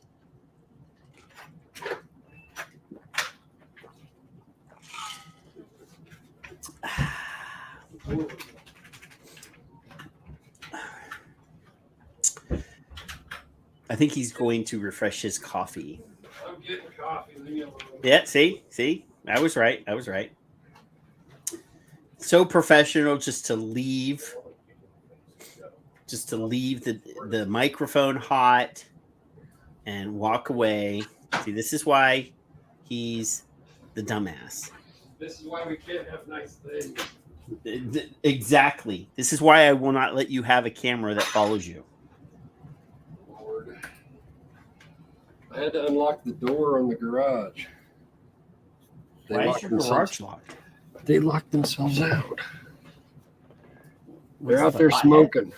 I think he's going to refresh his coffee. I'm getting coffee. Yeah, see, I was right. So professional, just to leave the microphone hot and walk away. See, this is why he's the dumbass. This is why we can't have nice things. Exactly. This is why I will not let you have a camera that follows you. Lord. I had to unlock the door on the garage. Why is your garage locked? They locked themselves out. What's They're out the there hot smoking.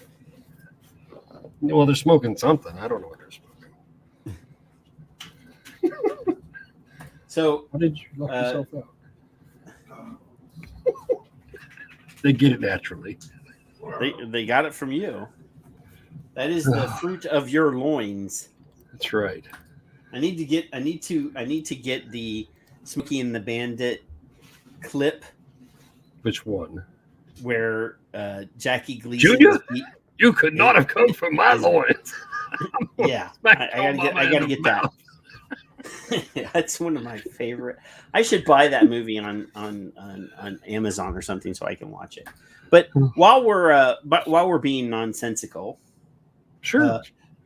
Well, they're smoking something. I don't know what they're smoking. So, How did you lock yourself out? They get it naturally. they got it from you. That is the fruit of your loins. That's right. I need to get the Smokey and the Bandit clip. Which one? Where Jackie Gleason Junior? was beat. You could not have come from my loins. Yeah, I gotta get that. That's one of my favorite. I should buy that movie on Amazon or something so I can watch it. But while we're being nonsensical, Sure.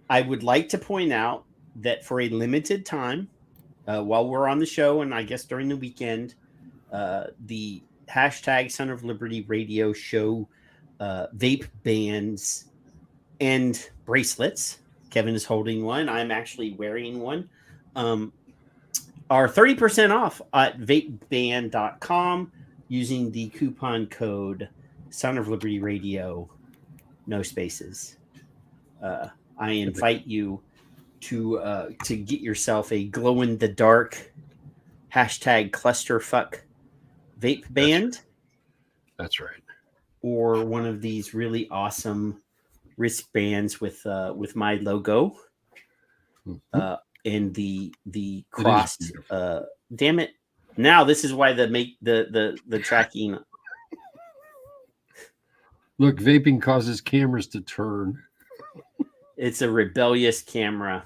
I would like to point out that for a limited time, while we're on the show, and I guess during the weekend, the hashtag Son of Liberty Radio show vape bands and bracelets. Kevin is holding one. I'm actually wearing one. Are 30% off at vapeband.com using the coupon code Son of Liberty Radio, no spaces. I invite you to get yourself a glow in the dark hashtag clusterfuck vape band. That's right. Or one of these really awesome wristbands with my logo. Mm-hmm. And the crossed. Damn it! Now this is why the tracking. Look, vaping causes cameras to turn. It's a rebellious camera.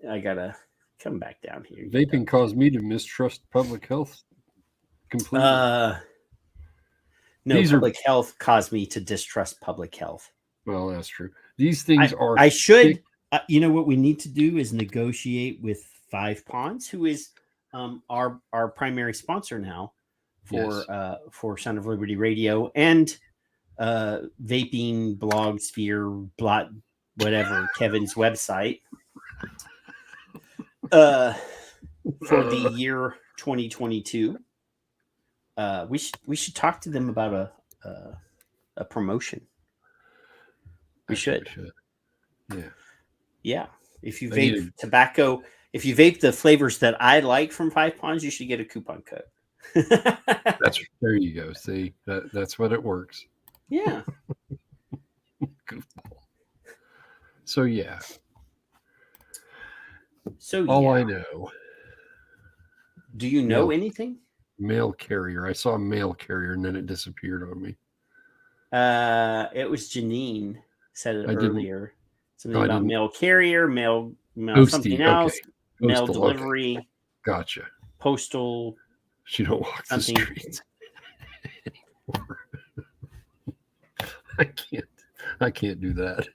I gotta come back down here. Vaping caused me to mistrust public health completely. No, public health caused me to distrust public health. Well, that's true. These things are. I should. You know what we need to do is negotiate with Five Ponds, who is our primary sponsor now for Son of Liberty Radio and vaping blog sphere whatever Kevin's website for the year 2022. We should talk to them about a promotion. We should. Yeah. Yeah. If you vape tobacco, if you vape the flavors that I like from Five Ponds, you should get a coupon code. There you go. See, that's what it works. Yeah. So yeah. All I know. Do you know anything? Mail carrier. I saw a mail carrier and then it disappeared on me. It was Janine said it earlier. Something about mail carrier, mail Postie, something else, okay. mail delivery. Okay. Gotcha. Postal. She don't walk something. The streets anymore. I can't do that.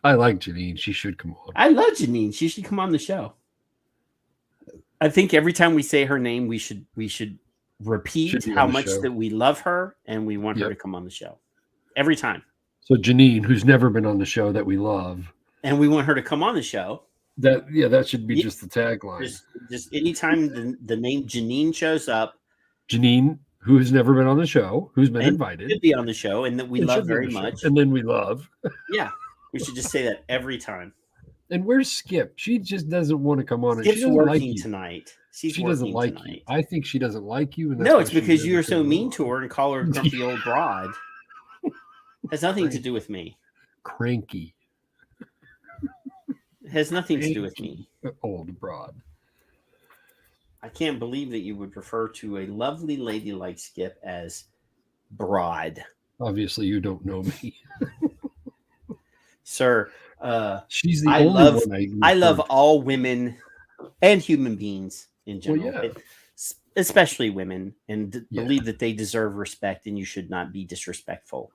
I like Janine. She should come on. I love Janine. She should come on the show. I think every time we say her name, we should repeat how much that we love her and we want her to come on the show. Every time. So Janine, who's never been on the show that we love. And we want her to come on the show. That should be just the tagline. Just anytime the name Janine shows up. Janine, who has never been on the show, who's been invited. Should be on the show and that we love very much. And then we love. Yeah. We should just say that every time. And where's Skip? She just doesn't want to come on. Skip's she doesn't working like you tonight. She doesn't like you. I think she doesn't like you. And no, it's because you're so mean to her and call her a grumpy old broad. Has nothing to do with me. Cranky. It has nothing to do with me. Old broad. I can't believe that you would refer to a lovely lady like Skip as broad. Obviously, you don't know me. Sir, she's the only one I love all women and human beings in general, Well, yeah. especially women, and Yeah. believe that they deserve respect and you should not be disrespectful.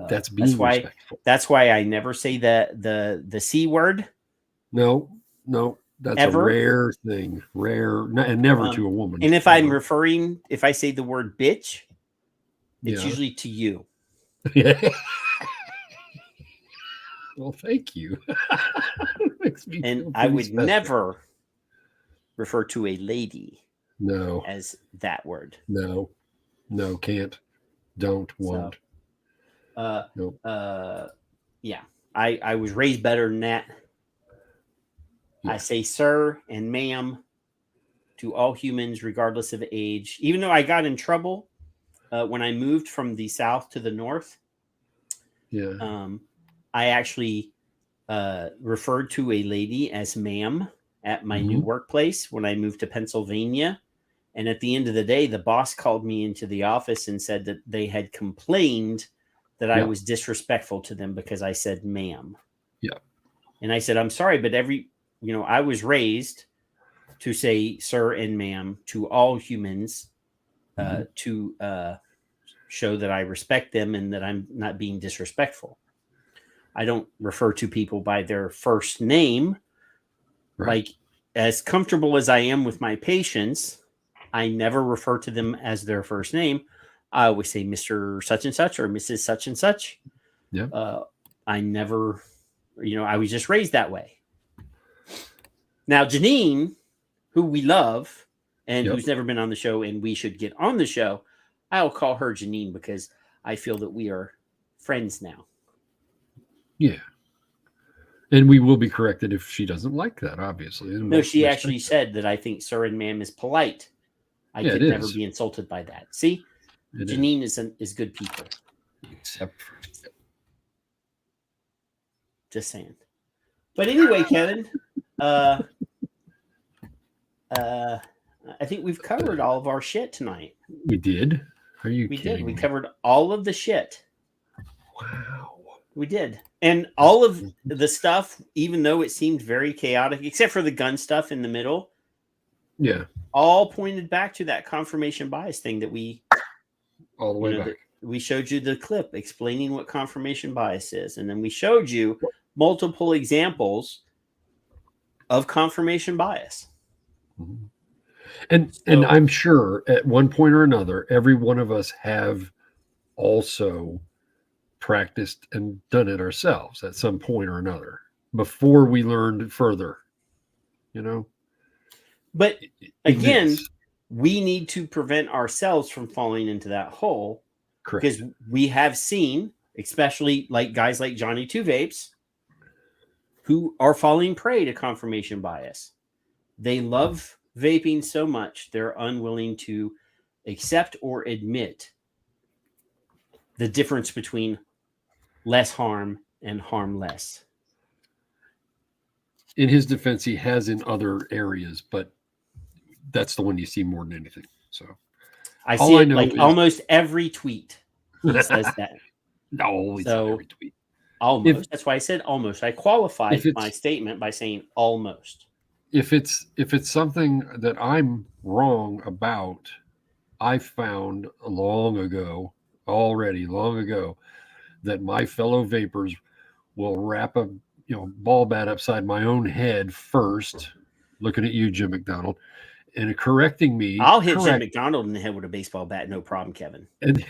That's being respectful. That's why I never say the C word. No, that's Ever? a rare thing. Rare, and never to a woman. And if I'm referring, if I say the word bitch, it's Yeah. usually to you. Well, thank you. Makes me And feel I pretty would special. never refer to a lady No, as that word. no, can't, don't, won't. Nope. Yeah, I was raised better than that. Yeah. I say sir and ma'am to all humans, regardless of age. Even though I got in trouble when I moved from the south to the north, Yeah. I actually referred to a lady as ma'am at my new workplace when I moved to Pennsylvania. And at the end of the day, the boss called me into the office and said that they had complained that I was disrespectful to them because I said ma'am. Yeah. And I said, I'm sorry, but I was raised to say sir and ma'am to all humans to show that I respect them and that I'm not being disrespectful. I don't refer to people by their first name. Right. Like, as comfortable as I am with my patients, I never refer to them as their first name. I always say Mr. Such and Such or Mrs. Such and Such. Yeah. I never, I was just raised that way. Now, Janine, who we love and who's never been on the show and we should get on the show, I'll call her Janine because I feel that we are friends now. Yeah. And we will be corrected if she doesn't like that, obviously. No, she actually said that I think sir and ma'am is polite. I could never be insulted by that. See, Janine is good people. Except for... Just saying. But anyway, Kevin, I think we've covered all of our shit tonight. We did? Are you We kidding did. We me? covered all of the shit. Wow. We did. And all of the stuff, even though it seemed very chaotic, except for the gun stuff in the middle, all pointed back to that confirmation bias thing that we all the way back. We showed you the clip explaining what confirmation bias is, and then we showed you multiple examples of confirmation bias. Mm-hmm. And I'm sure at one point or another, every one of us have also practiced and done it ourselves at some point or another before we learned further, But again, we need to prevent ourselves from falling into that hole. Correct. Because we have seen, especially like guys like Johnny Two Vapes, who are falling prey to confirmation bias. They love vaping so much, they're unwilling to accept or admit the difference between less harm and harm less. In his defense, he has in other areas, but that's the one you see more than anything. So I see it like almost every tweet. He says that. No, it's not every tweet. Almost. That's why I said almost. I qualified my statement by saying almost. If it's something that I'm wrong about, I found long ago that my fellow vapors will wrap a ball bat upside my own head first, looking at you, Jim McDonald, and correcting me. I'll hit Jim McDonald in the head with a baseball bat, no problem, Kevin. And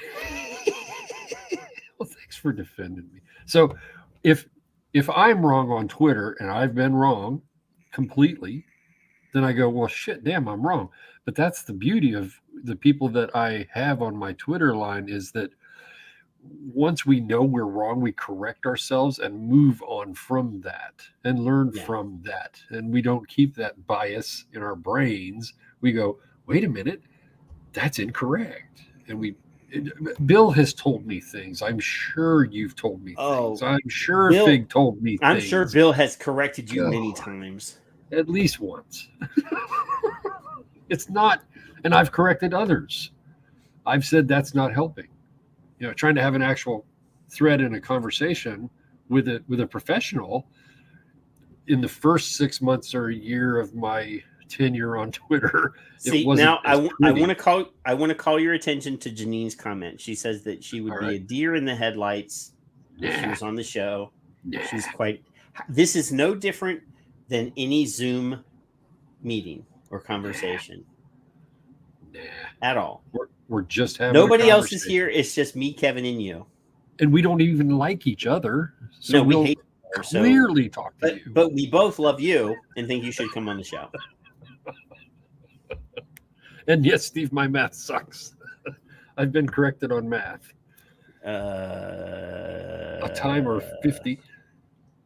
well, thanks for defending me. So if I'm wrong on Twitter and I've been wrong completely, then I go, well, shit, damn, I'm wrong. But that's the beauty of the people that I have on my Twitter line, is that once we know we're wrong, we correct ourselves and move on from that and learn from that. And we don't keep that bias in our brains. We go, wait a minute, that's incorrect. And Bill has told me things. I'm sure you've told me things. I'm sure Bill, Fig told me I'm things. sure Bill has corrected you many times. At least once. It's not, and I've corrected others. I've said that's not helping. Trying to have an actual thread in a conversation with a professional in the first 6 months or a year of my tenure on Twitter. See, now I want to call your attention to Janine's comment. She says that she would be a deer in the headlights if she was on the show. She's this is no different than any Zoom meeting or conversation at all. We're just having nobody else is here. It's just me, Kevin, and you. And we don't even like each other. So no, we hate each other. Clearly talk to you. But we both love you and think you should come on the show. And yes, Steve, my math sucks. I've been corrected on math. A timer 50.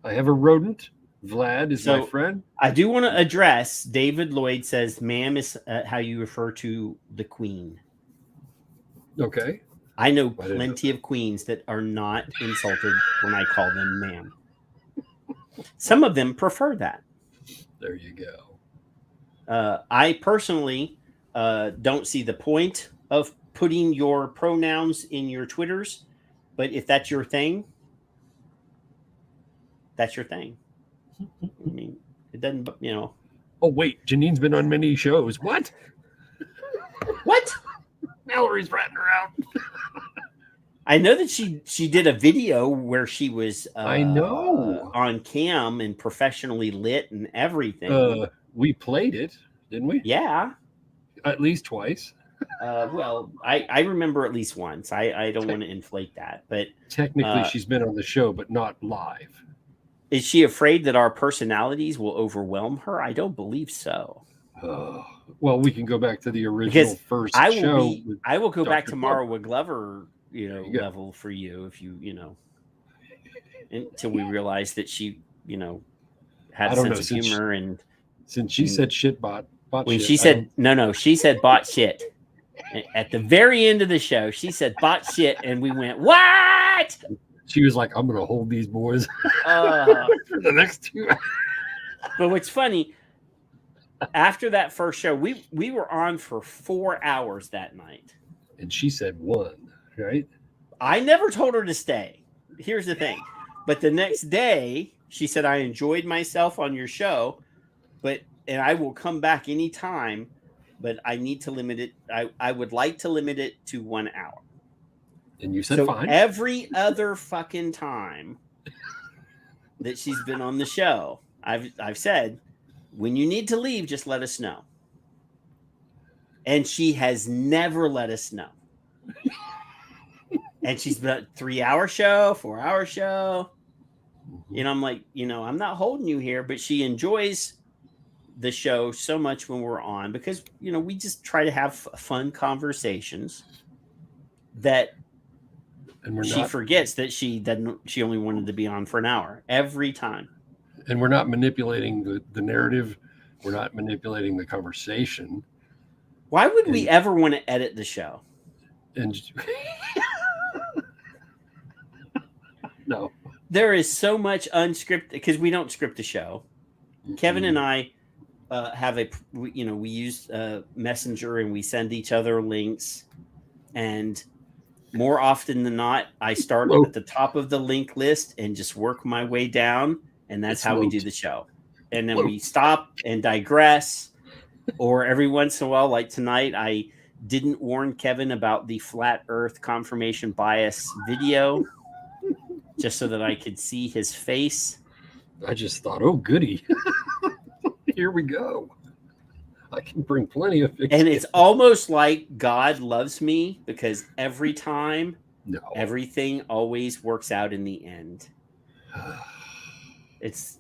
I have a rodent. Vlad is my friend. I do want to address David Lloyd says, ma'am is how you refer to the queen. Okay. I know plenty of queens that are not insulted when I call them ma'am. Some of them prefer that. There you go. I personally don't see the point of putting your pronouns in your Twitters, but if that's your thing, that's your thing. I mean, it doesn't, Oh, wait. Janine's been on many shows. What? What? Mallory's ratting her out. I know that she did a video where she was I know on cam and professionally lit and everything. We played it, didn't we? Yeah. At least twice. Well, I remember at least once. I don't want to inflate that, but technically she's been on the show, but not live. Is she afraid that our personalities will overwhelm her? I don't believe so. Well, we can go back to the original first show. I will go Dr. back tomorrow with Glover, level for you if you until we realize that she, had a sense of humor and since she said shit bot when shit, she said no, she said bot shit. At the very end of the show, she said bot shit, and we went, what? She was like, I'm going to hold these boys for the next 2 hours. But what's funny, after that first show, we were on for 4 hours that night. And she said 1, right? I never told her to stay. Here's the thing. But the next day, she said, I enjoyed myself on your show, and I will come back anytime, but I need to limit it. I would like to limit it to 1 hour. And you said fine. Every other fucking time that she's been on the show, I've said, when you need to leave, just let us know. And she has never let us know. And she's been a 3-hour show, 4-hour show. I'm like, I'm not holding you here, but she enjoys the show so much when we're on because, we just try to have fun conversations that she forgets that she only wanted to be on for an hour every time. And we're not manipulating the narrative. We're not manipulating the conversation. Why would we ever want to edit the show? And no, there is so much unscripted because we don't script the show. Mm-hmm. Kevin and I we use Messenger and we send each other links, and more often than not, I start at the top of the link list and just work my way down, and that's how we do the show. And then we stop and digress, or every once in a while, like tonight, I didn't warn Kevin about the flat Earth confirmation bias video, just so that I could see his face. I just thought, oh, goody. Here we go. I can bring plenty of And it's almost like God loves me because every time, everything always works out in the end. It's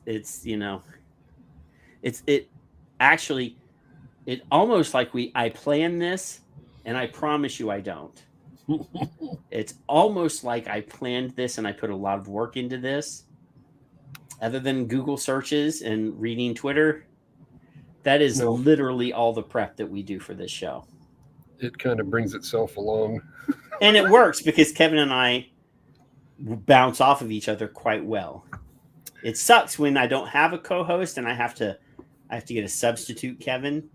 almost like I plan this, and I promise you I don't. It's almost like I planned this and I put a lot of work into this. Other than Google searches and reading Twitter, that is literally all the prep that we do for this show. it kind of brings itself along. And it works because Kevin and I bounce off of each other quite well. It sucks when I don't have a co-host and I have to get a substitute Kevin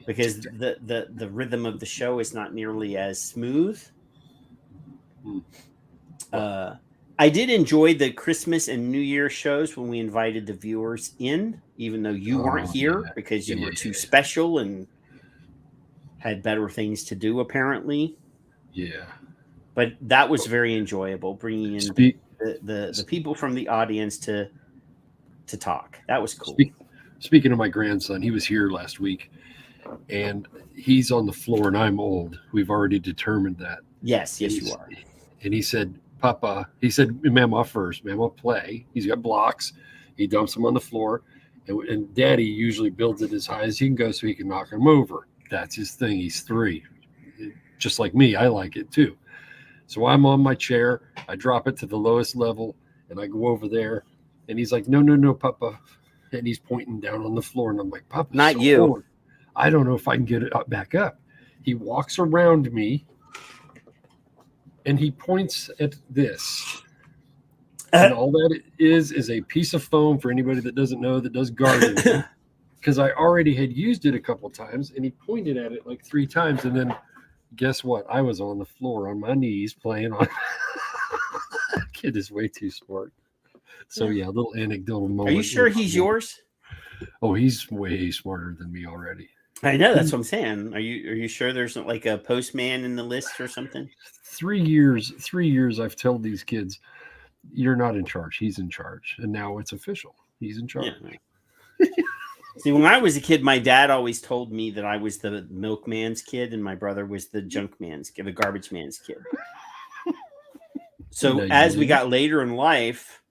because the rhythm of the show is not nearly as smooth. I did enjoy the Christmas and New Year shows when we invited the viewers in, even though you weren't here because you were too special and had better things to do, apparently. Yeah. But that was very enjoyable, bringing in the people from the audience to talk. That was cool. Speaking of my grandson, he was here last week, and he's on the floor, and I'm old. We've already determined that. Yes, you are. And he said, Papa, he said, Mama first. Mama play. He's got blocks. He dumps them on the floor, and Daddy usually builds it as high as he can go so he can knock him over. That's his thing. He's 3. Just like me, I like it too. So I'm on my chair. I drop it to the lowest level, and I go over there, and he's like, no, Papa. And he's pointing down on the floor, and I'm like, Papa, not you. Hard. I don't know if I can get it back up. He walks around me, and he points at this. And all that is a piece of foam for anybody that doesn't know that does gardening. Because I already had used it a couple times, and he pointed at it like 3 times, and then guess what? I was on the floor on my knees playing on. Kid is way too smart. So yeah, a little anecdotal moment. Are you sure he's yours? Oh, he's way smarter than me already. I know, that's what I'm saying. Are you sure there's not like a postman in the list or something? 3 years I've told these kids, you're not in charge. He's in charge. And now it's official. He's in charge. Yeah. See, when I was a kid, my dad always told me that I was the milkman's kid and my brother was the junk man's kid, the garbage man's kid. So as we got later in life,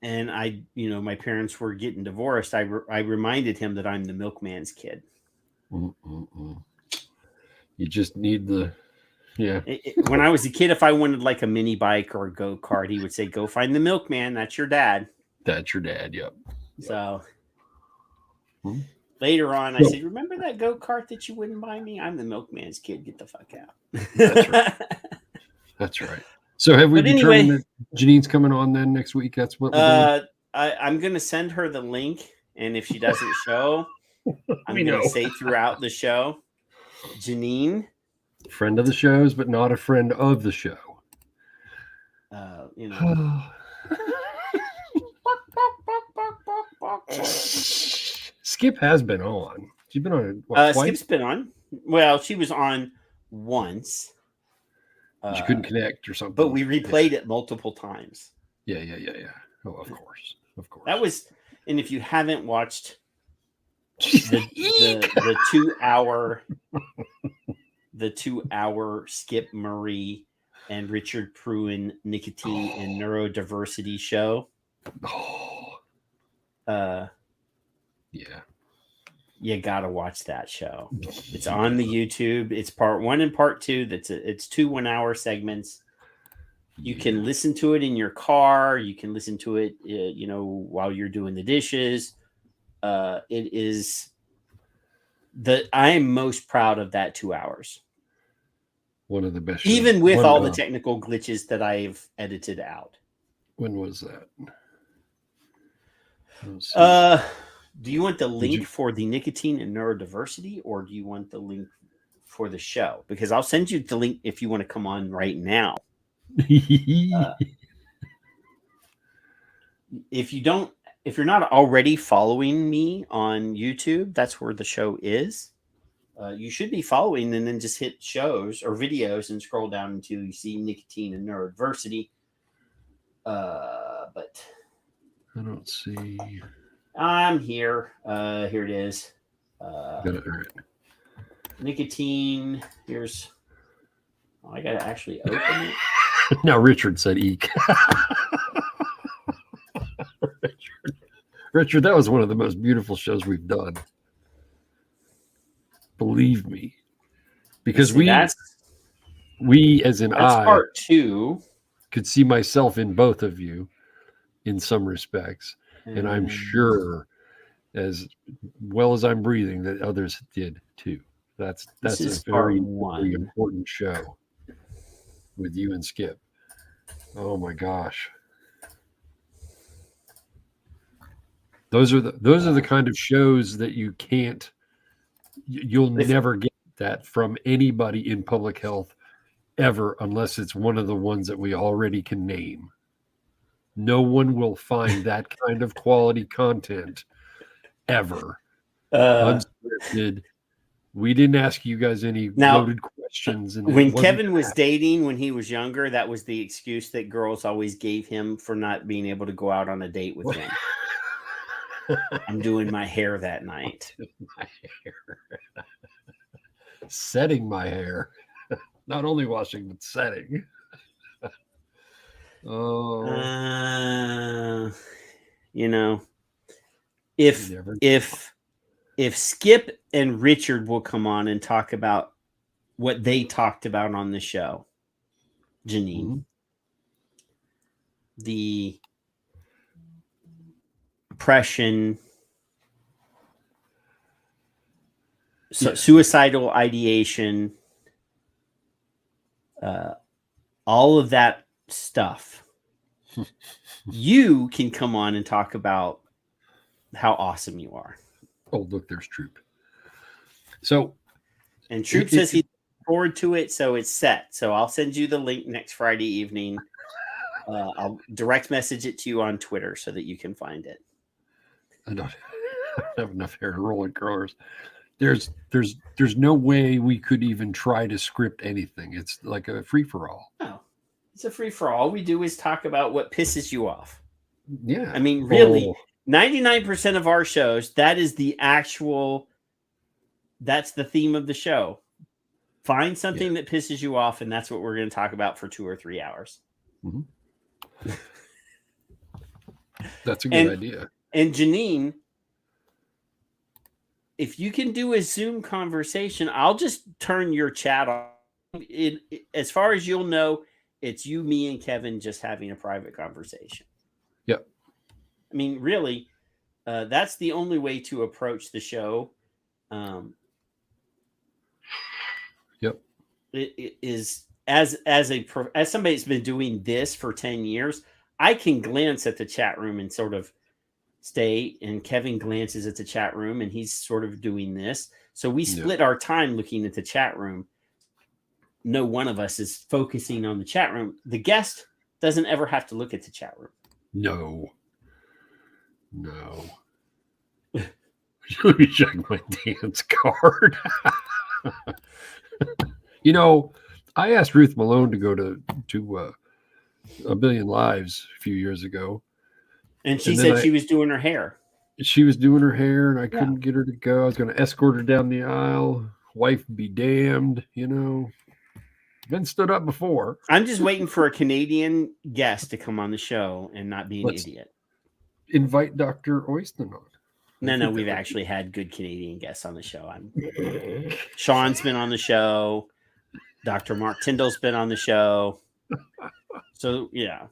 and my parents were getting divorced, I reminded him that I'm the milkman's kid. You just need the, when I was a kid, if I wanted like a mini bike or a go-kart, he would say, go find the milkman. That's your dad. That's your dad. Yep. So later on, I said, remember that go-kart that you wouldn't buy me? I'm the milkman's kid. Get the fuck out. That's right. That's right. So have we determined that Janine's coming on then next week? That's what we're doing? I'm going to send her the link. And if she doesn't show, I'm going to say throughout the show, Janine. Friend of the shows, but not a friend of the show. Skip has been on. She's been on twice? Skip's been on. Well, she was on once. She couldn't connect or something. But we replayed it multiple times. Yeah. Oh, of course. That was, and if you haven't watched the 2-hour Skip Murray and Richard Pryor nicotine and neurodiversity show. You gotta watch that show. It's on the YouTube. It's part 1 and part 2. It's 2 1-hour segments. You can listen to it in your car. You can listen to it, while you're doing the dishes. It is I am most proud of that 2 hours. One of the best shows. Even with all the technical glitches that I've edited out. When was that? Do you want the link for the nicotine and neurodiversity, or do you want the link for the show? Because I'll send you the link if you want to come on right now. If you're not already following me on YouTube, that's where the show is. You should be following and then just hit shows or videos and scroll down until you see nicotine and neurodiversity. But I don't see. I'm here. Here it is. Got it. All right. Nicotine. Here's. I gotta actually open it. Now Richard said eek. Richard, that was one of the most beautiful shows we've done. Believe me, because that's part 2. Could see myself in both of you in some respects. And I'm sure, as well as I'm breathing, that others did too. That's This is a very, part one. very important show with you and Skip. Oh my gosh. Those are the kind of shows that you'll never get that from anybody in public health ever, unless it's one of the ones that we already can name. No one will find that kind of quality content ever. Unscripted. We didn't ask you guys any loaded questions. And when Kevin was dating, when he was younger, that was the excuse that girls always gave him for not being able to go out on a date with him. I'm doing my hair that night. My hair. Setting my hair. Not only washing, but setting. You know, if Skip and Richard will come on and talk about what they talked about on the show, Janine, the depression, suicidal ideation, all of that stuff, you can come on and talk about how awesome you are. Oh, look, there's Troop. And Troop says he's looking forward to it, so it's set. So I'll send you the link next Friday evening. I'll direct message it to you on Twitter so that you can find it. I don't have enough hair to roll in curlers. There's no way we could even try to script anything. It's like a free-for-all. No, it's a free-for-all. All we do is talk about what pisses you off. Yeah. I mean, really, 99% of our shows, that's the theme of the show. Find something that pisses you off, and that's what we're going to talk about for 2 or 3 hours. Mm-hmm. That's a good idea. And Janine, if you can do a Zoom conversation, I'll just turn your chat on. As far as you'll know, it's you, me, and Kevin just having a private conversation. Yep. I mean, really, that's the only way to approach the show. Yep. It is as somebody that's been doing this for 10 years, I can glance at the chat room and sort of stay, and Kevin glances at the chat room and he's sort of doing this. So we split our time looking at the chat room. No one of us is focusing on the chat room. The guest doesn't ever have to look at the chat room. No. Let me check my dance card. You know, I asked Ruth Malone to go to A Billion Lives a few years ago. And she said she was doing her hair. She was doing her hair, and I couldn't get her to go. I was going to escort her down the aisle. Wife be damned, you know. Been stood up before. I'm just waiting for a Canadian guest to come on the show and not be an idiot. Invite Dr. Oyston on. No, we've actually had good Canadian guests on the show. Sean's been on the show. Dr. Mark Tyndall's been on the show. So, yeah.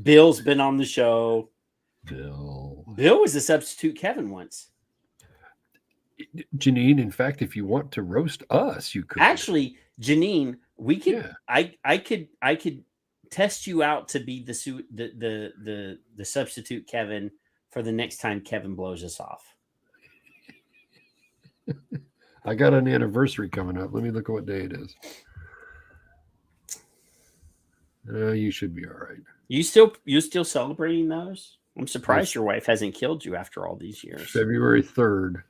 Bill's been on the show. Bill was a substitute Kevin once. Janine, in fact, if you want to roast us, you could. Actually, Janine, we could. Yeah. I could test you out to be the substitute Kevin for the next time Kevin blows us off. I got an anniversary coming up. Let me look at what day it is. You should be all right. You still celebrating those? I'm surprised your wife hasn't killed you after all these years. February 3rd.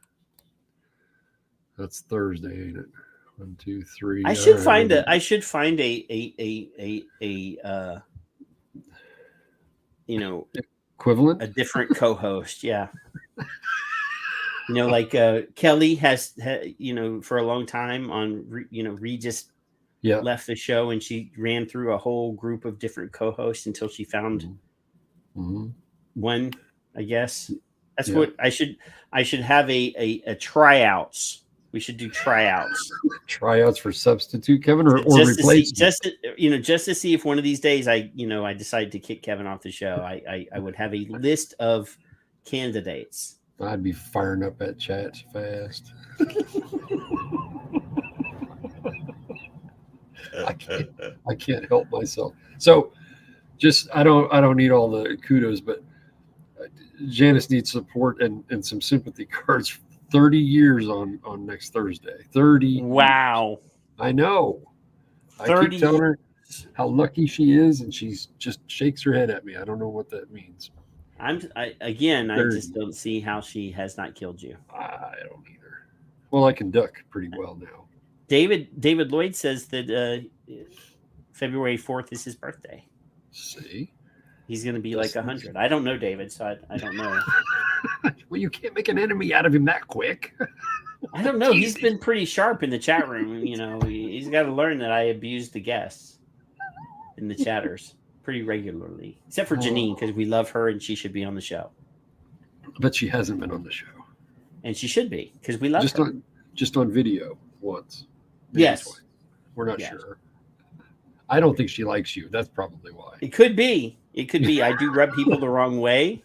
That's Thursday, ain't it? 1, 2, 3. I should find a equivalent, a different co-host. Yeah. Like Kelly has, for a long time on, Regis left the show and she ran through a whole group of different co-hosts until she found one, I guess. That's what I should have a tryouts. We should do tryouts. Tryouts for substitute Kevin or replace just to see if one of these days I decide to kick Kevin off the show. I would have a list of candidates. I'd be firing up that chat fast. I can't help myself. So just I don't need all the kudos, but Janice needs support and some sympathy cards. 30 years on next Thursday. 30. Wow. Years. I know. I 30 keep telling her how lucky she is, and she's just shakes her head at me. I don't know what that means. I just don't see how she has not killed you. I don't either. Well, I can duck pretty well now. David Lloyd says that February 4th is his birthday. See? He's going to be like 100. I don't know David, so I don't know. Well, you can't make an enemy out of him that quick. I don't know. He's been pretty sharp in the chat room. You know, he's got to learn that I abuse the guests in the chatters pretty regularly, except for Janine, because we love her and she should be on the show. But she hasn't been on the show. And she should be, because we love her. Just on video once. Yes. Twice. We're not sure. I don't think she likes you. That's probably why. It could be. It could be. I do rub people the wrong way.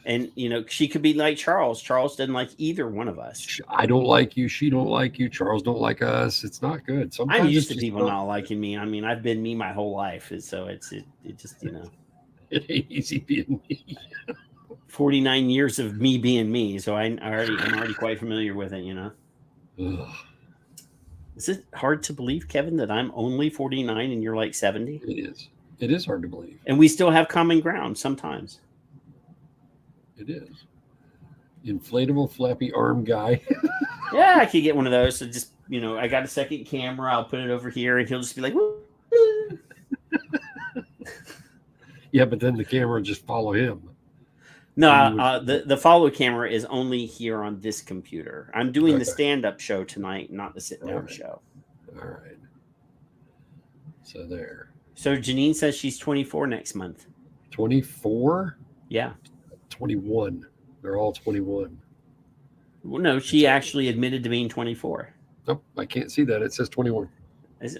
And, you know, she could be like Charles. Charles doesn't like either one of us. I don't like you. She don't like you. Charles don't like us. It's not good. Sometimes I'm used to people not liking me. I mean, I've been me my whole life. And so it just, you know. It ain't easy being me. 49 years of me being me. So I'm already quite familiar with it, you know. Ugh. Is it hard to believe, Kevin, that I'm only 49 and you're like 70? It is. It is hard to believe. And we still have common ground sometimes. It is. Inflatable flappy arm guy. Yeah, I could get one of those. So just, you know, I got a second camera. I'll put it over here and he'll just be like, woo. Yeah, but then the camera will just follow him. No, the follow camera is only here on this computer. I'm doing the stand-up show tonight, not the sit-down show. All right. So there. So Janine says she's 24 next month. 24? Yeah. 21. They're all 21. Well, no, she actually admitted to being 24. Nope, I can't see that. It says 21. It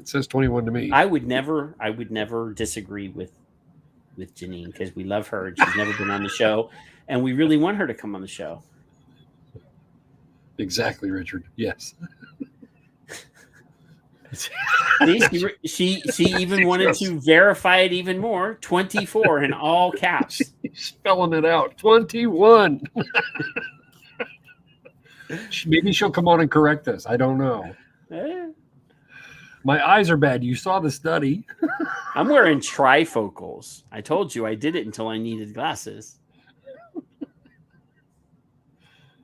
says 21 to me. I would never disagree with Janine because we love her and she's never been on the show and we really want her to come on the show. Exactly, Richard. Yes. she even wanted to verify it even more. 24 in all caps. She's spelling it out. 21. Maybe she'll come on and correct us. I don't know. My eyes are bad. You saw the study. I'm wearing trifocals. I told you I did it until I needed glasses.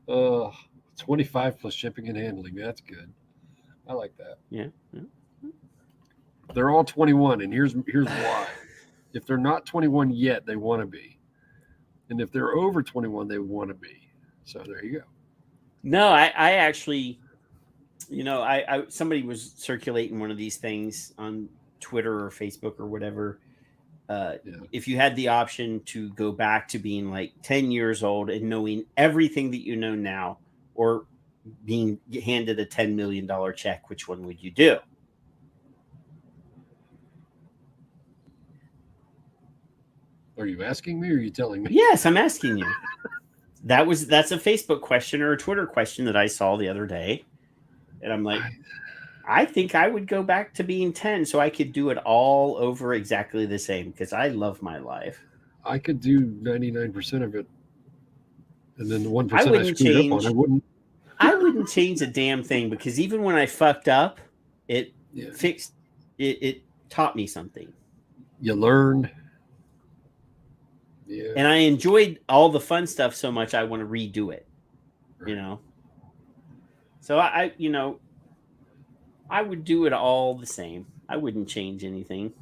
25 plus shipping and handling. That's good. I like that. Yeah. They're all 21, and here's why. If they're not 21 yet, they want to be. And if they're over 21, they want to be. So there you go. No, I actually, you know, I somebody was circulating one of these things on Twitter or Facebook or whatever. If you had the option to go back to being like 10 years old and knowing everything that you know now, or being handed a $10 million check, which one would you do? Are you asking me or are you telling me? Yes, I'm asking you. That's a Facebook question or a Twitter question that I saw the other day. And I'm like, I think I would go back to being 10 so I could do it all over exactly the same because I love my life. I could do 99% of it. And then the 1% I screwed up on, I wouldn't change a damn thing because even when I fucked up, it fixed it taught me something. You learned. Yeah. And I enjoyed all the fun stuff so much I want to redo it. Right. You know. So I would do it all the same. I wouldn't change anything.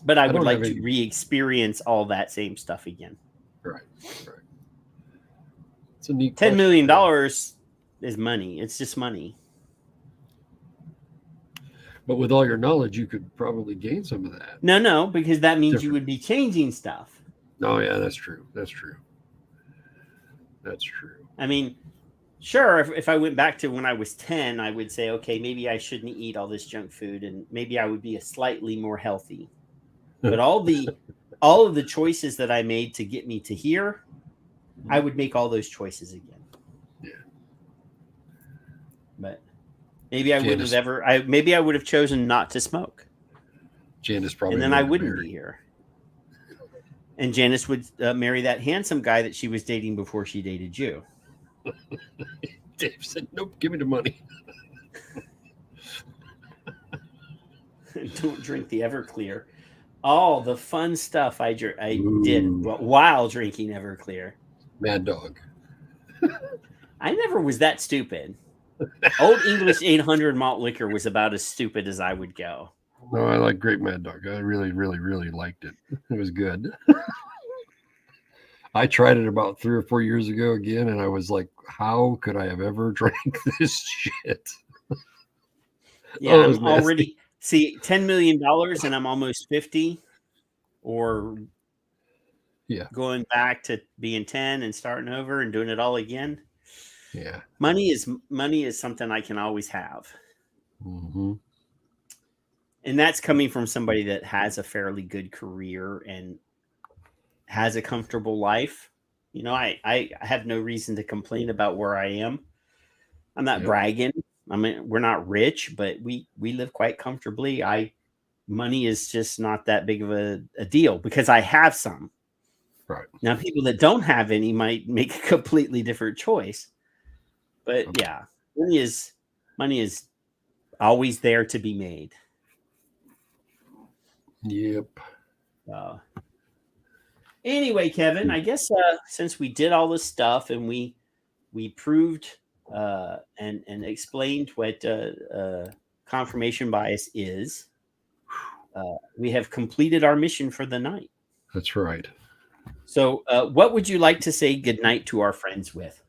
But I would like to re-experience all that same stuff again. Right. It's a neat $10 million is money. It's just money. But with all your knowledge, you could probably gain some of that. No, because that means you would be changing stuff. Oh, yeah, that's true. I mean, sure, if I went back to when I was 10, I would say, okay, maybe I shouldn't eat all this junk food and maybe I would be a slightly more healthy. But all of the choices that I made to get me to here, I would make all those choices again. Yeah. But Maybe I wouldn't have ever. Maybe I would have chosen not to smoke. Janice probably. And then I wouldn't be here. And Janice would marry that handsome guy that she was dating before she dated you. Dave said, "Nope, give me the money." Don't drink the Everclear. All the fun stuff I did while drinking Everclear. Mad Dog. I never was that stupid. Old English 800 malt liquor was about as stupid as I would go. No, I like Great Mad Dog. I really, really, really liked it. It was good. I tried it about 3 or 4 years ago again, and I was like, how could I have ever drank this shit? Yeah, I'm already... See, $10 million and I'm almost 50, or going back to being 10 and starting over and doing it all again. Yeah. Money is something I can always have. Mm-hmm. And that's coming from somebody that has a fairly good career and has a comfortable life. You know, I have no reason to complain about where I am. I'm not bragging. I mean, we're not rich, but we live quite comfortably. Money is just not that big of a deal because I have some. Right. Now, people that don't have any might make a completely different choice. But yeah, money is always there to be made. Yep. Anyway, Kevin, I guess since we did all this stuff and we proved and explained what confirmation bias is, we have completed our mission for the night. That's right. So what would you like to say goodnight to our friends with?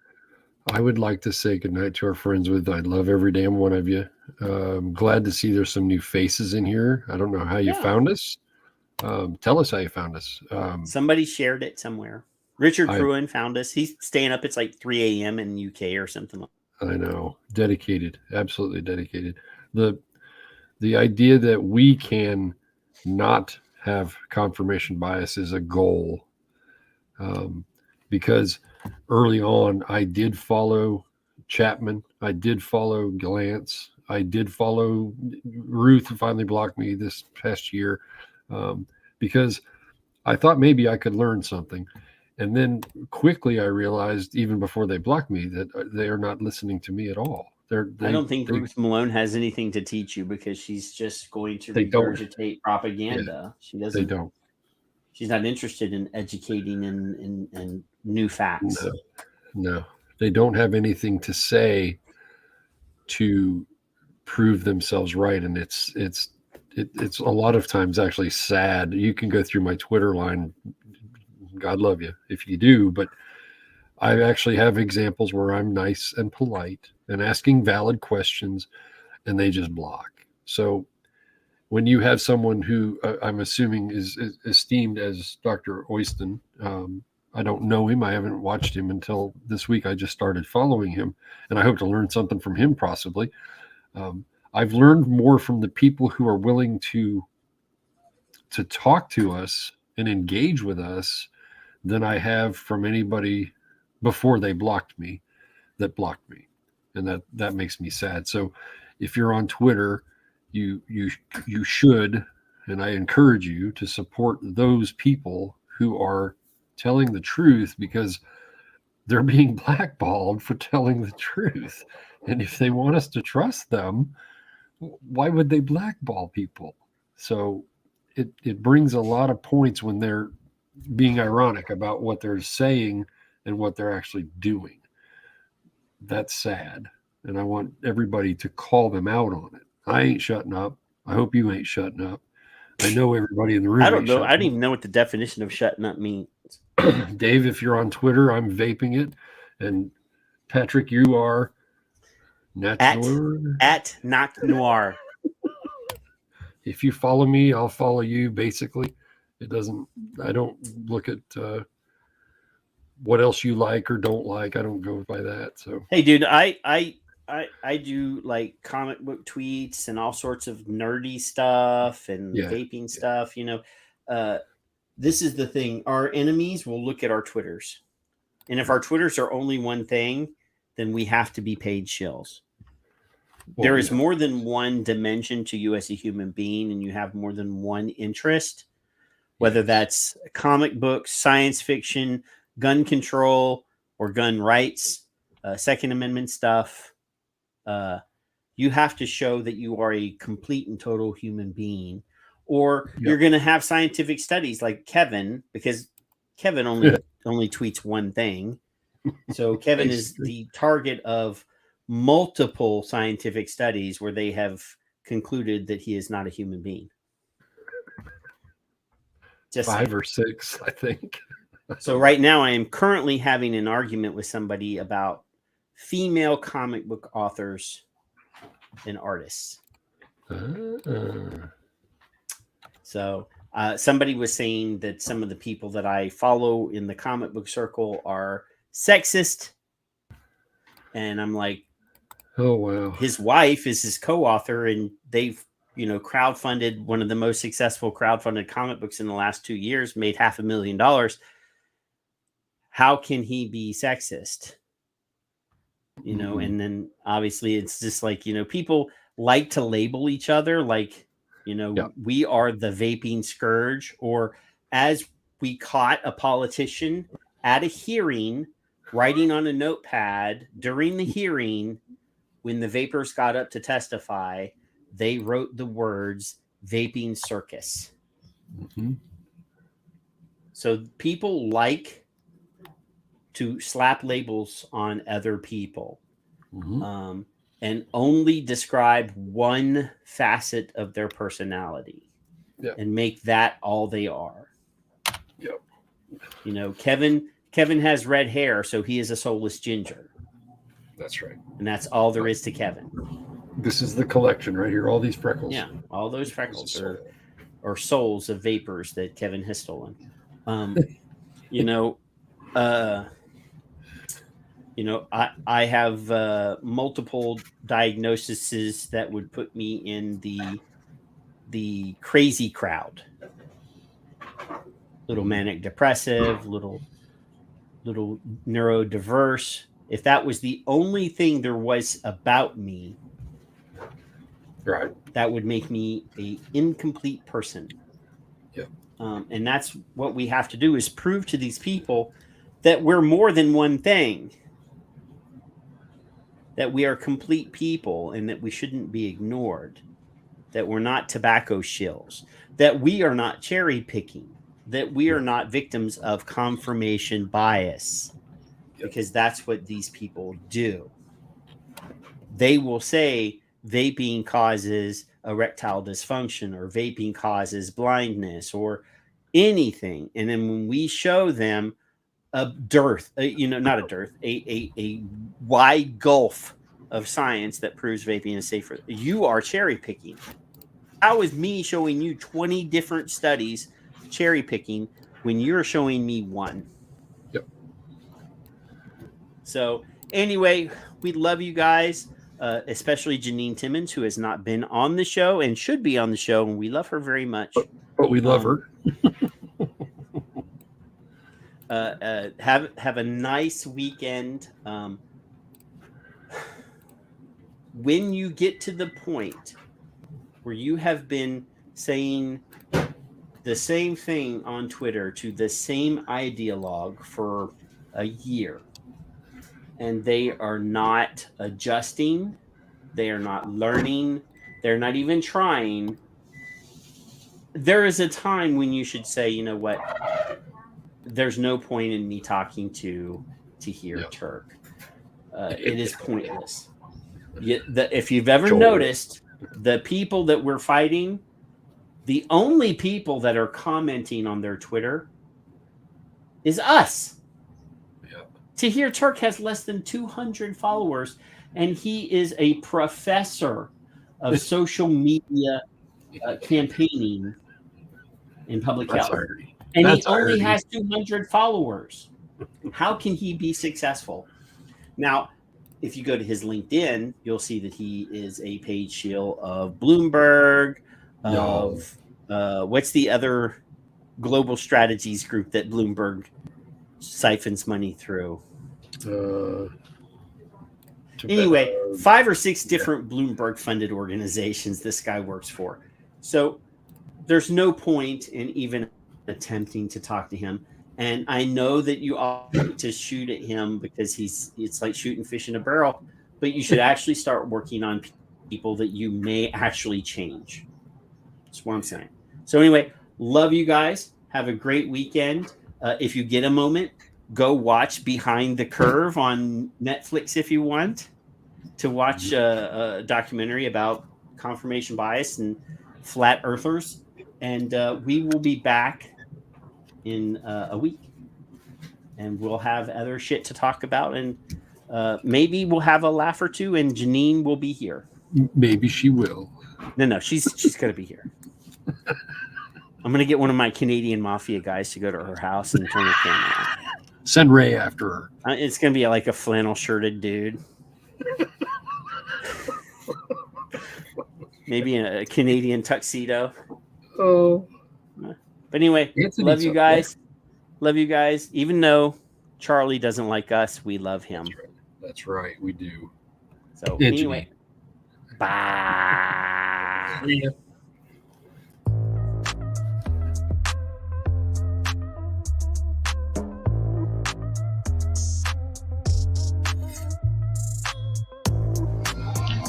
I would like to say goodnight to our friends with, I love every damn one of you. I'm glad to see there's some new faces in here. I don't know how you found us. Tell us how you found us. Somebody shared it somewhere. Richard Pryor found us. He's staying up. It's like 3 a.m. in the UK or something like that. I know. Dedicated. Absolutely dedicated. The idea that we can not have confirmation bias is a goal. Because early on, I did follow Chapman. I did follow Glantz. I did follow Ruth, who finally blocked me this past year, because I thought maybe I could learn something. And then quickly I realized, even before they blocked me, that they are not listening to me at all. I don't think Ruth Malone has anything to teach you because she's just going to regurgitate propaganda. She doesn't. They don't. She's not interested in educating in new facts. No, they don't have anything to say to prove themselves right, and it's a lot of times actually sad. You can go through my Twitter line. God love you if you do, but I actually have examples where I'm nice and polite and asking valid questions, and they just block. So when you have someone who I'm assuming is esteemed as Dr. Oyston, I don't know him. I haven't watched him until this week. I just started following him, and I hope to learn something from him possibly. I've learned more from the people who are willing to talk to us and engage with us than I have from anybody before they blocked me, and that makes me sad. So if you're on Twitter, you should, and I encourage you to support those people who are telling the truth, because they're being blackballed for telling the truth. And if they want us to trust them, why would they blackball people? So it brings a lot of points when they're being ironic about what they're saying and what they're actually doing. That's sad. And I want everybody to call them out on it. I ain't shutting up. I hope you ain't shutting up. I know everybody in the room. I don't know. I don't even know what the definition of shutting up means. Dave, if you're on Twitter, I'm vaping it. And Patrick, you are at Knock Noir. If you follow me, I'll follow you. Basically, I don't look at what else you like or don't like. I don't go by that. So hey, dude, I do like comic book tweets and all sorts of nerdy stuff and vaping stuff. You know, this is the thing. Our enemies will look at our Twitters, and if our Twitters are only one thing, then we have to be paid shills. there is more than one dimension to you as a human being, and you have more than one interest, whether that's comic books, science fiction, gun control, or gun rights, Second Amendment stuff. You have to show that you are a complete and total human being, or you're going to have scientific studies like Kevin, because Kevin only tweets one thing. So Kevin is the target of multiple scientific studies where they have concluded that he is not a human being. Just 5 or 6, I think. So right now I am currently having an argument with somebody about female comic book authors and artists. So somebody was saying that some of the people that I follow in the comic book circle are sexist. And I'm like, oh, wow. His wife is his co-author, and they've, crowdfunded one of the most successful crowdfunded comic books in the last 2 years, made $500,000. How can he be sexist? And then obviously it's just like, people like to label each other like, we are the vaping scourge, or as we caught a politician at a hearing writing on a notepad during the hearing when the vapors got up to testify, they wrote the words vaping circus. So people like to slap labels on other people and only describe one facet of their personality and make that all they are. Kevin has red hair, so he is a soulless ginger. That's right. And that's all there is to Kevin. This is the collection right here. All these freckles. Yeah, all those freckles are souls of vapors that Kevin has stolen. I have multiple diagnoses that would put me in the crazy crowd. Little manic depressive, little neurodiverse. If that was the only thing there was about me, right, that would make me an incomplete person. And that's what we have to do, is prove to these people that we're more than one thing, that we are complete people, and that we shouldn't be ignored, that we're not tobacco shills, that we are not cherry picking, that we are not victims of confirmation bias, because that's what these people do. They will say vaping causes erectile dysfunction, or vaping causes blindness, or anything. And then when we show them a wide gulf of science that proves vaping is safer, you are cherry picking. How is me showing you 20 different studies cherry picking when you're showing me one? So anyway, we love you guys, especially Janine Timmons, who has not been on the show and should be on the show, and we love her very much. But we love her. Have a nice weekend. When you get to the point where you have been saying the same thing on Twitter to the same ideologue for a year, and they are not adjusting, they are not learning, they're not even trying, there is a time when you should say, you know what, there's no point in me talking to hear Turk. It is pointless. If you've ever noticed, the people that we're fighting, the only people that are commenting on their Twitter is us. Tahir Turk has less than 200 followers, and he is a professor of social media campaigning in public health. And he only has 200 followers. How can he be successful? Now, if you go to his LinkedIn, you'll see that he is a paid shield of Bloomberg, of what's the other global strategies group that Bloomberg siphons money through? Anyway, 5 or 6 different Bloomberg funded organizations this guy works for. So there's no point in even attempting to talk to him. And I know that you ought to shoot at him because it's like shooting fish in a barrel, but you should actually start working on people that you may actually change. That's what I'm saying. So anyway, love you guys. Have a great weekend. If you get a moment, go watch Behind the Curve on Netflix if you want to watch a documentary about confirmation bias and flat earthers. And we will be back in a week. And we'll have other shit to talk about. And maybe we'll have a laugh or two. And Janine will be here. Maybe she will. No, she's going to be here. I'm going to get one of my Canadian mafia guys to go to her house and turn the camera on. Send Ray after her. It's going to be like a flannel shirted dude. Maybe a Canadian tuxedo. Oh. But anyway, love you guys. Love you guys. Even though Charlie doesn't like us, we love him. That's right. We do. So anyway, bye. See ya.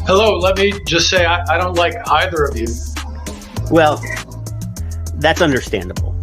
Hello, let me just say I don't like either of you. Well, that's understandable.